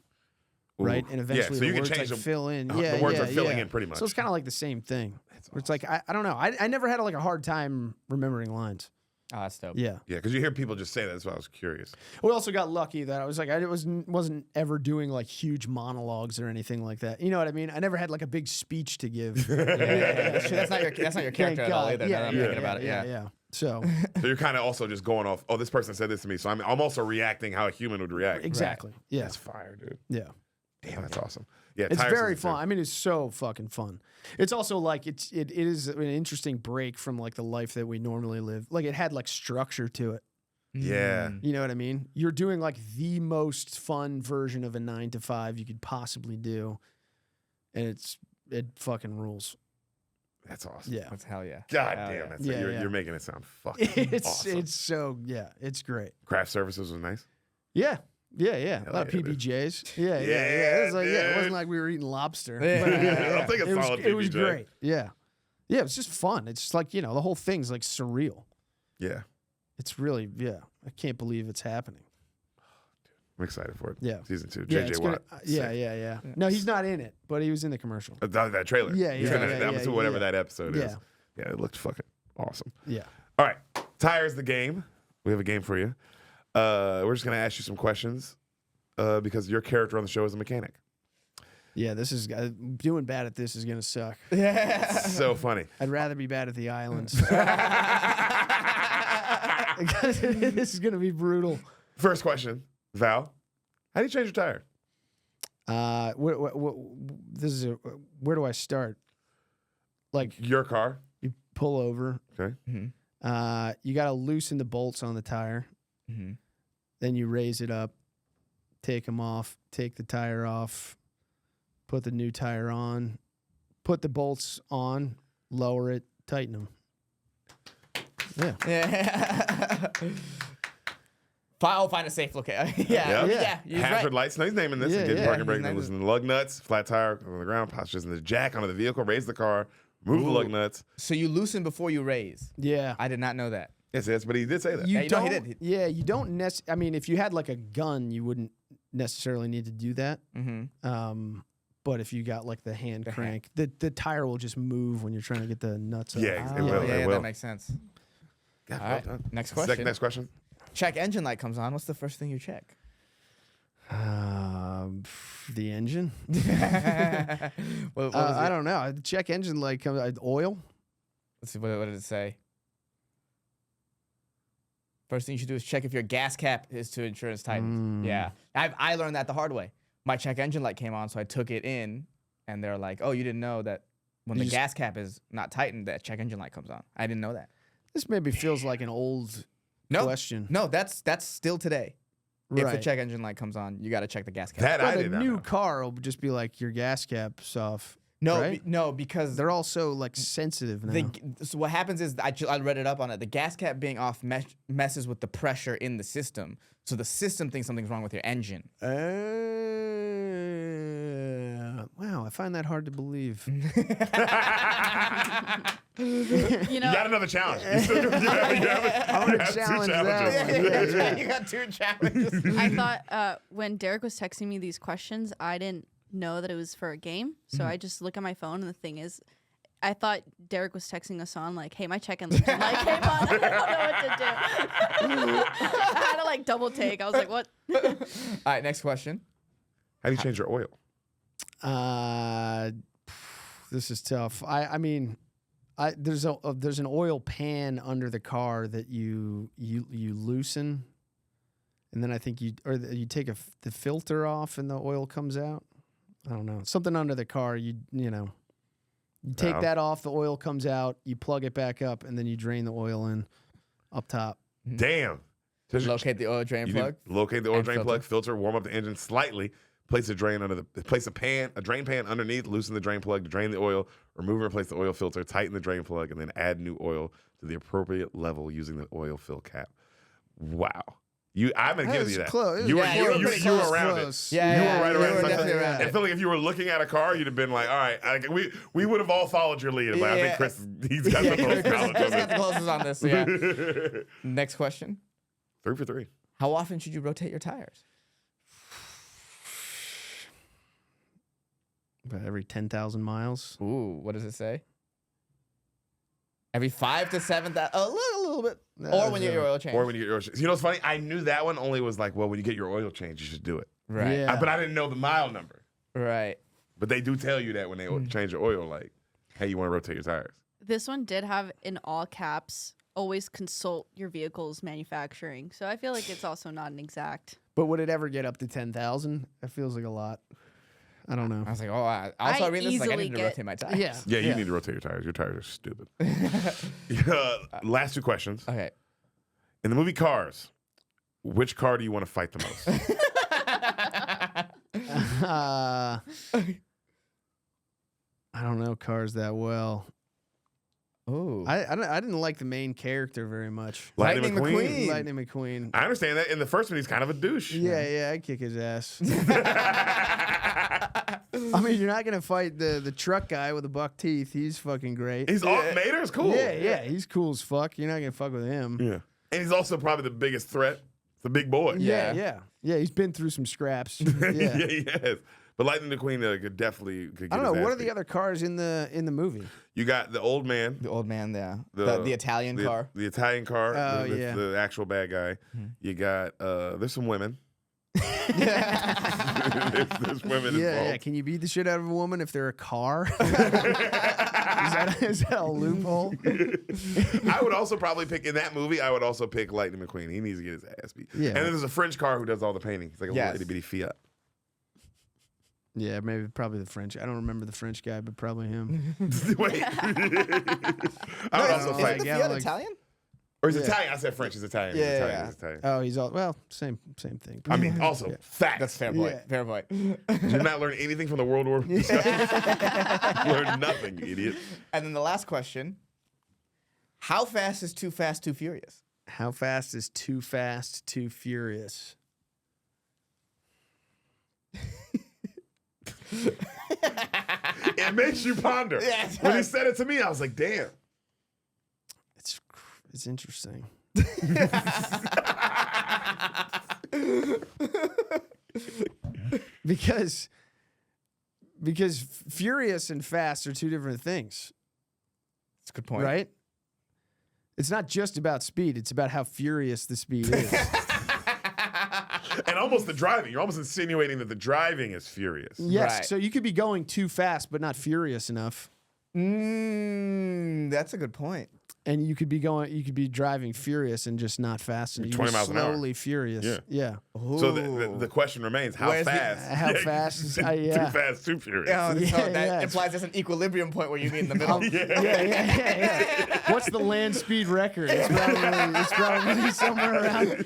C: right? And eventually
B: so you
C: the
B: can
C: words
B: change
C: like
B: them.
C: fill in.
B: The words are filling in pretty much.
C: So it's kind of like the same thing. Where it's like I don't know. I never had like a hard time remembering lines.
A: Oh, that's dope.
C: Yeah.
B: Yeah, because you hear people just say that. That's why I was curious.
C: We also got lucky that I was like, I wasn't ever doing like huge monologues or anything like that. You know what I mean? I never had like a big speech to give.
A: That's not your character at all either. Now that I'm thinking about it.
C: Yeah. So
B: So you're kind of also just going off, oh, this person said this to me, so I'm also reacting how a human would react.
C: exactly. Yeah.
B: That's fire, dude.
C: Yeah.
B: Damn, that's awesome. Yeah,
C: It's
B: Tires
C: very
B: season
C: fun. I mean, it's so fucking fun. It's also like it is an interesting break from like the life that we normally live. Like it had like structure to it.
B: 2. Yeah.
C: You know what I mean? You're doing like the most fun version of a 9 to 5 you could possibly do, and it fucking rules.
B: That's awesome.
C: Yeah.
A: That's hell yeah.
B: God
A: Hell
B: damn,
A: yeah.
B: that's
C: Yeah,
B: you're making it sound fucking awesome.
C: It's so it's great.
B: Craft services was nice.
C: Yeah. A lot of
B: yeah, dude.
C: PBJs. Yeah.
B: Yeah,
C: It was like, it
B: dude.
C: wasn't like we were eating lobster.
A: Yeah.
C: But,
B: I'll take a
C: it was,
B: solid
C: it was
B: PBJ.
C: great. Yeah. Yeah, it was just fun. It's just like, the whole thing's like surreal.
B: Yeah.
C: It's really, I can't believe it's happening.
B: I'm excited for it.
C: Yeah.
B: Season 2.
C: Yeah,
B: JJ
C: it's
B: Watt.
C: gonna, yeah. No, he's not in it, but he was in the commercial.
B: That trailer.
C: Yeah,
B: He's
C: yeah,
B: gonna,
C: yeah,
B: I'm
C: yeah,
B: assuming whatever
C: yeah.
B: that episode is.
C: Yeah.
B: Yeah, it looked fucking awesome.
C: Yeah.
B: All right. Tires the game. We have a game for you. We're just going to ask you some questions because your character on the show is a mechanic.
C: Yeah, this is doing bad at this is gonna suck.
B: So funny.
C: I'd rather be bad at the islands. This is gonna be brutal.
B: First question, Val. How do you change your tire?
C: This is where do I start? Like
B: Your car.
C: you pull over.
B: Okay.
A: Mm-hmm.
C: You got to loosen the bolts on the tire.
A: Mm-hmm.
C: Then you raise it up, take them off, take the tire off, put the new tire on, put the bolts on, lower it, tighten them. Yeah.
A: Yeah. Find a safe location. Yeah. He's
B: Hazard
A: right.
B: lights. No, he's naming this.
C: Yeah,
B: Getting
C: yeah.
B: parking brake.
A: He's naming
B: Loosen the lug nuts. Flat tire on the ground. Postures in the jack onto the vehicle. Raise the car. Move the lug nuts.
A: So you loosen before you raise.
C: Yeah.
A: I did not know that.
B: Yes, but he did say that.
C: You
A: Yeah, no,
C: don't.
A: he did.
C: Yeah, you don't I mean, if you had like a gun, you wouldn't necessarily need to do that.
A: Mm-hmm.
C: But if you got like the hand crank, the tire will just move when you're trying to get the nuts up.
B: Yeah, it
A: Oh,
B: will.
A: yeah,
B: It will.
A: that makes sense.
B: God,
A: All right,
B: well done.
A: next question.
B: Next question.
A: Check engine light comes on. What's the first thing you check?
C: The engine.
A: What was
C: I
A: it?
C: don't know. I'd check engine light comes oil.
A: Let's see. What did it say? First thing you should do is check if your gas cap is to insurance tightened. Yeah, I learned that the hard way. My check engine light came on, so I took it in, and they're like, "Oh, you didn't know that when the gas cap is not tightened, that check engine light comes on." I didn't know that.
C: This maybe feels like an old question.
A: No, that's still today. If the
C: Right.
A: check engine light comes on, you got to check the gas cap.
B: That I
C: Well, the
B: did not
C: new
B: know.
C: car will just be like your gas cap's off.
A: No,
C: right?
A: no, because
C: They're also like sensitive now.
A: so what happens is I read it up on it. The gas cap being off messes with the pressure in the system, so the system thinks something's wrong with your engine.
C: Wow, I find that hard to believe.
D: You
B: You
D: know,
B: got another challenge. You still, you have
C: I'm gonna
B: two
C: challenge that
B: challenges.
C: one. Yeah.
A: You got 2 challenges.
D: I thought when Deric was texting me these questions, I didn't know that it was for a game. So I just look at my phone, and the thing is, I thought Deric was texting us on like, "Hey, my check-in engine light came on. I don't know what to do." I had to like double take. I was like, "What?"
A: All right, next question.
B: How do you change your oil?
C: This is tough. I mean, there's an oil pan under the car that you loosen, and then I think you take the filter off and the oil comes out. I don't know, something under the car. You take that off, the oil comes out. You plug it back up, and then you drain the oil in up top.
B: Damn.
A: Locate the oil drain plug.
B: Locate the oil
A: and
B: drain
A: filter.
B: plug, filter, warm up the engine slightly. Place a drain a drain pan underneath, loosen the drain plug to drain the oil, remove and replace the oil filter, tighten the drain plug, and then add new oil to the appropriate level using the oil fill cap. Wow. I'm gonna give you that.
C: Close.
B: You were
C: Yeah,
B: you were
C: pretty
B: you were
C: close.
B: around
C: Close.
B: it.
A: Yeah,
B: you
A: yeah,
B: were right
A: you
B: around
A: were
B: it.
A: definitely around
B: I
A: it.
B: feel like if you were looking at a car, you'd have been like, all right, we would have all followed your lead. But I think
A: Yeah.
B: Chris, he's got the most knowledge
A: Chris
B: on
A: got the
B: this.
A: closest on this. Yeah. Next question.
B: 3 for 3.
A: How often should you rotate your tires?
C: About every 10,000 miles.
A: Ooh, what does it say? Every 5 to 7, a little bit. Or when you get your oil change.
B: Or when you get your oil change. You know what's funny? I knew that one only was like, well, when you get your oil change, you should do it.
A: Right.
C: Yeah.
B: But I didn't know the mile number.
A: Right.
B: But they do tell you that when they change your oil, like, hey, you want to rotate your tires.
D: This one did have in all caps, always consult your vehicle's manufacturing. So I feel like it's also not an exact.
C: But would it ever get up to 10,000? That feels like a lot. I don't know.
A: I was like, oh, also I read this like I
D: easily
A: need to
D: get-
A: rotate my tires.
C: Yeah.
B: Yeah, you need to rotate your tires. Your tires are stupid. Last 2 questions.
A: Okay.
B: In the movie Cars, which car do you want to fight the most?
C: I don't know cars that well.
A: Ooh.
C: I didn't like the main character very much.
A: Lightning McQueen.
C: Lightning McQueen.
B: I understand that. In the first one, he's kind of a douche.
C: Yeah, I'd kick his ass. I mean, you're not gonna fight the truck guy with the buck teeth. He's fucking great.
B: He's all Mater's cool.
C: Yeah, he's cool as fuck. You're not gonna fuck with him.
B: Yeah. And he's also probably the biggest threat. The big boy.
A: Yeah.
C: Yeah, he's been through some scraps.
B: yeah,
C: Yeah.
B: he has. But Lightning McQueen could definitely get
C: I don't
B: his
C: know.
B: ass
C: What are
B: beat.
C: the other cars in the movie?
B: You got the old man.
A: The old man, yeah. The Italian car.
B: The Italian car.
C: Oh,
B: the,
C: yeah.
B: the actual bad guy. You got there's some women. there's women
C: Yeah.
B: involved.
C: Can you beat the shit out of a woman if they're a car? is that a loophole?
B: I would also probably pick in that movie. I would also pick Lightning McQueen. He needs to get his ass beat.
C: Yeah.
B: And then there's a French car who does all the painting. It's like a
A: Yes.
B: little itty bitty Fiat.
C: Yeah, probably the French. I don't remember the French guy, but probably him.
B: Wait. I would also
C: Isn't
B: fight.
A: the
C: yeah,
A: Fiat
C: like-
A: Italian?
B: Or he's
C: Yeah.
B: Italian. I said French. He's Italian.
A: Yeah,
B: He's Italian.
A: yeah.
B: He's Italian.
C: Oh, he's all same thing.
B: I mean, also facts.
A: That's fair point.
C: Yeah.
A: Fair point.
B: Did you not learn anything from the World War discussion? Learned nothing, you idiot.
A: And then the last question. How fast is Too Fast, Too Furious?
C: How fast is Too Fast, Too Furious?
B: It makes you ponder.
A: Yeah, it
B: When he
A: does.
B: said it to me, I was like, damn.
C: It's interesting. because furious and fast are two different things,
A: That's a good point.
C: right? It's not just about speed, it's about how furious the speed is.
B: And almost the driving. You're almost insinuating that the driving is furious.
C: Yes,
A: Right.
C: so you could be going too fast but not furious enough.
A: That's a good point.
C: And you could be driving furious and just not fast enough.
B: 20 miles an hour.
C: Slowly furious. Yeah.
B: So the question remains, how
A: Where's the-
B: fast?
C: How fast is-
B: Too
C: yeah.
B: fast, too furious.
A: Yeah, so
C: Yeah,
A: that
C: yeah.
A: implies there's an equilibrium point where you meet in the middle.
C: Yeah. What's the land speed record? It's probably somewhere around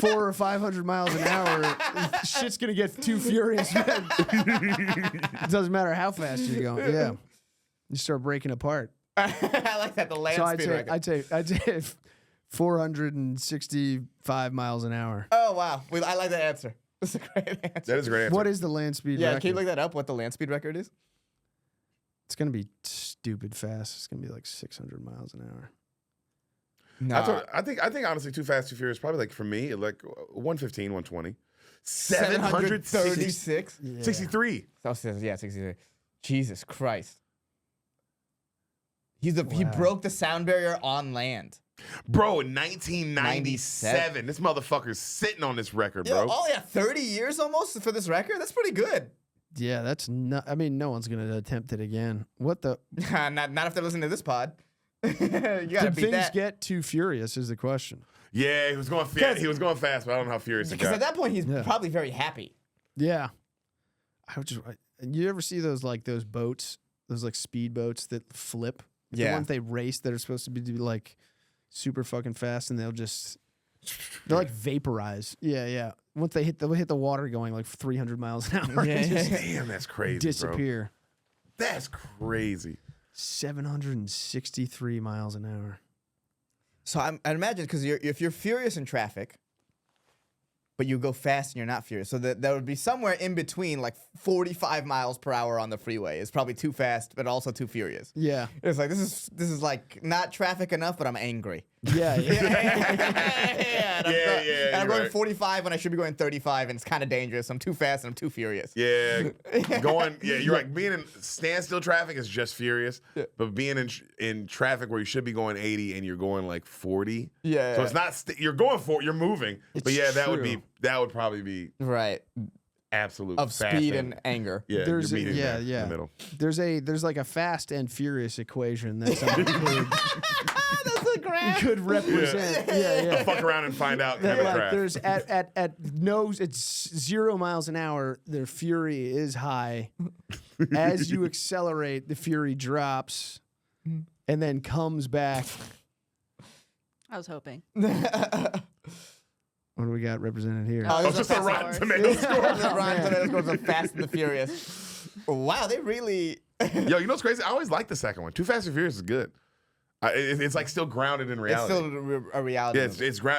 C: 400 or 500 miles an hour, shit's gonna get too furious, man. It doesn't matter how fast you're going. Yeah, you start breaking apart.
A: I like that. The land speed record.
C: I'd say 465 miles an hour.
A: Oh wow, I like that answer. That's a great answer.
B: That is a great answer.
C: What is the land speed record?
A: Yeah, can you look that up? What the land speed record is?
C: It's gonna be stupid fast. It's gonna be like 600 miles an hour.
A: No,
B: I think honestly, Too Fast, Too Furious, probably like for me, like 115, 120.
A: 736.
B: 63.
A: Oh, yeah, 63. Jesus Christ. He broke the sound barrier on land.
B: Bro, in 1997, this motherfucker's sitting on this record, bro.
A: Oh yeah, 30 years almost for this record. That's pretty good.
C: Yeah, that's not. I mean, no one's gonna attempt it again. What the?
A: not if they're listening to this pod. You gotta
C: Did
A: beat
C: things
A: that.
C: get too furious? Is the question.
B: Yeah, he was going fast. He was going fast, but I don't know how furious he
A: Because
B: got.
A: at that point, he's probably very happy.
C: Yeah, you ever see those boats, those like speed boats that flip? The ones they race that are supposed to be like super fucking fast, and they'll like vaporize. Yeah. Once they hit the water going like 300 miles an hour,
B: Damn, that's crazy.
C: Disappear.
B: Bro. That's crazy.
C: 763 miles an hour.
A: So I imagine because if you're furious in traffic, but you go fast and you're not furious, so that would be somewhere in between, like 45 miles per hour on the freeway. It's probably too fast, but also too furious.
C: Yeah.
A: It's like this is like not traffic enough, but I'm angry.
C: Yeah.
A: And I'm going 45 when I should be going 35, and it's kind of dangerous. I'm too fast and I'm too furious.
B: Yeah, you're right. Being in standstill traffic is just furious, but being in traffic where you should be going 80 and you're going like 40.
A: Yeah.
B: So it's not you're going for you're moving, but yeah, that would probably be
A: right
B: absolute
A: of
B: fast
A: speed and anger.
B: Yeah,
C: there's
B: you're meeting in the middle.
C: There's like a fast and furious equation that someone could represent. Yeah.
B: I'll fuck around and find out. Kind of
C: Like
B: crap.
C: there's it's 0 miles an hour. The fury is high. As you accelerate, the fury drops, and then comes back.
D: I was hoping.
C: What do we got represented here?
B: Oh, it's just a Rotten Tomatoes score.
A: Rotten Tomatoes scores are Fast and the Furious. Wow, they really.
B: Yo, you know what's crazy? I always like the second one. Too Fast and Furious is good. It's like still grounded in reality.
A: It's still a reality.
B: Yeah,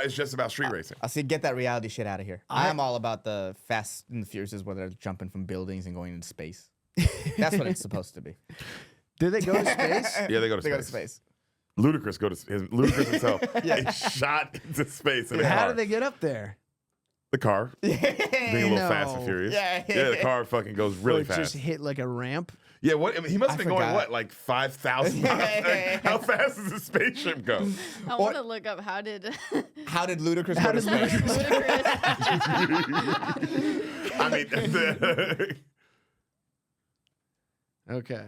B: it's just about street racing.
A: I see. Get that reality shit out of here. I'm all about the Fast and the Furious where they're jumping from buildings and going into space. That's what it's supposed to be.
C: Did they go to space?
B: Yeah, they go to space. Ludacris Ludacris himself. He shot into space in a car.
C: How did they get up there?
B: The car. Being a little fast and furious.
A: Yeah.
B: The car fucking goes really fast.
C: Just hit like a ramp.
B: Yeah, what? I mean, he must have been going, what, like 5,000 miles? Like, how fast does the spaceship go?
D: I want to look up how did
A: Ludacris go to space?
B: I mean,
C: Okay.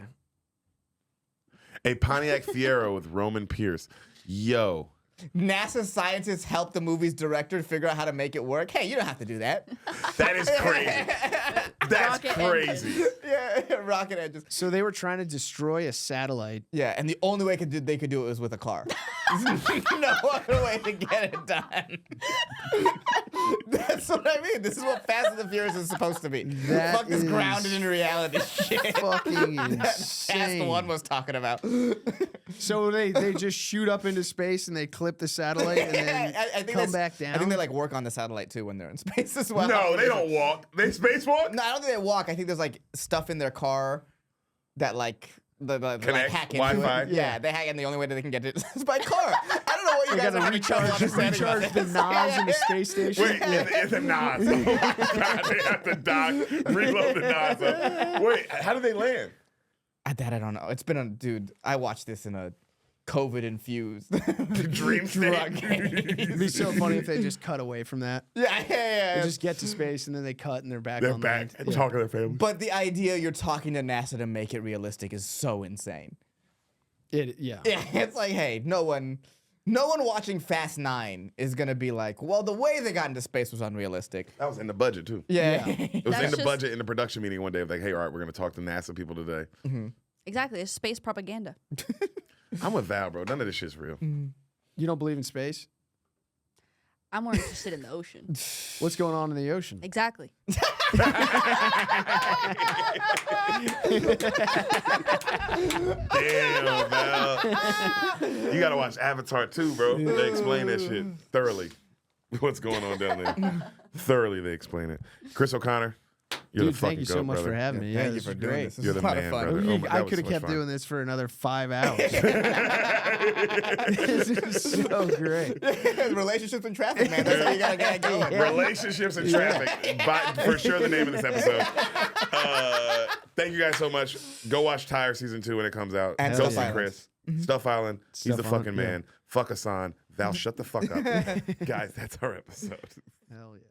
B: a Pontiac Fiero with Roman Pierce. Yo.
A: NASA scientists help the movie's director figure out how to make it work. Hey, you don't have to do that.
B: That is crazy. That's
D: Rocket
B: crazy.
A: Yeah, rocket engines.
C: So they were trying to destroy a satellite.
A: Yeah, and the only way they could do it was with a car. No other way to get it done. That's what I mean. This is what Fast and the Furious is supposed to be.
C: That
A: Fuck this
C: is
A: grounded in reality shit.
C: Fucking
A: That
C: insane.
A: Fast One was talking about.
C: So they just shoot up into space and they clip the satellite and then
A: I think
C: come back down.
A: I think they like work on the satellite too when they're in space as well.
B: No, they don't walk. They spacewalk?
A: No, I don't think they walk. I think there's like stuff in their car that like the
B: Connect,
A: hack into
B: Wi-Fi?
A: it. Yeah, they hack, and the only way that they can get it is by car. I don't know what you
C: They
A: guys
C: gotta
A: are having trouble understanding about
C: recharge the
A: this.
C: NOS in the space station.
B: Wait, in the NOS. Oh my God, they have to dock, reload the NOS up. Wait, how did they land?
A: That I don't know. It's been a dude. I watched this in a COVID-infused
B: Dream
A: drug
B: state.
C: It'd be so funny if they just cut away from that.
A: Yeah.
C: They just get to space and then they cut and they're back
B: They're
C: on
B: back
C: land.
B: and talking to their family.
A: But the idea you're talking to NASA to make it realistic is so insane.
C: Yeah.
A: Yeah, it's like, hey, no one watching Fast 9 is gonna be like, well, the way they got into space was unrealistic.
B: That was in the budget, too.
A: Yeah.
B: It was
D: That's
B: in the
D: just-
B: budget in the production meeting one day. Like, hey, all right, we're going to talk to NASA people today.
D: exactly it's space propaganda.
B: I'm with Val, bro. None of this shit's real.
C: You don't believe in space?
D: I'm more interested in the ocean.
C: What's going on in the ocean?
D: Exactly.
B: Damn, Val. You gotta watch Avatar too, bro. They explain that shit thoroughly. What's going on down there? Thoroughly, they explain it. Chris O'Connor, you're
C: Dude,
B: the fucking
C: thank you so
B: goat,
C: much
B: brother.
C: for having me. Yeah,
A: Thank you
C: this
A: for
C: was
A: doing
C: great.
A: this. This
B: You're
A: was
B: the
A: a lot
B: man,
A: of fun.
B: brother. Oh my-
C: I
B: that was
C: could have
B: so
C: kept
B: much fun.
C: doing this for another 5 hours. This is so great.
A: Relationships and traffic, man. That's how you gotta get going.
C: Yeah.
B: Relationships and traffic. For sure the name of this episode. Thank you guys so much. Go watch Tire Season 2 when it comes out.
A: And
B: Go
A: Stuff
B: see
A: Island.
B: Chris. Stuff Island. He's
C: Stuff
B: the
C: Island,
B: fucking
C: yeah.
B: man. Fuck Ehsan. Val, shut the fuck up. Guys, that's our episode.
C: Hell yeah.